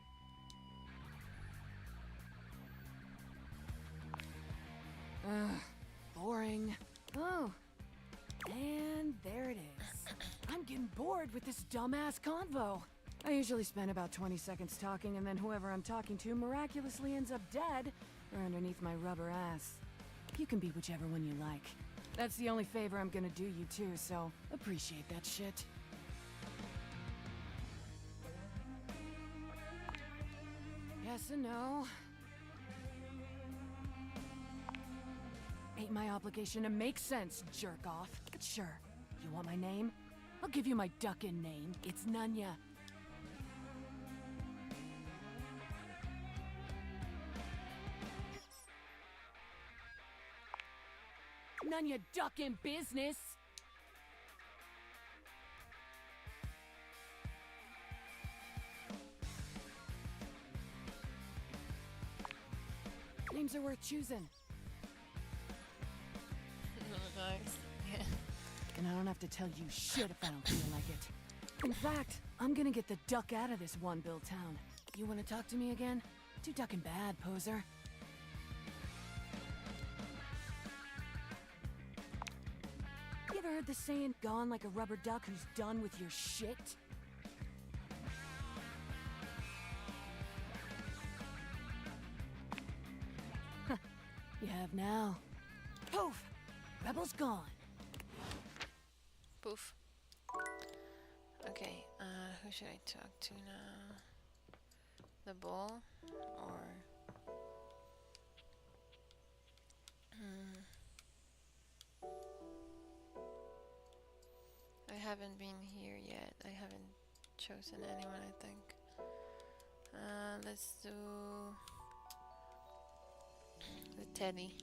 Ugh. Boring. Oh. And there it is. I'm getting bored with this dumbass convo. I usually spend about 20 seconds talking, and then whoever I'm talking to miraculously ends up dead or underneath my rubber ass. You can be whichever one you like. That's the only favor I'm gonna do you too, so appreciate that shit. Yes and no. Ain't my obligation to make sense, jerk off. But sure, you want my name? I'll give you my duckin' name. It's Nunya. Nunya duckin' business. Names are worth choosing. Nice. Yeah. And I don't have to tell you shit if I don't feel like it. In fact, I'm gonna get the duck out of this one-bill town. You wanna talk to me again? Too duckin' bad, poser. You ever heard the saying, gone like a rubber duck who's done with your shit? You have now. Poof! Rebel's gone. Poof. Okay, who should I talk to now? The bull? Or... I haven't been here yet. I haven't chosen anyone, I think. Let's do... the Teddy.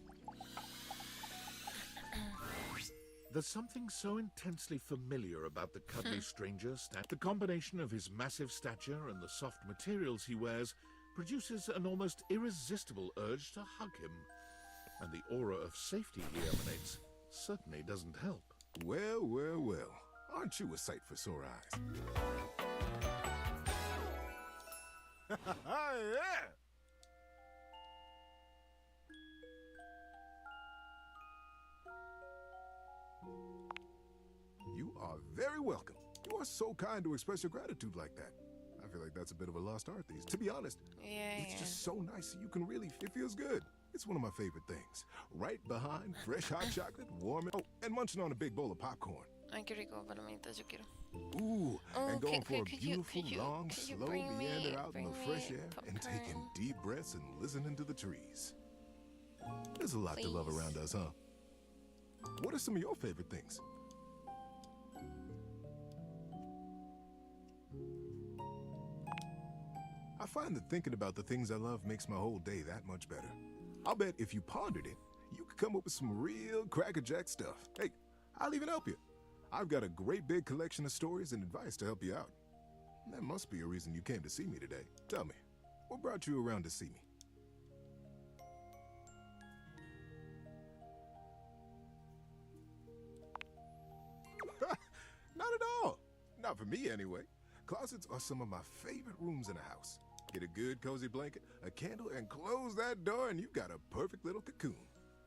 There's something so intensely familiar about the cuddly stranger. The combination of his massive stature and the soft materials he wears produces an almost irresistible urge to hug him. And the aura of safety he emanates certainly doesn't help. Well, well, well. Aren't you a sight for sore eyes? Yeah! You are very welcome. You are so kind to express your gratitude like that. I feel like that's a bit of a lost art these. To be honest, it's just so nice that you can really. It feels good. It's one of my favorite things. Right behind fresh hot chocolate, warm and munching on a big bowl of popcorn. Ay, qué rico, palomitas, yo quiero. Ooh, and going for a could beautiful, long, could you slow bring meander out in bring the fresh me air and popcorn? taking deep breaths and listening to the trees. There's a lot to love around us, huh? What are some of your favorite things? I find that thinking about the things I love makes my whole day that much better. I'll bet if you pondered it, you could come up with some real crackerjack stuff. Hey, I'll even help you. I've got a great big collection of stories and advice to help you out. That must be a reason you came to see me today. Tell me, What brought you around to see me? Not at all. Not for me, anyway. Closets are some of my favorite rooms in a house. Get a good cozy blanket, a candle, and close that door, and you've got a perfect little cocoon.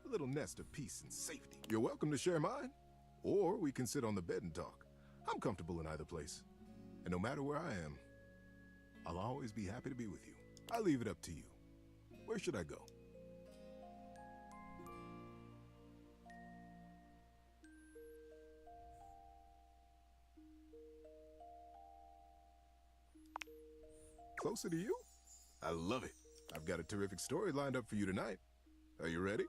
A little nest of peace and safety. You're welcome to share mine. Or we can sit on the bed and talk. I'm comfortable in either place. And no matter where I am, I'll always be happy to be with you. I'll leave it up to you. Where should I go? Closer to you? I love it. I've got a terrific story lined up for you tonight. Are you ready?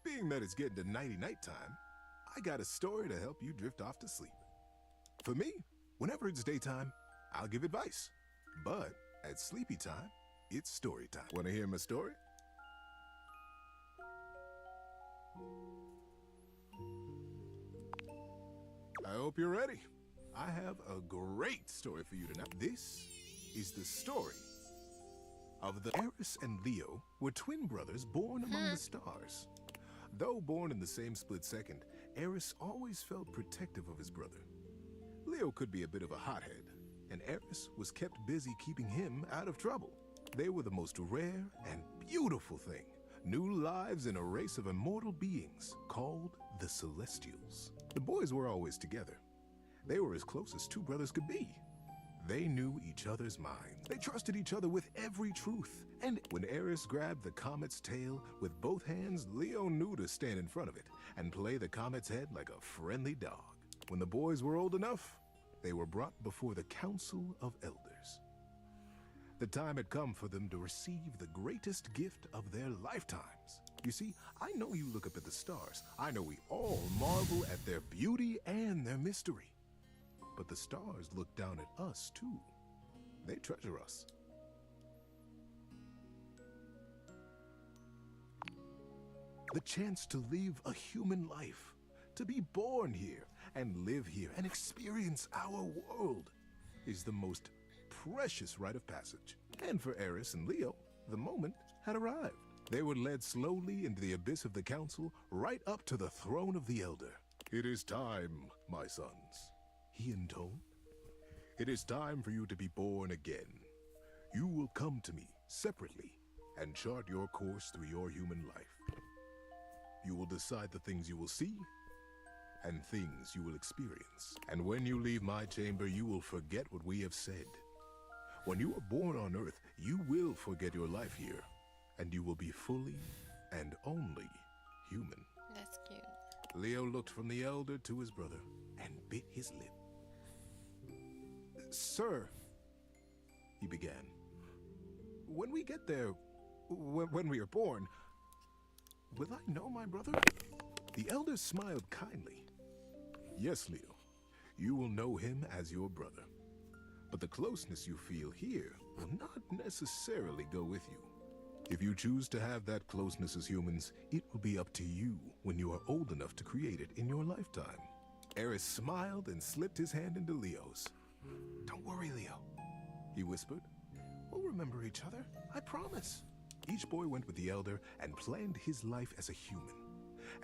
Being that it's getting to nighty-night time, I got a story to help you drift off to sleep. For me, whenever it's daytime, I'll give advice. But at sleepy time, it's story time. Want to hear my story? I hope you're ready. I have a great story for you tonight. This is the story of the Eris and Leo were twin brothers born among the stars. Though born in the same split second, Eris always felt protective of his brother. Leo could be a bit of a hothead, and Eris was kept busy keeping him out of trouble. They were the most rare and beautiful thing. New lives in a race of immortal beings called the Celestials. The boys were always together. They were as close as two brothers could be. They knew each other's minds. They trusted each other with every truth. And when Eris grabbed the comet's tail with both hands, Leo knew to stand in front of it and play the comet's head like a friendly dog. When the boys were old enough, they were brought before the Council of Elders. The time had come for them to receive the greatest gift of their lifetimes. You see, I know you look up at the stars. I know we all marvel at their beauty and their mystery. But the stars look down at us, too. They treasure us. The chance to live a human life, to be born here and live here and experience our world is the most precious rite of passage. And for Eris and Leo, the moment had arrived. They were led slowly into the abyss of the council, right up to the throne of the Elder. It is time, my sons, he intoned. It is time for you to be born again. You will come to me separately and chart your course through your human life. You will decide the things you will see and things you will experience. And when you leave my chamber, you will forget what we have said. When you are born on Earth, you will forget your life here, and you will be fully and only human. That's cute. Leo looked from the Elder to his brother and bit his lip. Sir, he began, when we get there, when we are born, will I know my brother? The Elder smiled kindly. Yes, Leo, you will know him as your brother. But the closeness you feel here will not necessarily go with you. If you choose to have that closeness as humans, it will be up to you when you are old enough to create it in your lifetime. Eris smiled and slipped his hand into Leo's. Don't worry, Leo, he whispered. We'll remember each other, I promise. Each boy went with the Elder and planned his life as a human.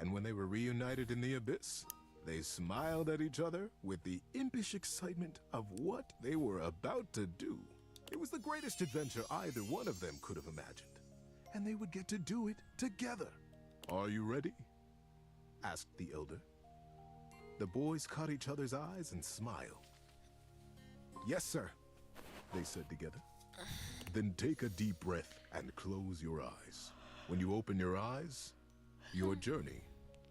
And when they were reunited in the abyss, they smiled at each other with the impish excitement of what they were about to do. It was the greatest adventure either one of them could have imagined. And they would get to do it together. Are you ready? Asked the Elder. The boys caught each other's eyes and smiled. Yes, sir, they said together. Then take a deep breath and close your eyes. When you open your eyes, your journey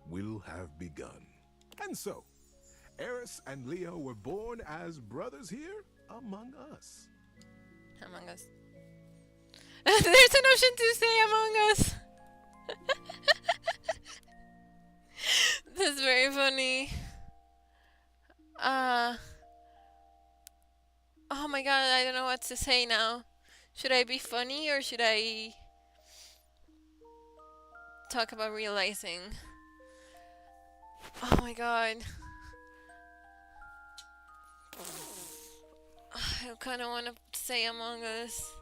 will have begun. And so, Eris and Leo were born as brothers here among us. Among us. There's an option to say among us. That's very funny. Oh my god, I don't know what to say now. Should I be funny or should I talk about realizing? Oh my god. I kind of want to say Among Us.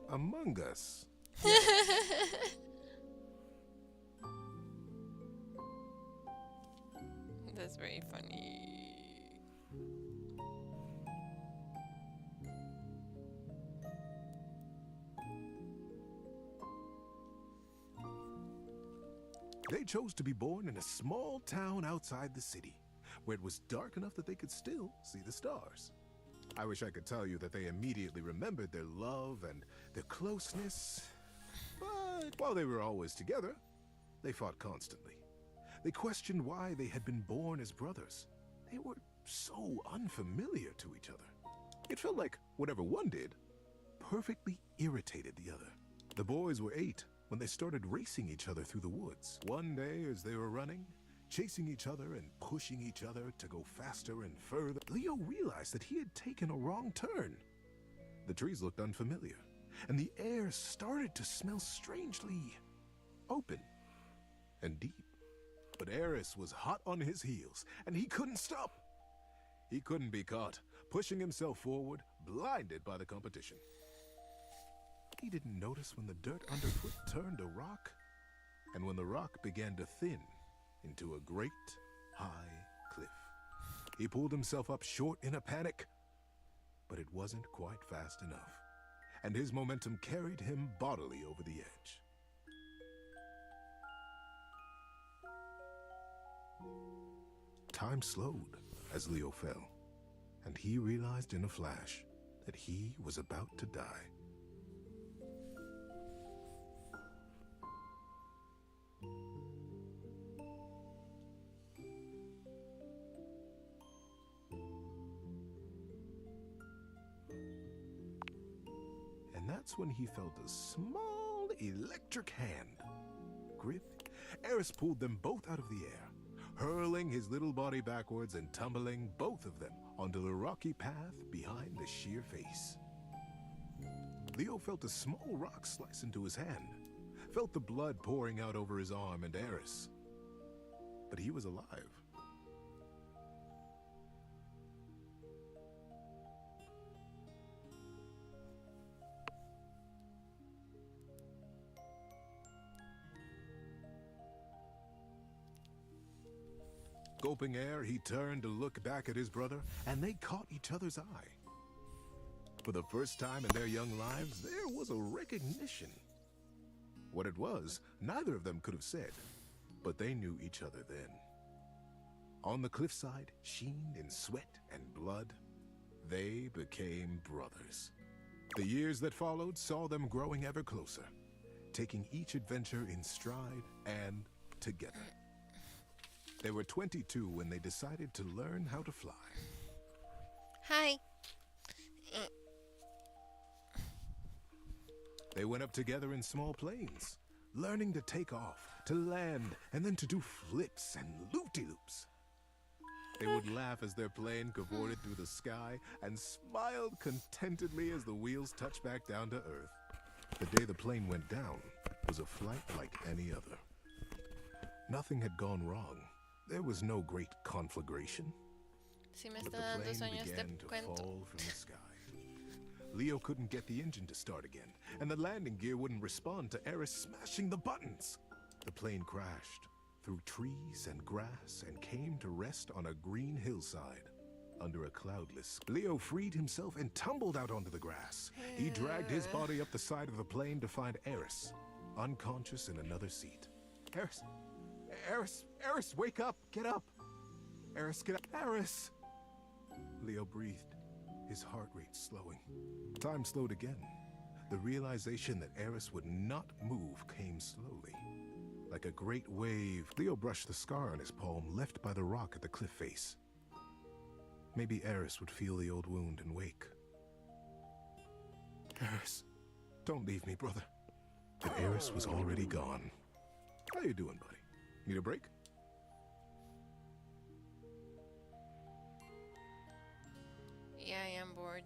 Among Us. That's very funny. They chose to be born in a small town outside the city, where it was dark enough that they could still see the stars. I wish I could tell you that they immediately remembered their love and their closeness, but while they were always together, they fought constantly. They questioned why they had been born as brothers. They were so unfamiliar to each other. It felt like whatever one did perfectly irritated the other. The boys were 8 when they started racing each other through the woods. One day, as they were running, chasing each other and pushing each other to go faster and further, Leo realized that he had taken a wrong turn. The trees looked unfamiliar, and the air started to smell strangely open and deep. But Eris was hot on his heels, and he couldn't stop. He couldn't be caught, pushing himself forward, blinded by the competition. He didn't notice when the dirt underfoot turned to rock, and when the rock began to thin into a great, high cliff. He pulled himself up short in a panic, but it wasn't quite fast enough, and his momentum carried him bodily over the edge. Time slowed as Leo fell, and he realized in a flash that he was about to die. And that's when he felt a small electric hand grip. Eris pulled them both out of the air, hurling his little body backwards and tumbling both of them onto the rocky path behind the sheer face. Leo felt a small rock slice into his hand, felt the blood pouring out over his arm and Eris. But he was alive. Gulping air, he turned to look back at his brother, and they caught each other's eye. For the first time in their young lives, there was a recognition. What it was, neither of them could have said, but they knew each other then. On the cliffside, sheened in sweat and blood, they became brothers. The years that followed saw them growing ever closer, taking each adventure in stride and together. They were 22 when they decided to learn how to fly. Hi. They went up together in small planes, learning to take off, to land, and then to do flips and loop-de-loops. They would laugh as their plane cavorted through the sky and smiled contentedly as the wheels touched back down to earth. The day the plane went down was a flight like any other. Nothing had gone wrong. There was no great conflagration. Si me But está the dando plane sueños te began to cuento. fall from the sky. Leo couldn't get the engine to start again, and the landing gear wouldn't respond to Eris smashing the buttons. The plane crashed through trees and grass and came to rest on a green hillside under a cloudless. Leo freed himself and tumbled out onto the grass. He dragged his body up the side of the plane to find Eris, unconscious in another seat. Eris! Eris! Eris, wake up! Get up! Eris, get up! Eris! Leo breathed, his heart rate slowing. Time slowed again. The realization that Eris would not move came slowly. Like a great wave, Leo brushed the scar on his palm left by the rock at the cliff face. Maybe Eris would feel the old wound and wake. Eris, don't leave me, brother. But Eris was already gone. How you doing, buddy? Need a break? Yeah, I am bored.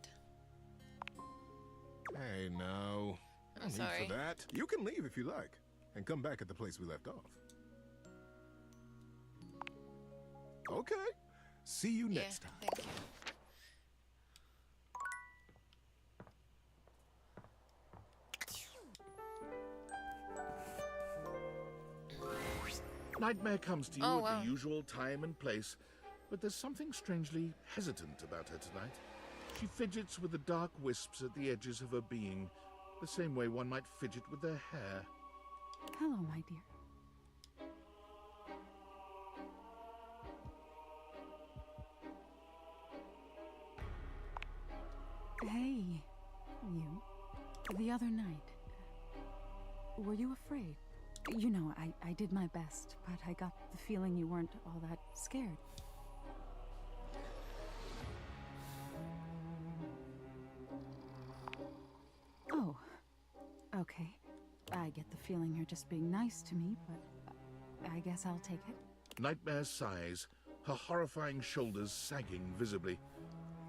Hey, no. I'm No need sorry. for that. You can leave if you like, and come back at the place we left off. Okay. See you next time. Thank you. Nightmare comes to you Oh, at wow. the usual time and place, but there's something strangely hesitant about her tonight. She fidgets with the dark wisps at the edges of her being, the same way one might fidget with their hair. Hello, my dear. Hey, you. The other night, were you afraid? You know, I did my best, but I got the feeling you weren't all that scared. Oh, okay. I get the feeling you're just being nice to me, but I guess I'll take it. Nightmare sighs, her horrifying shoulders sagging visibly.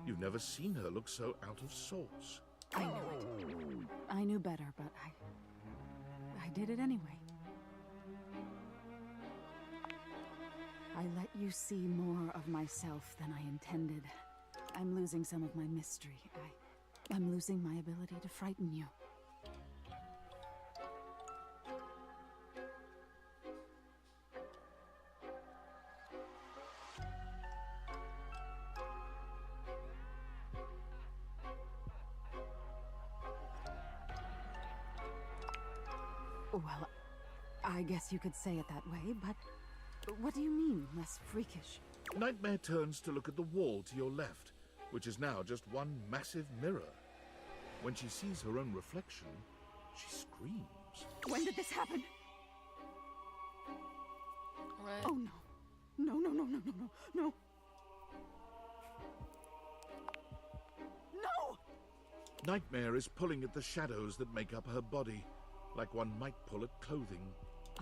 You've never seen her look so out of sorts. I knew it. I knew better, but I did it anyway. I let you see more of myself than I intended. I'm losing some of my mystery. I'm losing my ability to frighten you. Well, I guess you could say it that way, but what do you mean, less freakish? Nightmare turns to look at the wall to your left, which is now just one massive mirror. When she sees her own reflection, she screams. When did this happen? What? Oh no. No, no, no, no, no, no, no. No! Nightmare is pulling at the shadows that make up her body, like one might pull at clothing.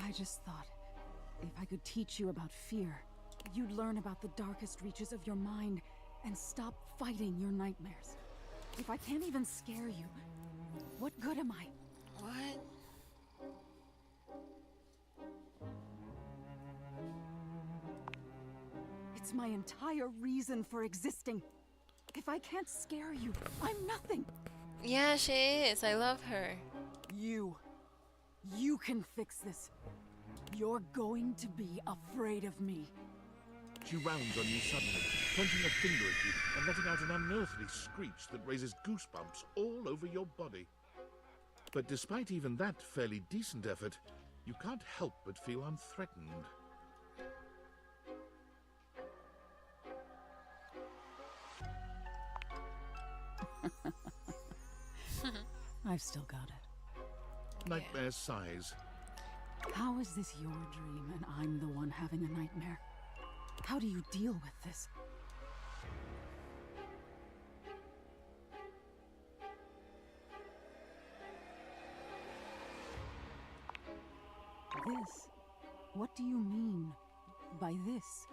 I just thought, if I could teach you about fear, you'd learn about the darkest reaches of your mind and stop fighting your nightmares. If I can't even scare you, what good am I? What? It's my entire reason for existing. If I can't scare you, I'm nothing. Yeah, she is. I love her. You can fix this. You're going to be afraid of me. She rounds on you suddenly, pointing a finger at you and letting out an unearthly screech that raises goosebumps all over your body. But despite even that fairly decent effort, you can't help but feel unthreatened. I've still got it. Nightmare sighs. How is this your dream and I'm the one having a nightmare? How do you deal with this? This? What do you mean by this?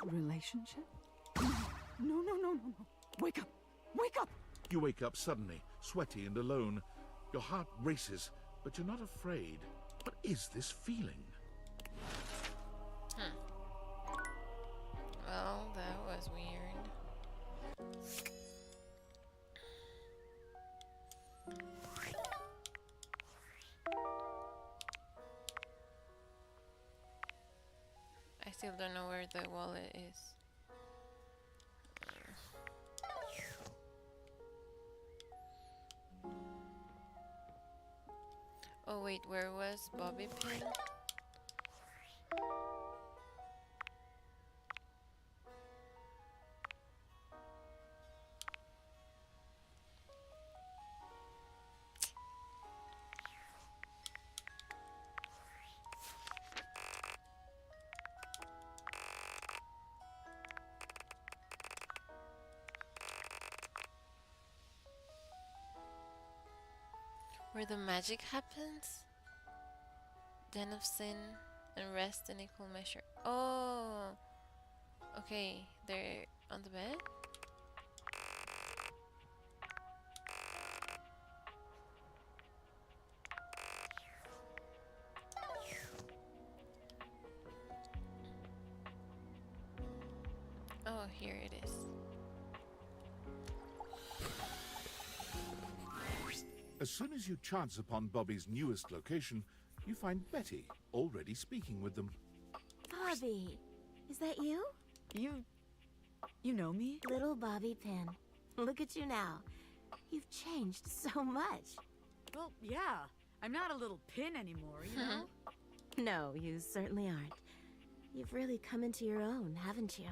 Relationship? No. Wake up! Wake up! You wake up suddenly, sweaty and alone. Your heart races, but you're not afraid. What is this feeling? Well, that was weird. I still don't know where the wallet is. Oh wait, where was Bobby Pin? Where the magic happens? Den of sin and rest in equal measure. Oh! Okay, they're on the bed? Oh, here it is. As soon as you chance upon Bobby's newest location, you find Betty already speaking with them. Bobby, is that you? You know me? Little Bobby Pin. Look at you now. You've changed so much. Well, yeah. I'm not a little pin anymore, you know? No, you certainly aren't. You've really come into your own, haven't you?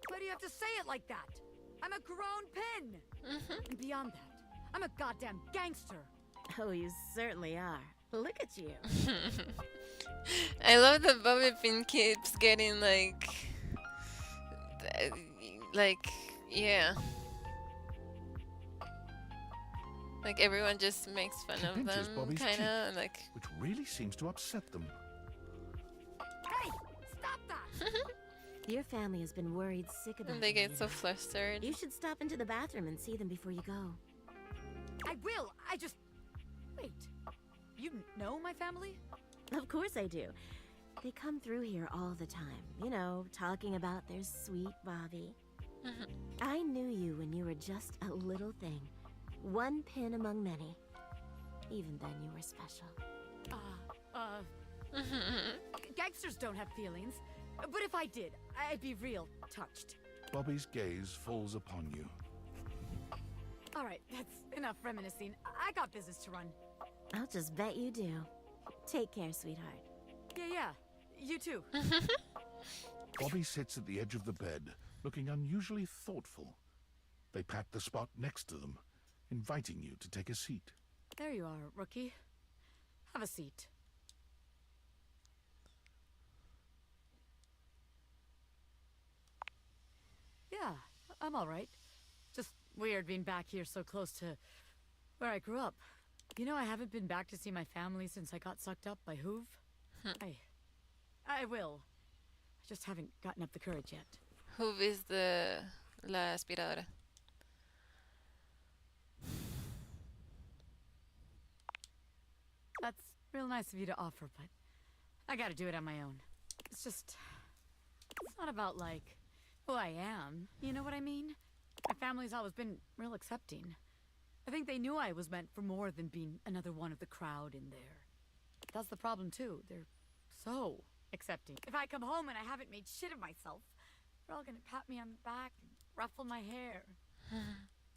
Why do you have to say it like that? I'm a grown pin! And beyond that, I'm a goddamn gangster! Oh, you certainly are. Look at you. I love that Bobby Pin keeps getting yeah. Like everyone just makes fun She of pinches them, Bobby's kinda, cheek, like. which really seems to upset them. Hey! Stop that! Your family has been worried sick about And they you, get you so know. flustered. You should stop into the bathroom and see them before you go. I will! I just... Wait. You know my family? Of course I do. They come through here all the time, you know, talking about their sweet Bobby. I knew you when you were just a little thing. One pin among many. Even then you were special. Gangsters don't have feelings. But if I did, I'd be real touched. Bobby's gaze falls upon you. All right, that's enough reminiscing. I got business to run. I'll just bet you do. Take care, sweetheart. Yeah. You too. Bobby sits at the edge of the bed, looking unusually thoughtful. They pat the spot next to them, inviting you to take a seat. There you are, rookie. Have a seat. Yeah, I'm all right. Just weird being back here so close to where I grew up. You know, I haven't been back to see my family since I got sucked up by Hoove. I will. I just haven't gotten up the courage yet. Who is la aspiradora? That's real nice of you to offer, but I gotta do it on my own. It's just... It's not about, like, who I am. You know what I mean? My family's always been real accepting. I think they knew I was meant for more than being another one of the crowd in there. That's the problem, too. They're so accepting. If I come home and I haven't made shit of myself, they're all gonna pat me on the back and ruffle my hair.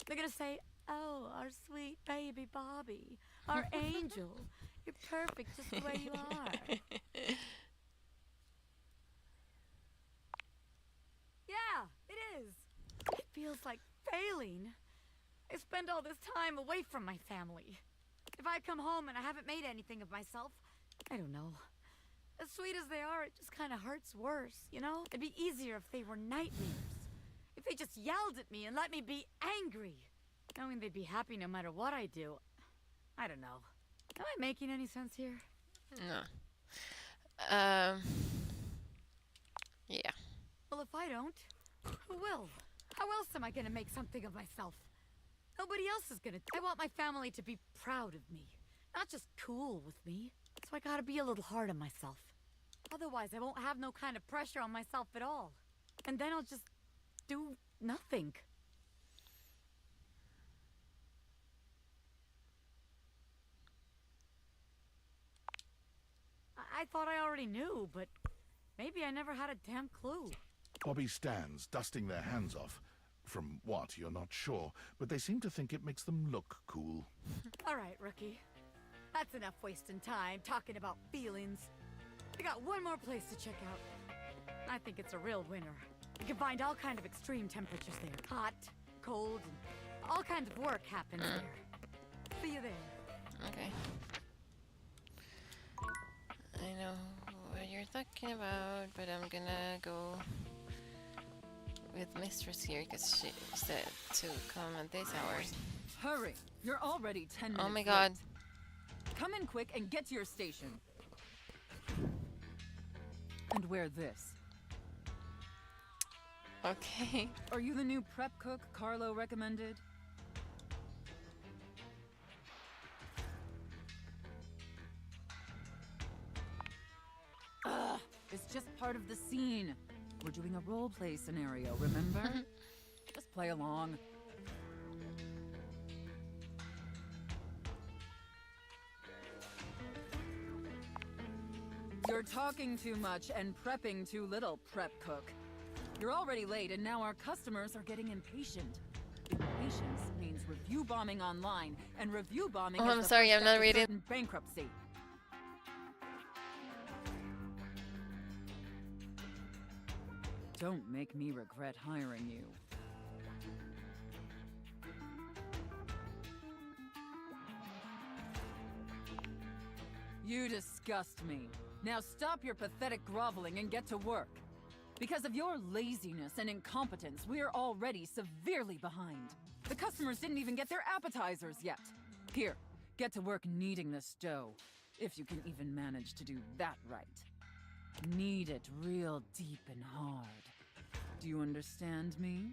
They're gonna say, "Oh, our sweet baby Bobby, our angel. You're perfect just the way you are." Yeah, it is. It feels like failing. I spend all this time away from my family. If I come home and I haven't made anything of myself, I don't know. As sweet as they are, it just kind of hurts worse, you know? It'd be easier if they were nightmares. If they just yelled at me and let me be angry. Knowing they'd be happy no matter what I do. I don't know. Am I making any sense here? No. Yeah. Well, if I don't, who will? How else am I gonna make something of myself? Nobody else is gonna. I want my family to be proud of me, not just cool with me. So I gotta be a little hard on myself. Otherwise, I won't have no kind of pressure on myself at all. And then I'll just do nothing. I thought I already knew, but maybe I never had a damn clue. Bobby stands, dusting their hands off. From what, you're not sure, but they seem to think it makes them look cool. All right, rookie. That's enough wasting time talking about feelings. I got one more place to check out. I think it's a real winner. You can find all kind of extreme temperatures there. Hot, cold, and all kinds of work happens there. See you there. Okay. I know what you're talking about, but I'm gonna go with Mistress here because she said to come at this hour. Hurry! You're already 10 minutes Oh my god. late. Come in quick and get to your station. And wear this. Okay. Are you the new prep cook Carlo recommended? Ugh, it's just part of the scene. We're doing a role play scenario, remember? Just play along. You're talking too much and prepping too little, prep cook. You're already late and now our customers are getting impatient. Impatience means review bombing online, and review bombing Oh, is I'm the sorry, first I'm step not to reading. certain bankruptcy. Don't make me regret hiring you. You disgust me. Now stop your pathetic groveling and get to work. Because of your laziness and incompetence, we're already severely behind. The customers didn't even get their appetizers yet. Here, get to work kneading this dough. If you can even manage to do that right. Knead it real deep and hard. Do you understand me?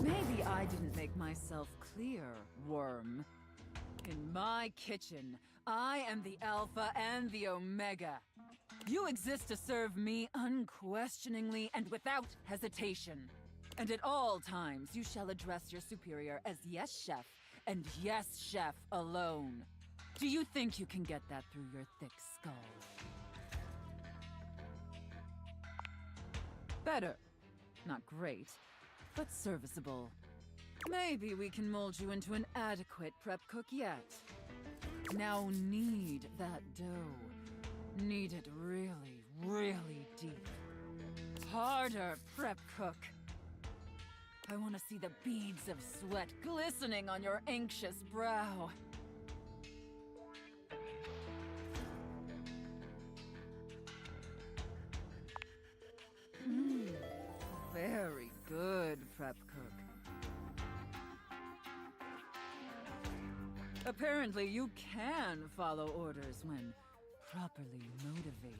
Maybe I didn't make myself clear, worm. In my kitchen, I am the Alpha and the Omega. You exist to serve me unquestioningly and without hesitation. And at all times, you shall address your superior as yes, chef, and yes, chef alone. Do you think you can get that through your thick skull? Better. Not great, but serviceable. Maybe we can mold you into an adequate prep cook yet. Now knead that dough. Knead it really, really deep. Harder, prep cook. I want to see the beads of sweat glistening on your anxious brow. Very good, prep cook. Apparently, you can follow orders when properly motivated.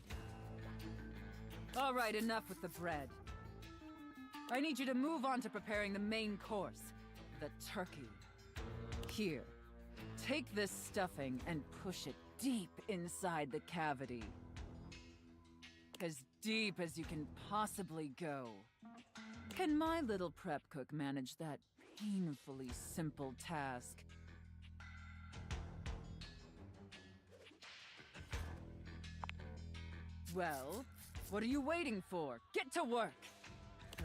All right, enough with the bread. I need you to move on to preparing the main course, the turkey. Here, take this stuffing and push it deep inside the cavity. As deep as you can possibly go. Can my little prep cook manage that painfully simple task? Well, what are you waiting for? Get to work!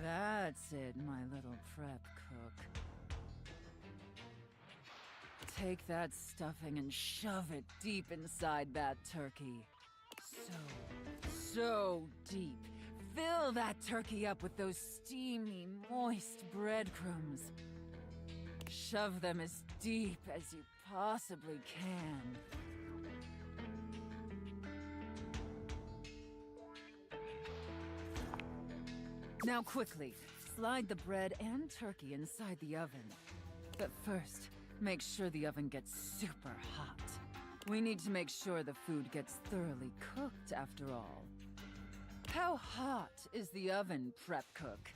That's it, my little prep cook. Take that stuffing and shove it deep inside that turkey. So deep. Fill that turkey up with those steamy, moist breadcrumbs. Shove them as deep as you possibly can. Now quickly, slide the bread and turkey inside the oven. But first, make sure the oven gets super hot. We need to make sure the food gets thoroughly cooked after all. How hot is the oven, prep cook?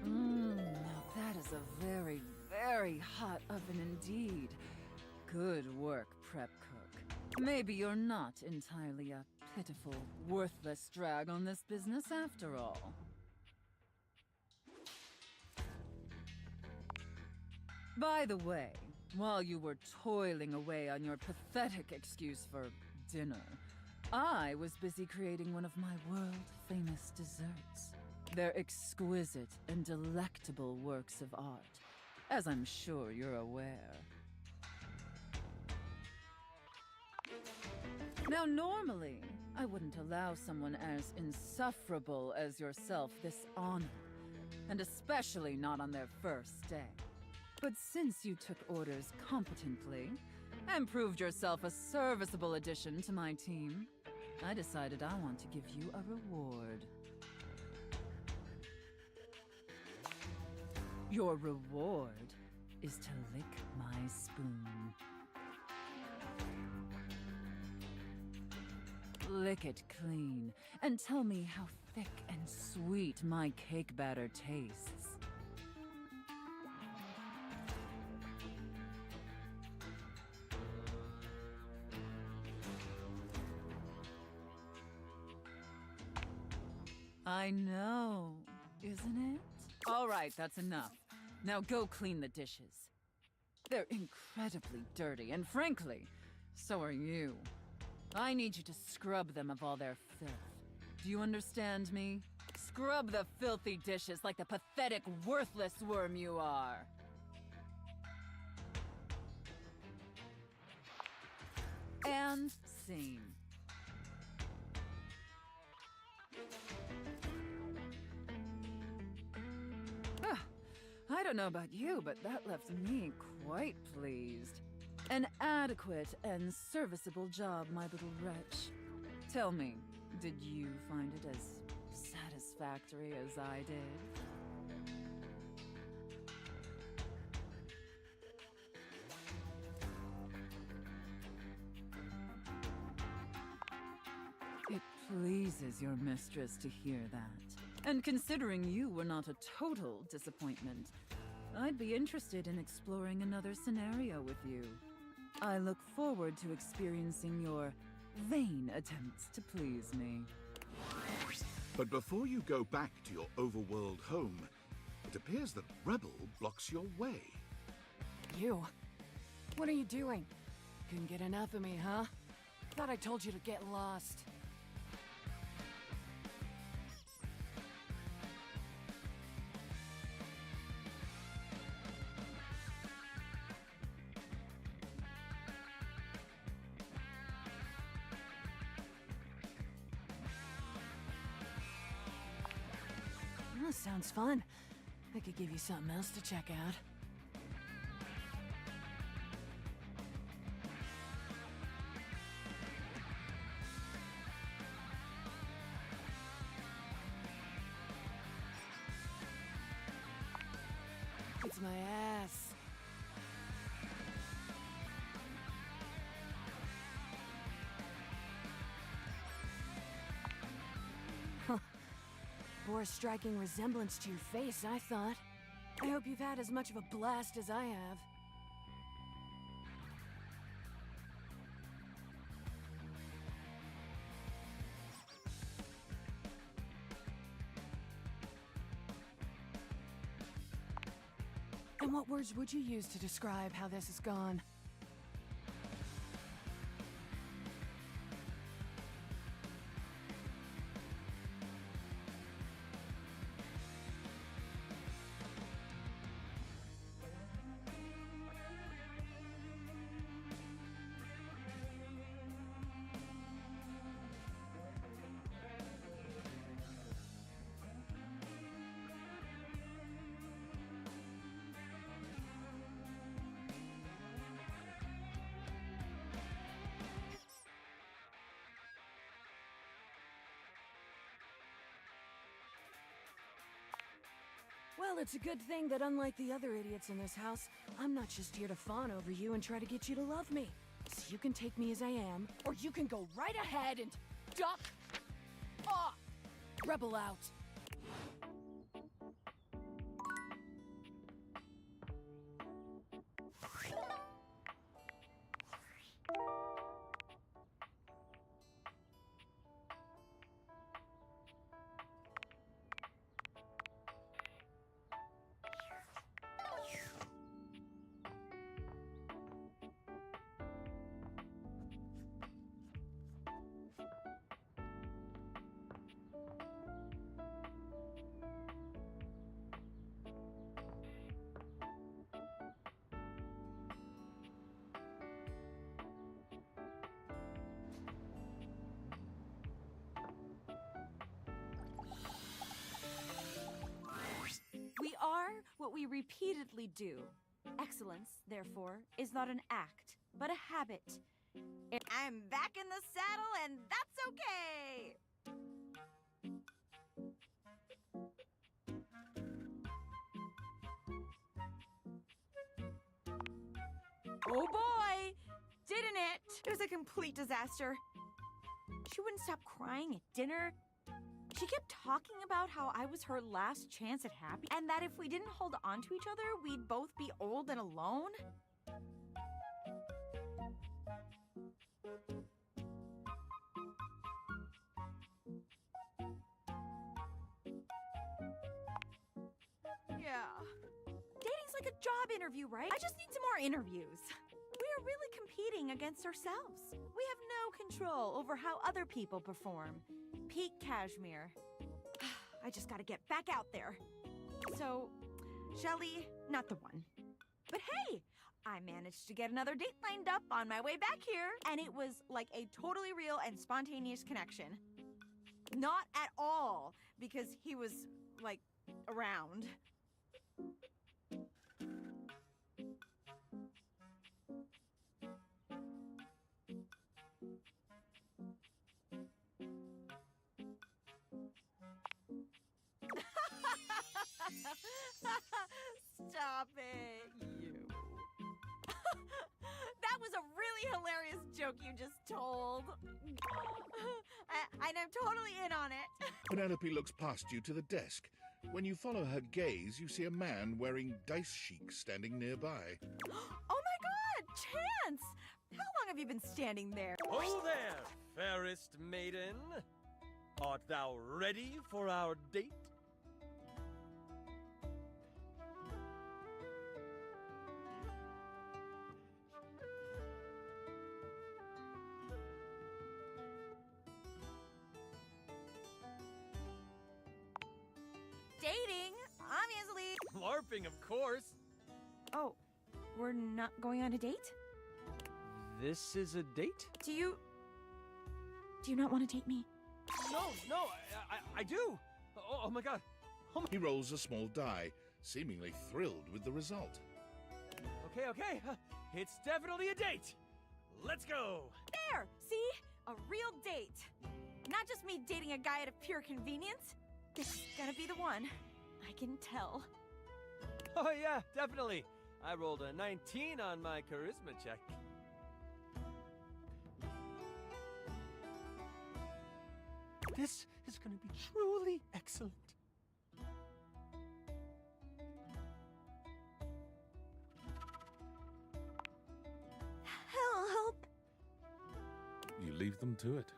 Now that is a very, very hot oven indeed. Good work, prep cook. Maybe you're not entirely a pitiful, worthless drag on this business after all. By the way, while you were toiling away on your pathetic excuse for dinner, I was busy creating one of my world-famous desserts. They're exquisite and delectable works of art, as I'm sure you're aware. Now, normally, I wouldn't allow someone as insufferable as yourself this honor, and especially not on their first day. But since you took orders competently, and proved yourself a serviceable addition to my team, I decided I want to give you a reward. Your reward is to lick my spoon. Lick it clean, and tell me how thick and sweet my cake batter tastes. I know, isn't it? All right, that's enough. Now go clean the dishes. They're incredibly dirty, and frankly, so are you. I need you to scrub them of all their filth. Do you understand me? Scrub the filthy dishes like the pathetic, worthless worm you are. And scene. I don't know about you, but that left me quite pleased. An adequate and serviceable job, my little wretch. Tell me, did you find it as satisfactory as I did? It pleases your mistress to hear that. And considering you were not a total disappointment, I'd be interested in exploring another scenario with you. I look forward to experiencing your vain attempts to please me. But before you go back to your overworld home, it appears that Rebel blocks your way. You? What are you doing? Couldn't get enough of me, huh? Thought I told you to get lost. That sounds fun. I could give you something else to check out. It's my ass. Huh. Bore a striking resemblance to your face, I thought. I hope you've had as much of a blast as I have. And what words would you use to describe how this has gone? Well, it's a good thing that unlike the other idiots in this house, I'm not just here to fawn over you and try to get you to love me. So you can take me as I am, or you can go right ahead and duck off. Rebel out. We are what we repeatedly do. Excellence, therefore, is not an act, but a habit. I'm back in the saddle, and that's okay! Oh boy! Didn't it? It was a complete disaster. She wouldn't stop crying at dinner. She kept talking about how I was her last chance at happy, and that if we didn't hold on to each other, we'd both be old and alone. Yeah. Dating's like a job interview, right? I just need some more interviews. We are really competing against ourselves. We have no control over how other people perform. Peak Cashmere. I just gotta get back out there. So, Shelly, not the one. But hey, I managed to get another date lined up on my way back here, and it was like a totally real and spontaneous connection. Not at all, because he was, like, around. Stop it, you. That was a really hilarious joke you just told. And I'm totally in on it. Penelope looks past you to the desk. When you follow her gaze, you see a man wearing dice chic standing nearby. Oh my god, Chance! How long have you been standing there? Oh there, fairest maiden. Art thou ready for our date? Dating, obviously. LARPing, of course. Oh, we're not going on a date? This is a date? Do you not want to date me? No, I do. Oh my god. He rolls a small die, seemingly thrilled with the result. Okay. It's definitely a date. Let's go. There! See? A real date. Not just me dating a guy out of pure convenience. This is gonna be the one. I can tell. Oh yeah, definitely. I rolled a 19 on my charisma check. This is gonna be truly excellent. Help! You leave them to it.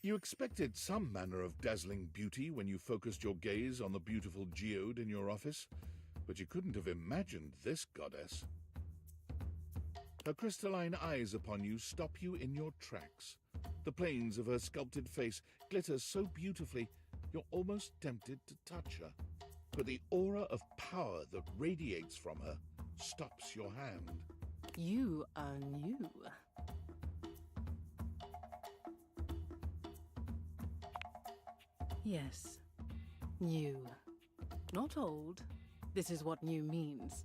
You expected some manner of dazzling beauty when you focused your gaze on the beautiful geode in your office, but you couldn't have imagined this goddess. Her crystalline eyes upon you stop you in your tracks. The planes of her sculpted face glitter so beautifully, you're almost tempted to touch her. But the aura of power that radiates from her stops your hand. You are new. Yes, new. Not old. This is what new means.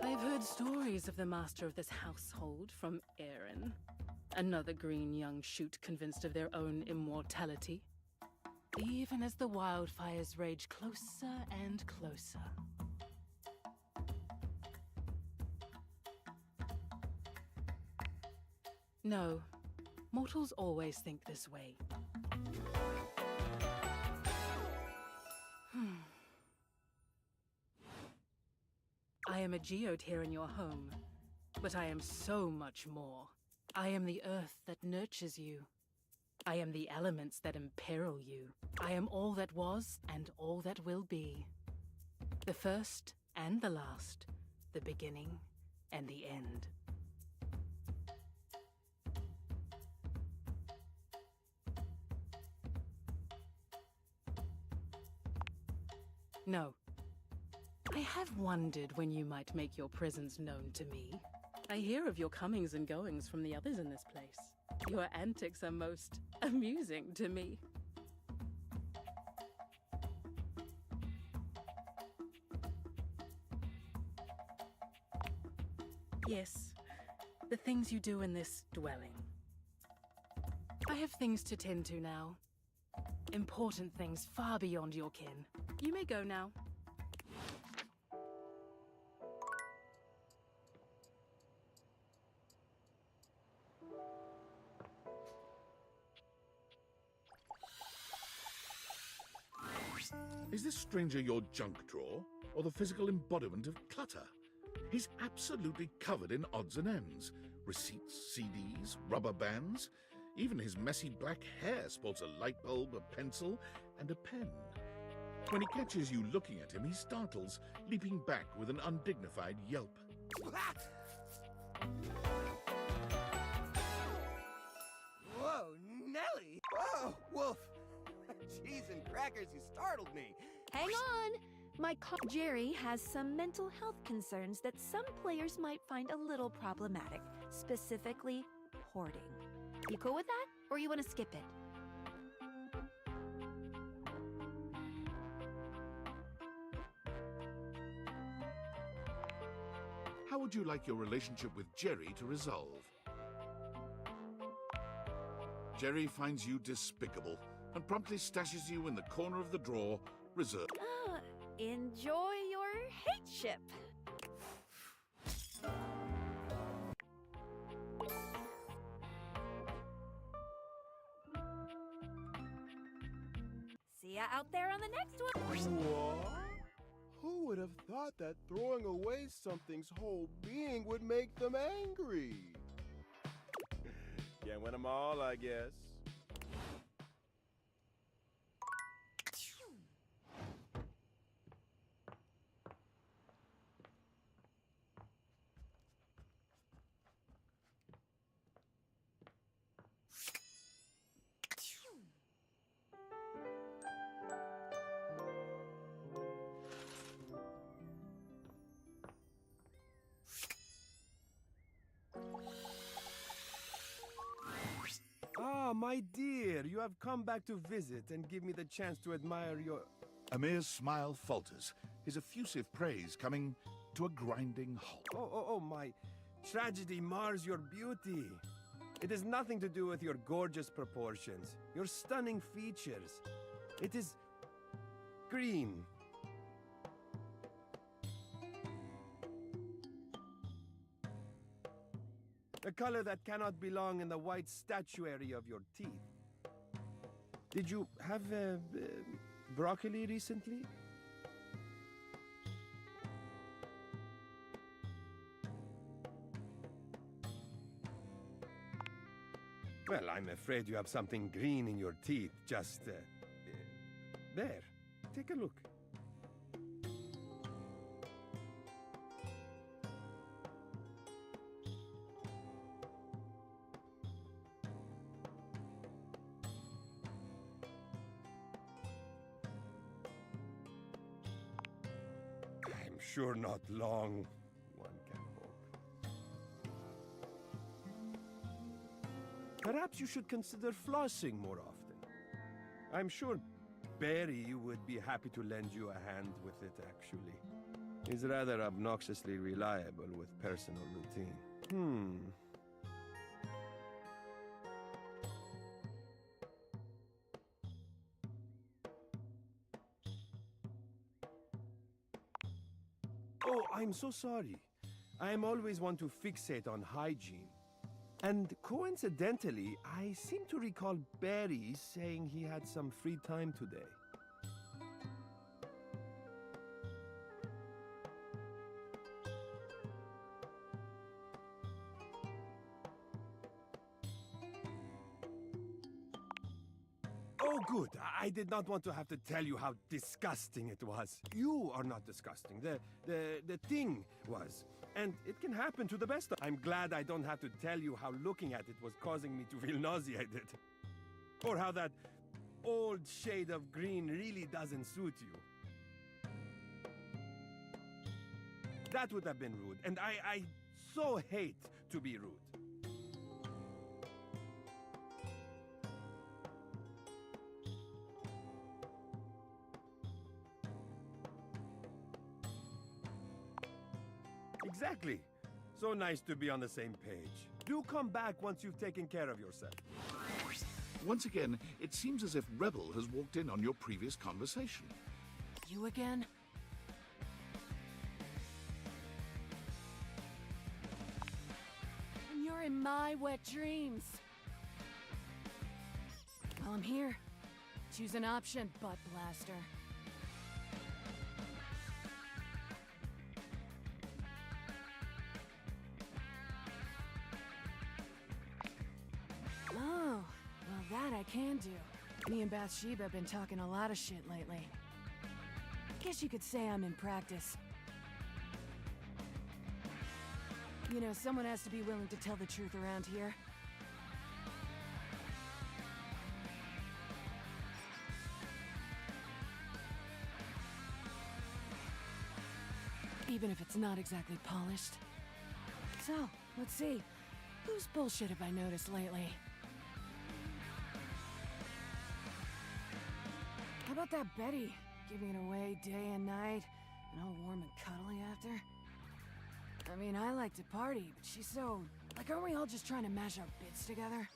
I've heard stories of the master of this household from Aaron. Another green young shoot convinced of their own immortality. Even as the wildfires rage closer and closer. No, mortals always think this way. I am a geode here in your home, but I am so much more. I am the earth that nurtures you. I am the elements that imperil you. I am all that was and all that will be. The first and the last, the beginning and the end. No. I have wondered when you might make your presence known to me. I hear of your comings and goings from the others in this place. Your antics are most amusing to me. Yes, the things you do in this dwelling. I have things to tend to now. Important things far beyond your kin. You may go now. Is this stranger your junk drawer, or the physical embodiment of clutter? He's absolutely covered in odds and ends. Receipts, CDs, rubber bands. Even his messy black hair sports a light bulb, a pencil, and a pen. When he catches you looking at him, he startles, leaping back with an undignified yelp. Whoa, Nelly! Whoa, Wolf! Cheese and crackers, you startled me. Hang on! My Jerry has some mental health concerns that some players might find a little problematic, specifically hoarding. You cool with that, or you want to skip it? How would you like your relationship with Jerry to resolve? Jerry finds you despicable and promptly stashes you in the corner of the drawer, reserved. Enjoy your hate ship. See ya out there on the next one. What? Who would have thought that throwing away something's whole being would make them angry? Can't win them all, I guess. Ah, my dear, you have come back to visit and give me the chance to admire your... Amir's smile falters, his effusive praise coming to a grinding halt. Oh, my tragedy mars your beauty. It has nothing to do with your gorgeous proportions, your stunning features. It is green. A color that cannot belong in the white statuary of your teeth. Did you have broccoli recently? Well, I'm afraid you have something green in your teeth. Just there. Take a look. I'm sure not long, one can hope. Perhaps you should consider flossing more often. I'm sure Barry would be happy to lend you a hand with it, actually. He's rather obnoxiously reliable with personal routine. Oh, I'm so sorry. I am always one to fixate on hygiene. And coincidentally, I seem to recall Barry saying he had some free time today. Oh, good. I did not want to have to tell you how disgusting it was. You are not disgusting. The thing was. And it can happen to the best of... I'm glad I don't have to tell you how looking at it was causing me to feel nauseated. Or how that old shade of green really doesn't suit you. That would have been rude. And I so hate to be rude. Exactly. So nice to be on the same page. Do come back once you've taken care of yourself. Once again, it seems as if Rebel has walked in on your previous conversation. You again? And you're in my wet dreams. Well, I'm here. Choose an option, butt blaster. Oh, well that I can do. Me and Bathsheba have been talking a lot of shit lately. Guess you could say I'm in practice. You know, someone has to be willing to tell the truth around here. Even if it's not exactly polished. So, let's see. Whose bullshit have I noticed lately? How about that Betty? Giving it away day and night, and all warm and cuddly after? I mean, I like to party, but she's so... Like, aren't we all just trying to mash our bits together?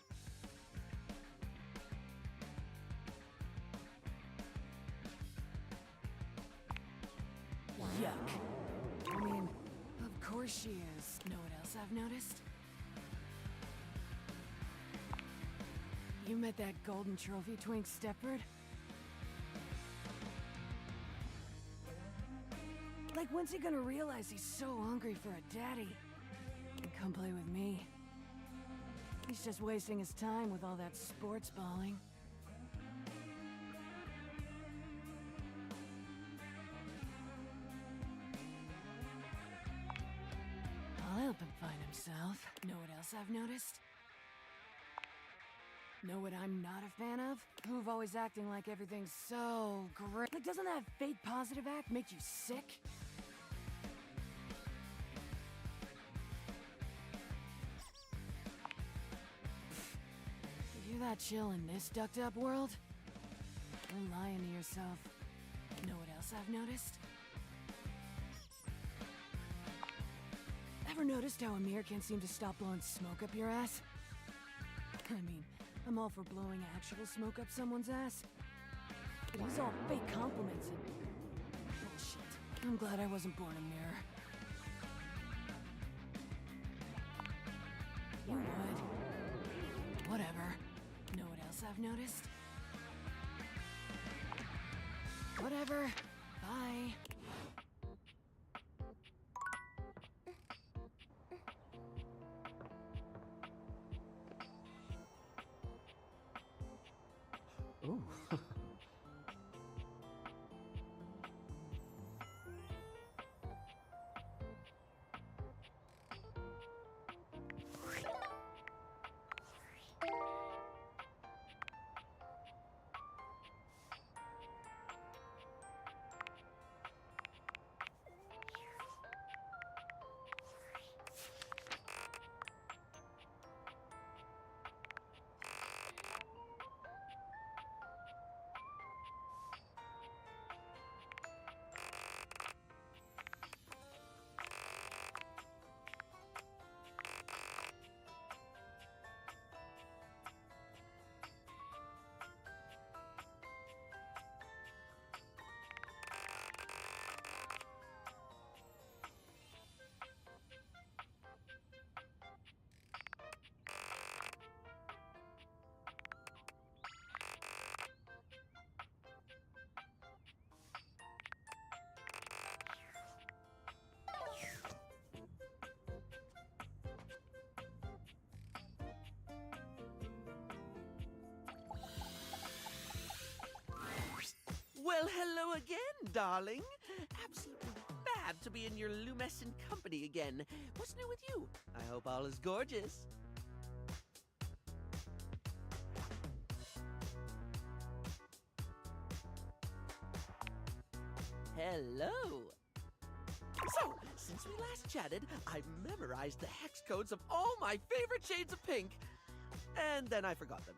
course she is. Know what else I've noticed? You met that golden trophy twink Stepford? Like, when's he gonna realize he's so hungry for a daddy? And come play with me. He's just wasting his time with all that sports balling. I'll help him find himself. Know what else I've noticed? Know what I'm not a fan of? Who've always acting like everything's so great. Like, doesn't that fake positive act make you sick? If you're that chill in this ducked-up world, you're lying to yourself. Know what else I've noticed? Ever noticed how Amir can't seem to stop blowing smoke up your ass? I mean, I'm all for blowing actual smoke up someone's ass. But he's all fake compliments and bullshit. I'm glad I wasn't born a mirror. You would. Whatever. Know what else I've noticed? Whatever. Bye. Ooh. Well, hello again, darling. Absolutely fab to be in your lumescent company again. What's new with you? I hope all is gorgeous. Hello. So, since we last chatted, I've memorized the hex codes of all my favorite shades of pink. And then I forgot them.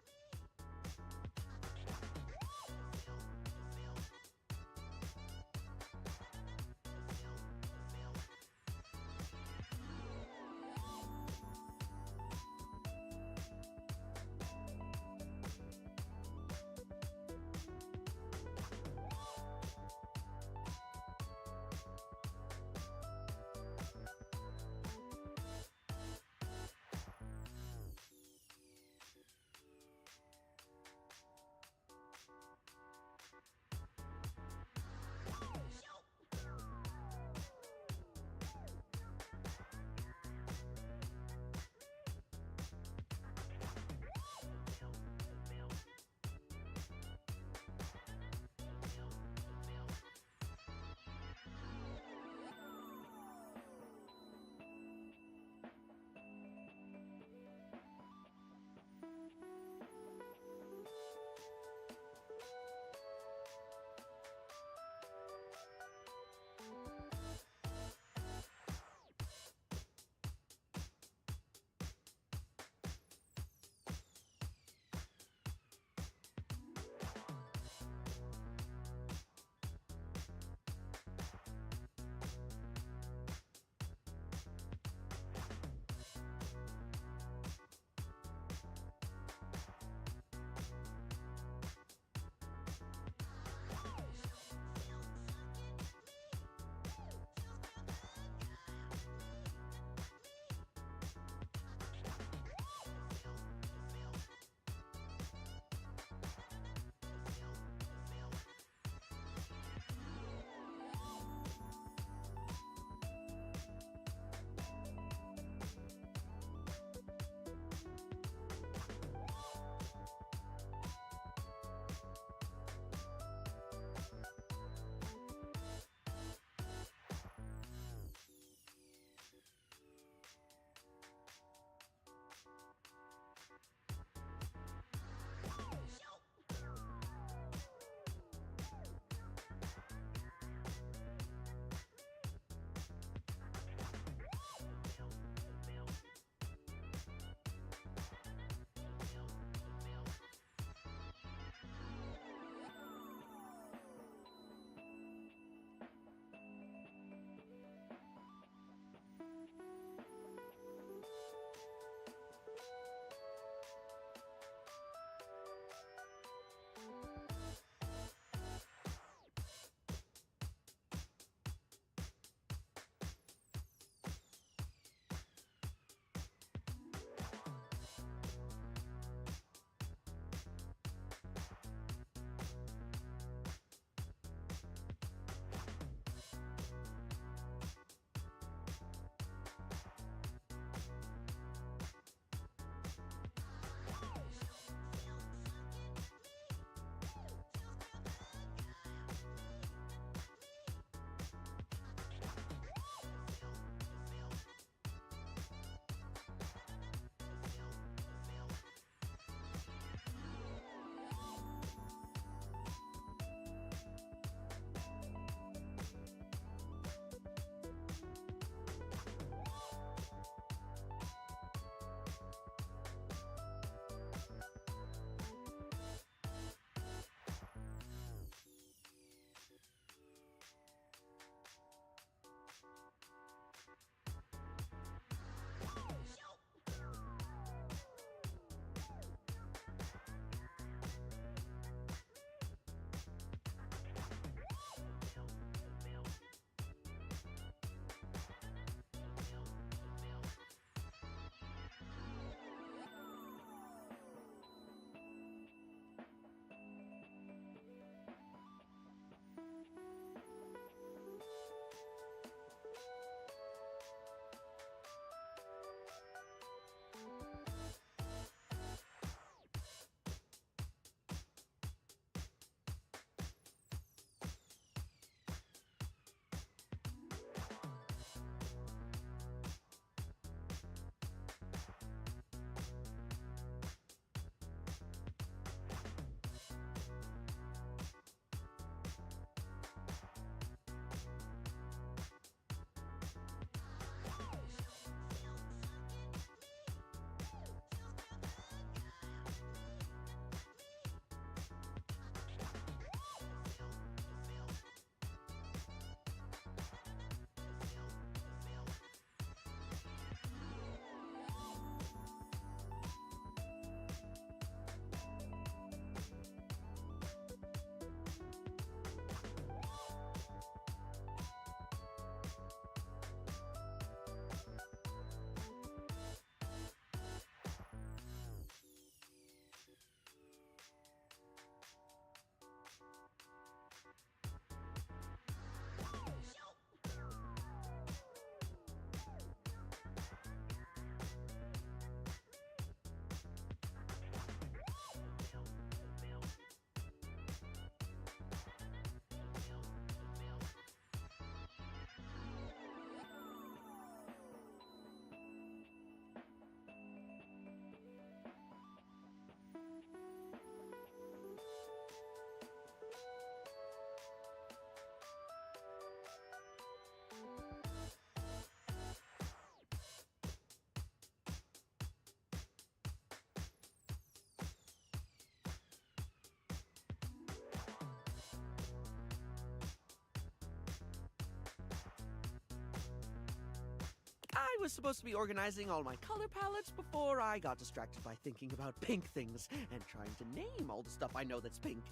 was supposed to be organizing all my color palettes before I got distracted by thinking about pink things and trying to name all the stuff I know that's pink.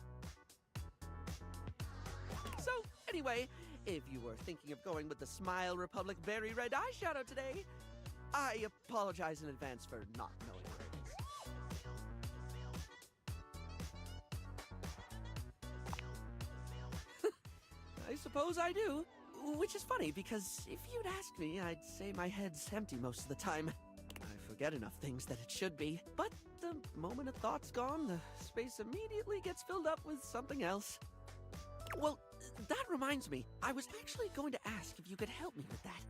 So, anyway, if you were thinking of going with the Smile Republic Berry Red eyeshadow today, I apologize in advance for not knowing where it is. I suppose I do. Which is funny, because if you'd asked me, I'd say my head's empty most of the time. I forget enough things that it should be. But the moment a thought's gone, the space immediately gets filled up with something else. Well, that reminds me. I was actually going to ask if you could help me with that.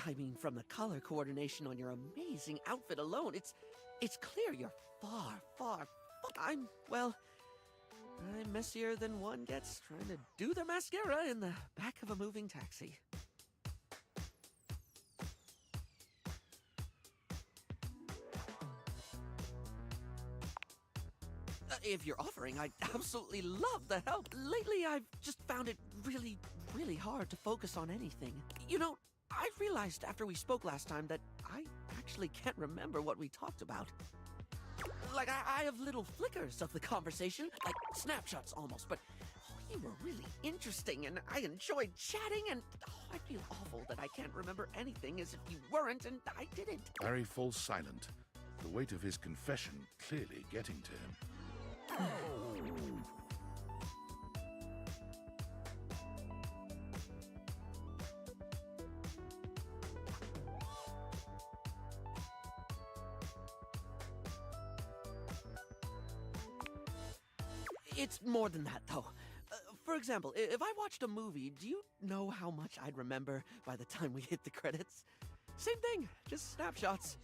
I mean, from the color coordination on your amazing outfit alone, it's clear you're far. I'm messier than one gets trying to do their mascara in the back of a moving taxi. If you're offering, I'd absolutely love the help. Lately, I've just found it really hard to focus on anything. You know, I realized after we spoke last time that I actually can't remember what we talked about. Like, I have little flickers of the conversation, like snapshots almost, but you were really interesting and I enjoyed chatting and I feel awful that I can't remember anything as if you weren't and I didn't. Barry falls silent, the weight of his confession clearly getting to him. It's more than that, though. For example, if I watched a movie, do you know how much I'd remember by the time we hit the credits? Same thing, just snapshots.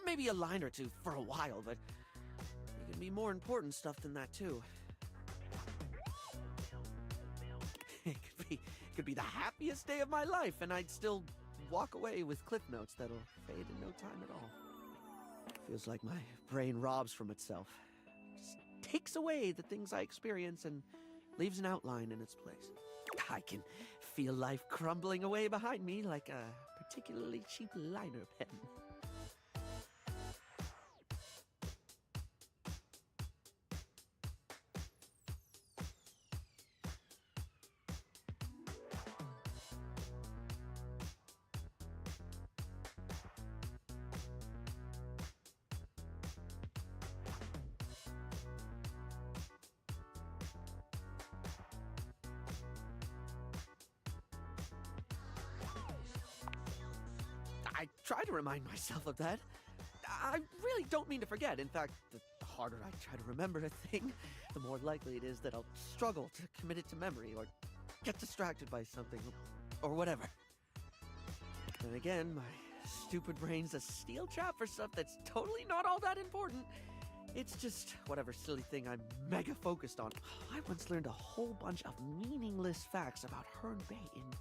Maybe a line or two for a while, but it can be more important stuff than that, too. It could be the happiest day of my life, and I'd still walk away with cliff notes that'll fade in no time at all. Feels like my brain robs from itself. Just takes away the things I experience and leaves an outline in its place. I can feel life crumbling away behind me like a particularly cheap liner pen. I try to remind myself of that. I really don't mean to forget. In fact, the harder I try to remember a thing, the more likely it is that I'll struggle to commit it to memory or get distracted by something or whatever. And again, my stupid brain's a steel trap for stuff that's totally not all that important. It's just whatever silly thing I'm mega focused on. I once learned a whole bunch of meaningless facts about Herne Bay in Kent.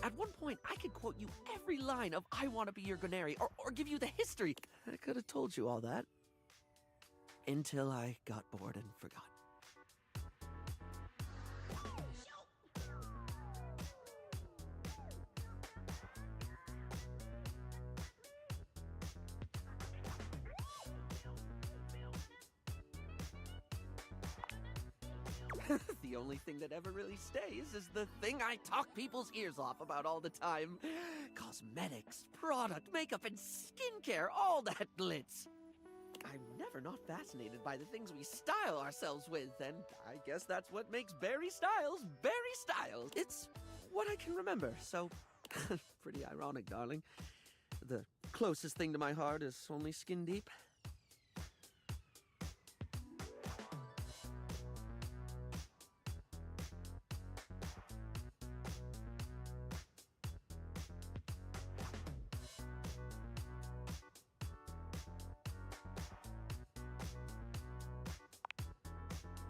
At one point, I could quote you every line of I Want to Be Your Gunary or give you the history. I could have told you all that. Until I got bored and forgot. The only thing that ever really stays is the thing I talk people's ears off about all the time. Cosmetics, product, makeup, and skincare, all that glitz. I'm never not fascinated by the things we style ourselves with, and I guess that's what makes Barry Styles Barry Styles. It's what I can remember, so pretty ironic, darling. The closest thing to my heart is only skin deep.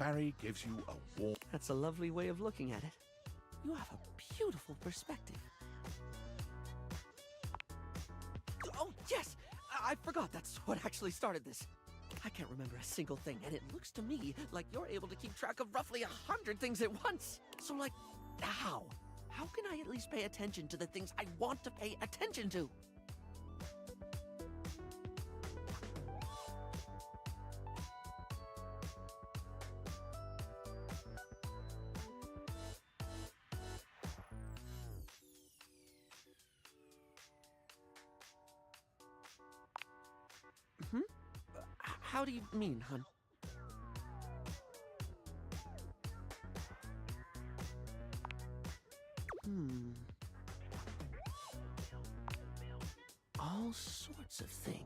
Barry gives you a warm... That's a lovely way of looking at it. You have a beautiful perspective. Oh, yes! I forgot that's what actually started this. I can't remember a single thing, and it looks to me like you're able to keep track of roughly 100 things at once. So, like, how? How can I at least pay attention to the things I want to pay attention to? How do you mean, hun? All sorts of things.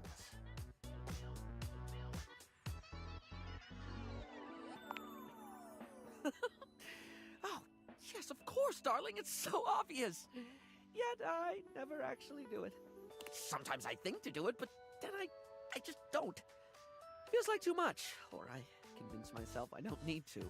Oh, yes, of course, darling. It's so obvious. Yet I never actually do it. Sometimes I think to do it, but then I just don't. Feels like too much, or I convince myself I don't need to.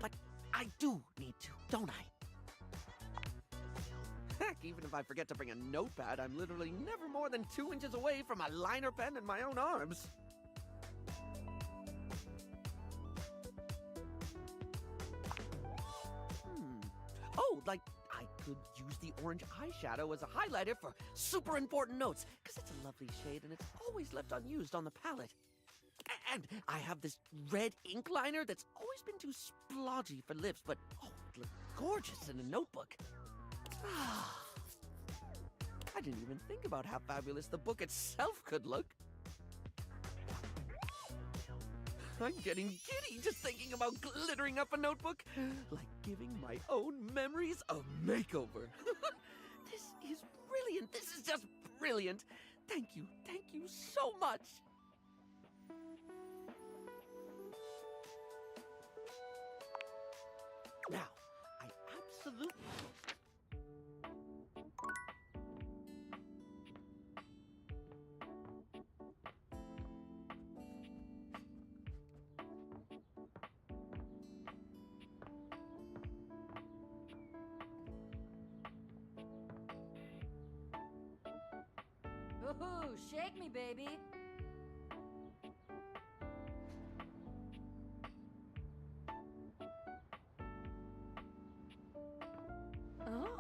But I do need to, don't I? Heck, even if I forget to bring a notepad, I'm literally never more than 2 inches away from a liner pen in my own arms. Oh, like, I could use the orange eyeshadow as a highlighter for super important notes, because it's a lovely shade and it's always left unused on the palette. And I have this red ink liner that's always been too splodgy for lips, but oh, it looks gorgeous in a notebook. I didn't even think about how fabulous the book itself could look. I'm getting giddy just thinking about glittering up a notebook, like giving my own memories a makeover. This is brilliant. This is just brilliant. Thank you so much. Now, I absolutely... Woohoo! Shake me, baby! Oh.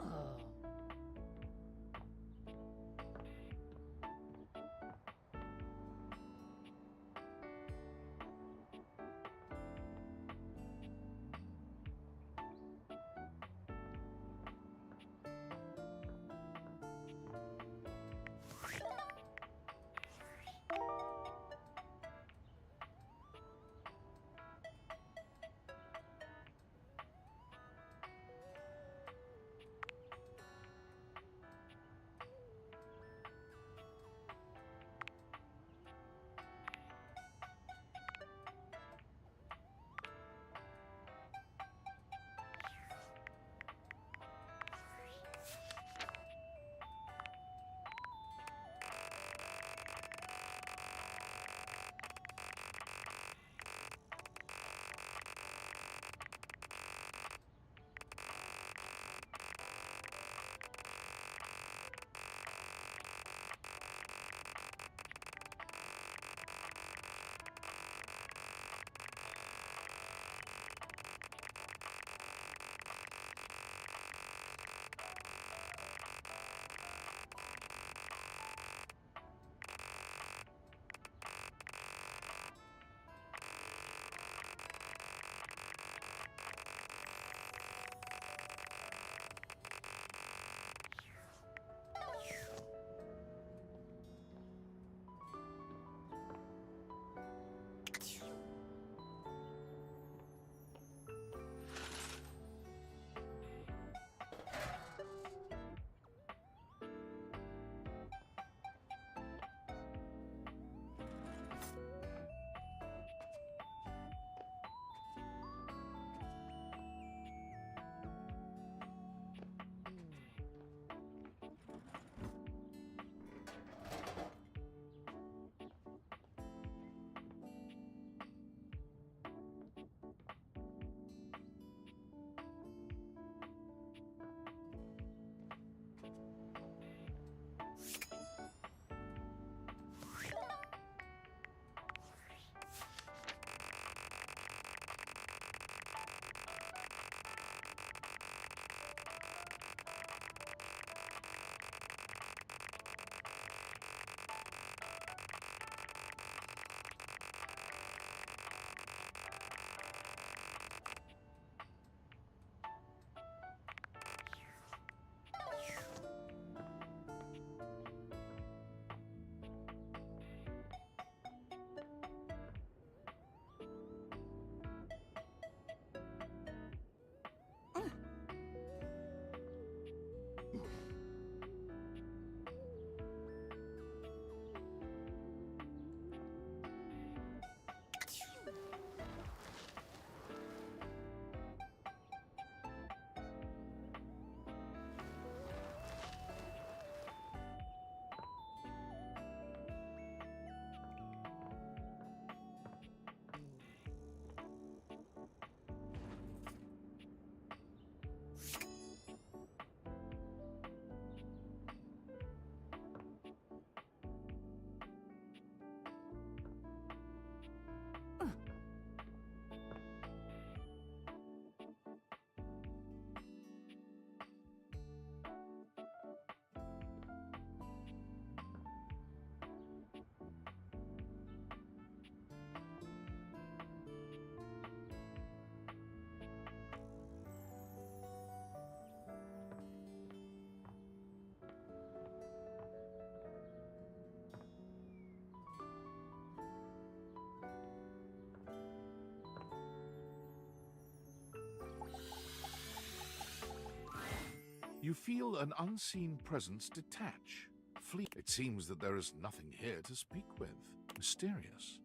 You feel an unseen presence detach, flee. It seems that there is nothing here to speak with. Mysterious.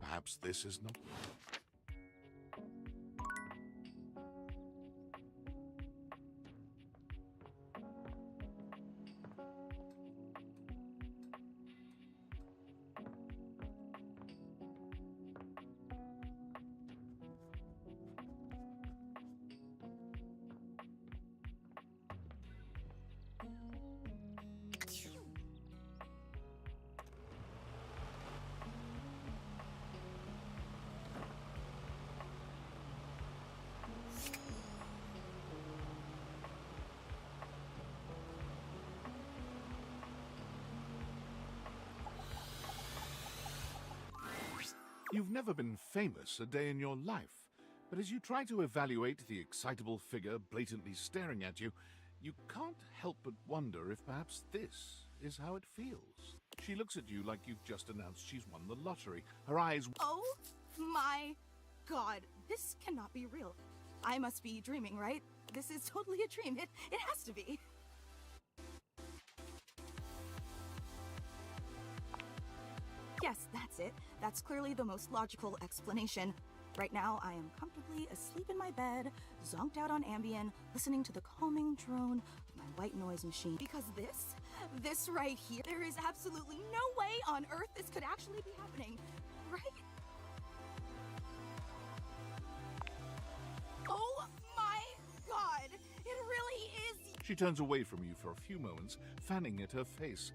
Perhaps this is not... You've never been famous a day in your life, but as you try to evaluate the excitable figure blatantly staring at you, you can't help but wonder if perhaps this is how it feels. She looks at you like you've just announced she's won the lottery. Her eyes... Oh my god, this cannot be real. I must be dreaming, right? This is totally a dream. It has to be. Yes, that's it. That's clearly the most logical explanation. Right now, I am comfortably asleep in my bed, zonked out on Ambien, listening to the calming drone of my white noise machine. Because this right here, there is absolutely no way on Earth this could actually be happening, right? Oh my god! It really is! She turns away from you for a few moments, fanning at her face,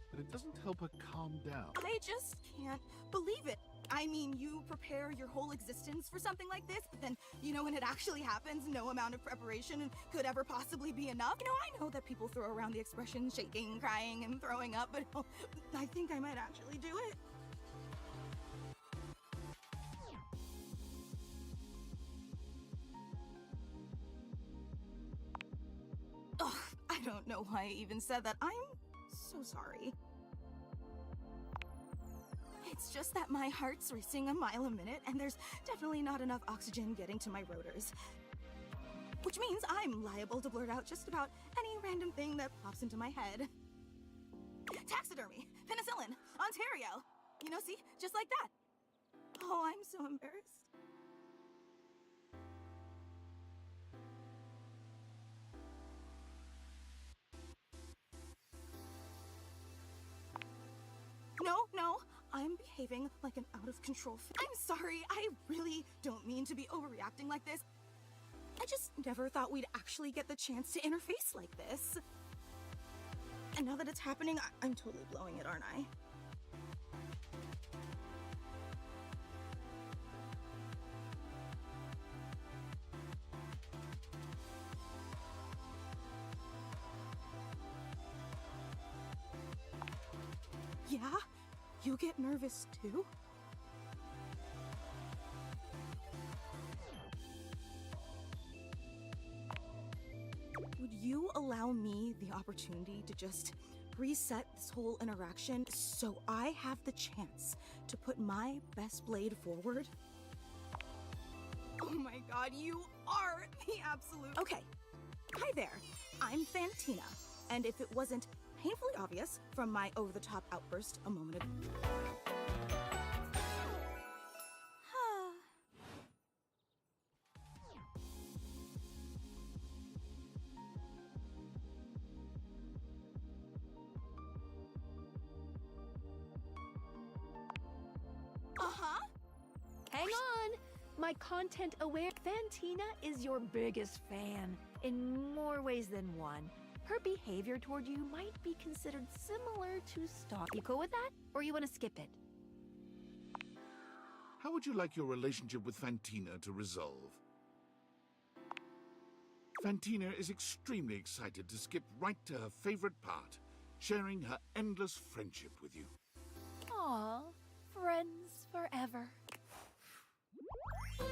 but it doesn't help her calm down. I just can't believe it. I mean, you prepare your whole existence for something like this, but then, you know, when it actually happens, no amount of preparation could ever possibly be enough. You know, I know that people throw around the expression shaking, crying, and throwing up, but I think I might actually do it. Ugh, I don't know why I even said that. I'm so sorry. It's just that my heart's racing a mile a minute, and there's definitely not enough oxygen getting to my rotors. Which means I'm liable to blurt out just about any random thing that pops into my head. Taxidermy, penicillin, Ontario. You know, see? Just like that. Oh, I'm so embarrassed. No, I'm behaving like an out-of-control I'm sorry, I really don't mean to be overreacting like this. I just never thought we'd actually get the chance to interface like this. And now that it's happening, I'm totally blowing it, aren't I? Yeah? You get nervous too? Would you allow me the opportunity to just reset this whole interaction so I have the chance to put my best blade forward? Oh my god, you are the absolute... Okay, hi there, I'm Fantina, and if it wasn't painfully obvious from my over-the-top outburst a moment ago. Hang on! My content-aware Fantina is your biggest fan, in more ways than one. Her behavior toward you might be considered similar to stalk. You cool with that? Or you want to skip it? How would you like your relationship with Fantina to resolve? Fantina is extremely excited to skip right to her favorite part, sharing her endless friendship with you. Aw, friends forever. I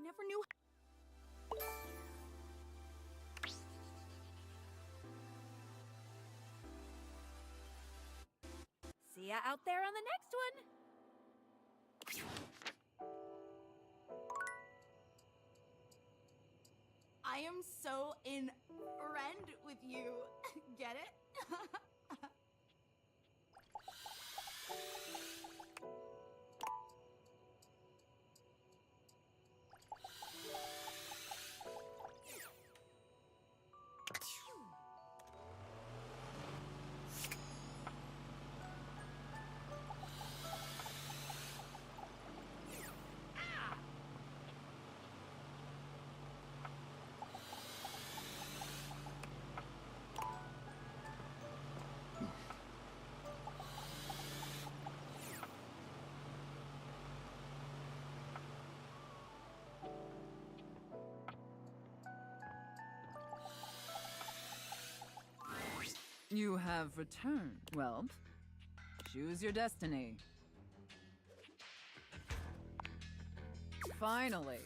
never knew... See ya out there on the next one! am so in friend with you. Get it? You have returned. Well, choose your destiny. Finally.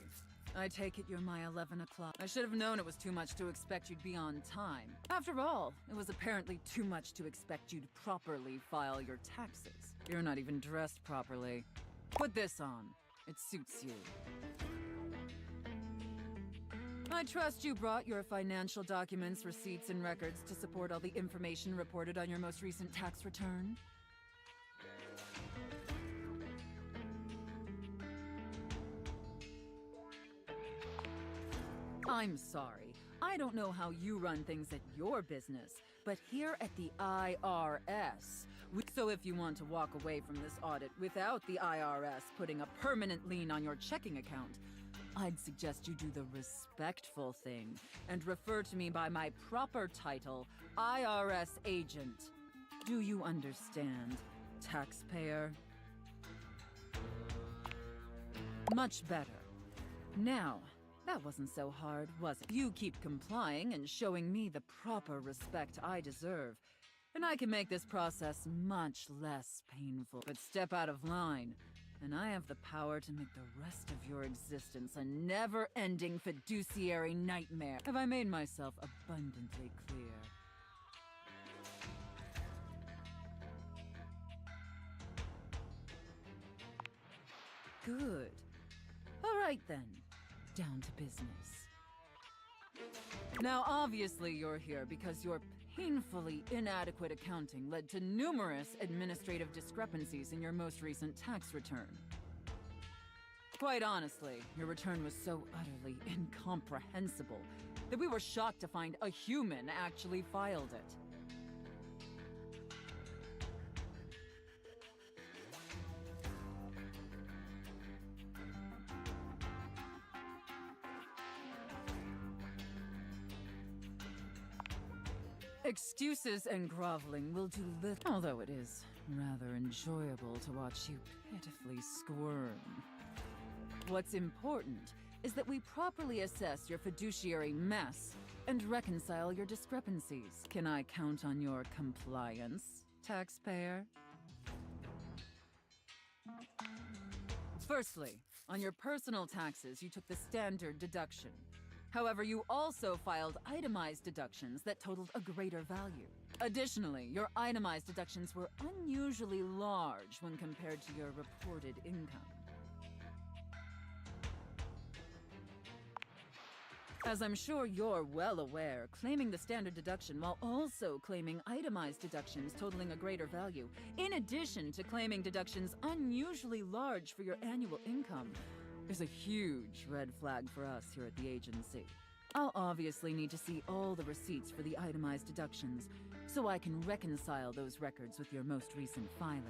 I take it you're my 11 o'clock. I should have known it was too much to expect you'd be on time. After all, it was apparently too much to expect you'd properly file your taxes. You're not even dressed properly. Put this on. It suits you. I trust you brought your financial documents, receipts, and records to support all the information reported on your most recent tax return. I'm sorry. I don't know how you run things at your business, but here at the IRS, so if you want to walk away from this audit without the IRS putting a permanent lien on your checking account, I'd suggest you do the respectful thing and refer to me by my proper title, IRS agent. Do you understand, taxpayer? Much better. Now, that wasn't so hard, was it? You keep complying and showing me the proper respect I deserve, and I can make this process much less painful. But step out of line, and I have the power to make the rest of your existence a never-ending fiduciary nightmare. Have I made myself abundantly clear? Good. All right then. Down to business. Now, obviously you're here because your painfully inadequate accounting led to numerous administrative discrepancies in your most recent tax return. Quite honestly, your return was so utterly incomprehensible that we were shocked to find a human actually filed it. Excuses and groveling will do little, although it is rather enjoyable to watch you pitifully squirm. What's important is that we properly assess your fiduciary mess and reconcile your discrepancies. Can I count on your compliance, taxpayer? Firstly, on your personal taxes, you took the standard deduction. However, you also filed itemized deductions that totaled a greater value. Additionally, your itemized deductions were unusually large when compared to your reported income. As I'm sure you're well aware, claiming the standard deduction while also claiming itemized deductions totaling a greater value, in addition to claiming deductions unusually large for your annual income, is a huge red flag for us here at the agency. I'll obviously need to see all the receipts for the itemized deductions, so I can reconcile those records with your most recent filing.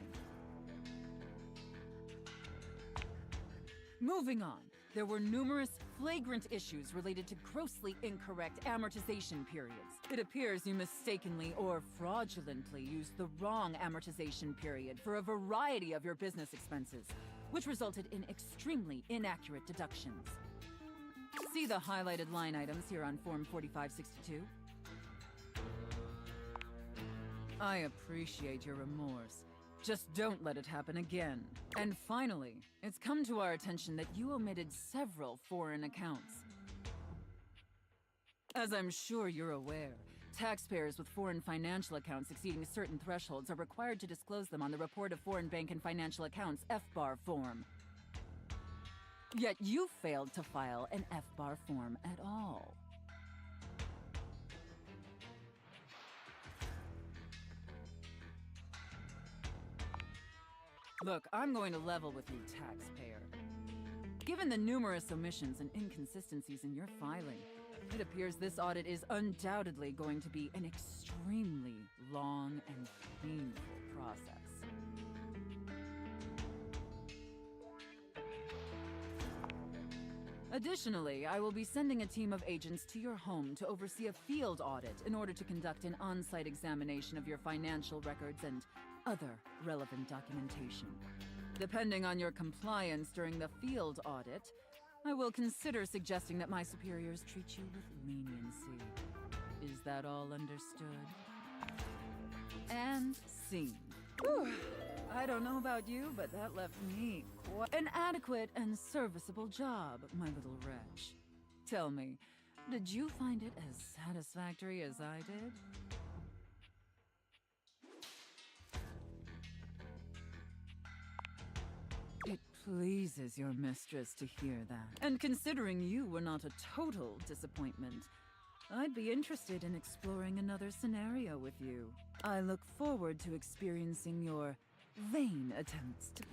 Moving on, there were numerous flagrant issues related to grossly incorrect amortization periods. It appears you mistakenly or fraudulently used the wrong amortization period for a variety of your business expenses, which resulted in extremely inaccurate deductions. See the highlighted line items here on Form 4562? I appreciate your remorse. Just don't let it happen again. And finally, it's come to our attention that you omitted several foreign accounts. As I'm sure you're aware, taxpayers with foreign financial accounts exceeding certain thresholds are required to disclose them on the Report of Foreign Bank and Financial Accounts FBAR form. Yet you failed to file an FBAR form at all. Look, I'm going to level with you, taxpayer. Given the numerous omissions and inconsistencies in your filing, it appears this audit is undoubtedly going to be an extremely long and painful process. Additionally, I will be sending a team of agents to your home to oversee a field audit in order to conduct an on-site examination of your financial records and other relevant documentation. Depending on your compliance during the field audit, I will consider suggesting that my superiors treat you with leniency. Is that all understood? And scene. Whew. I don't know about you, but that left me quite an adequate and serviceable job, my little wretch. Tell me, did you find it as satisfactory as I did? It pleases your mistress to hear that. And considering you were not a total disappointment, I'd be interested in exploring another scenario with you. I look forward to experiencing your vain attempts to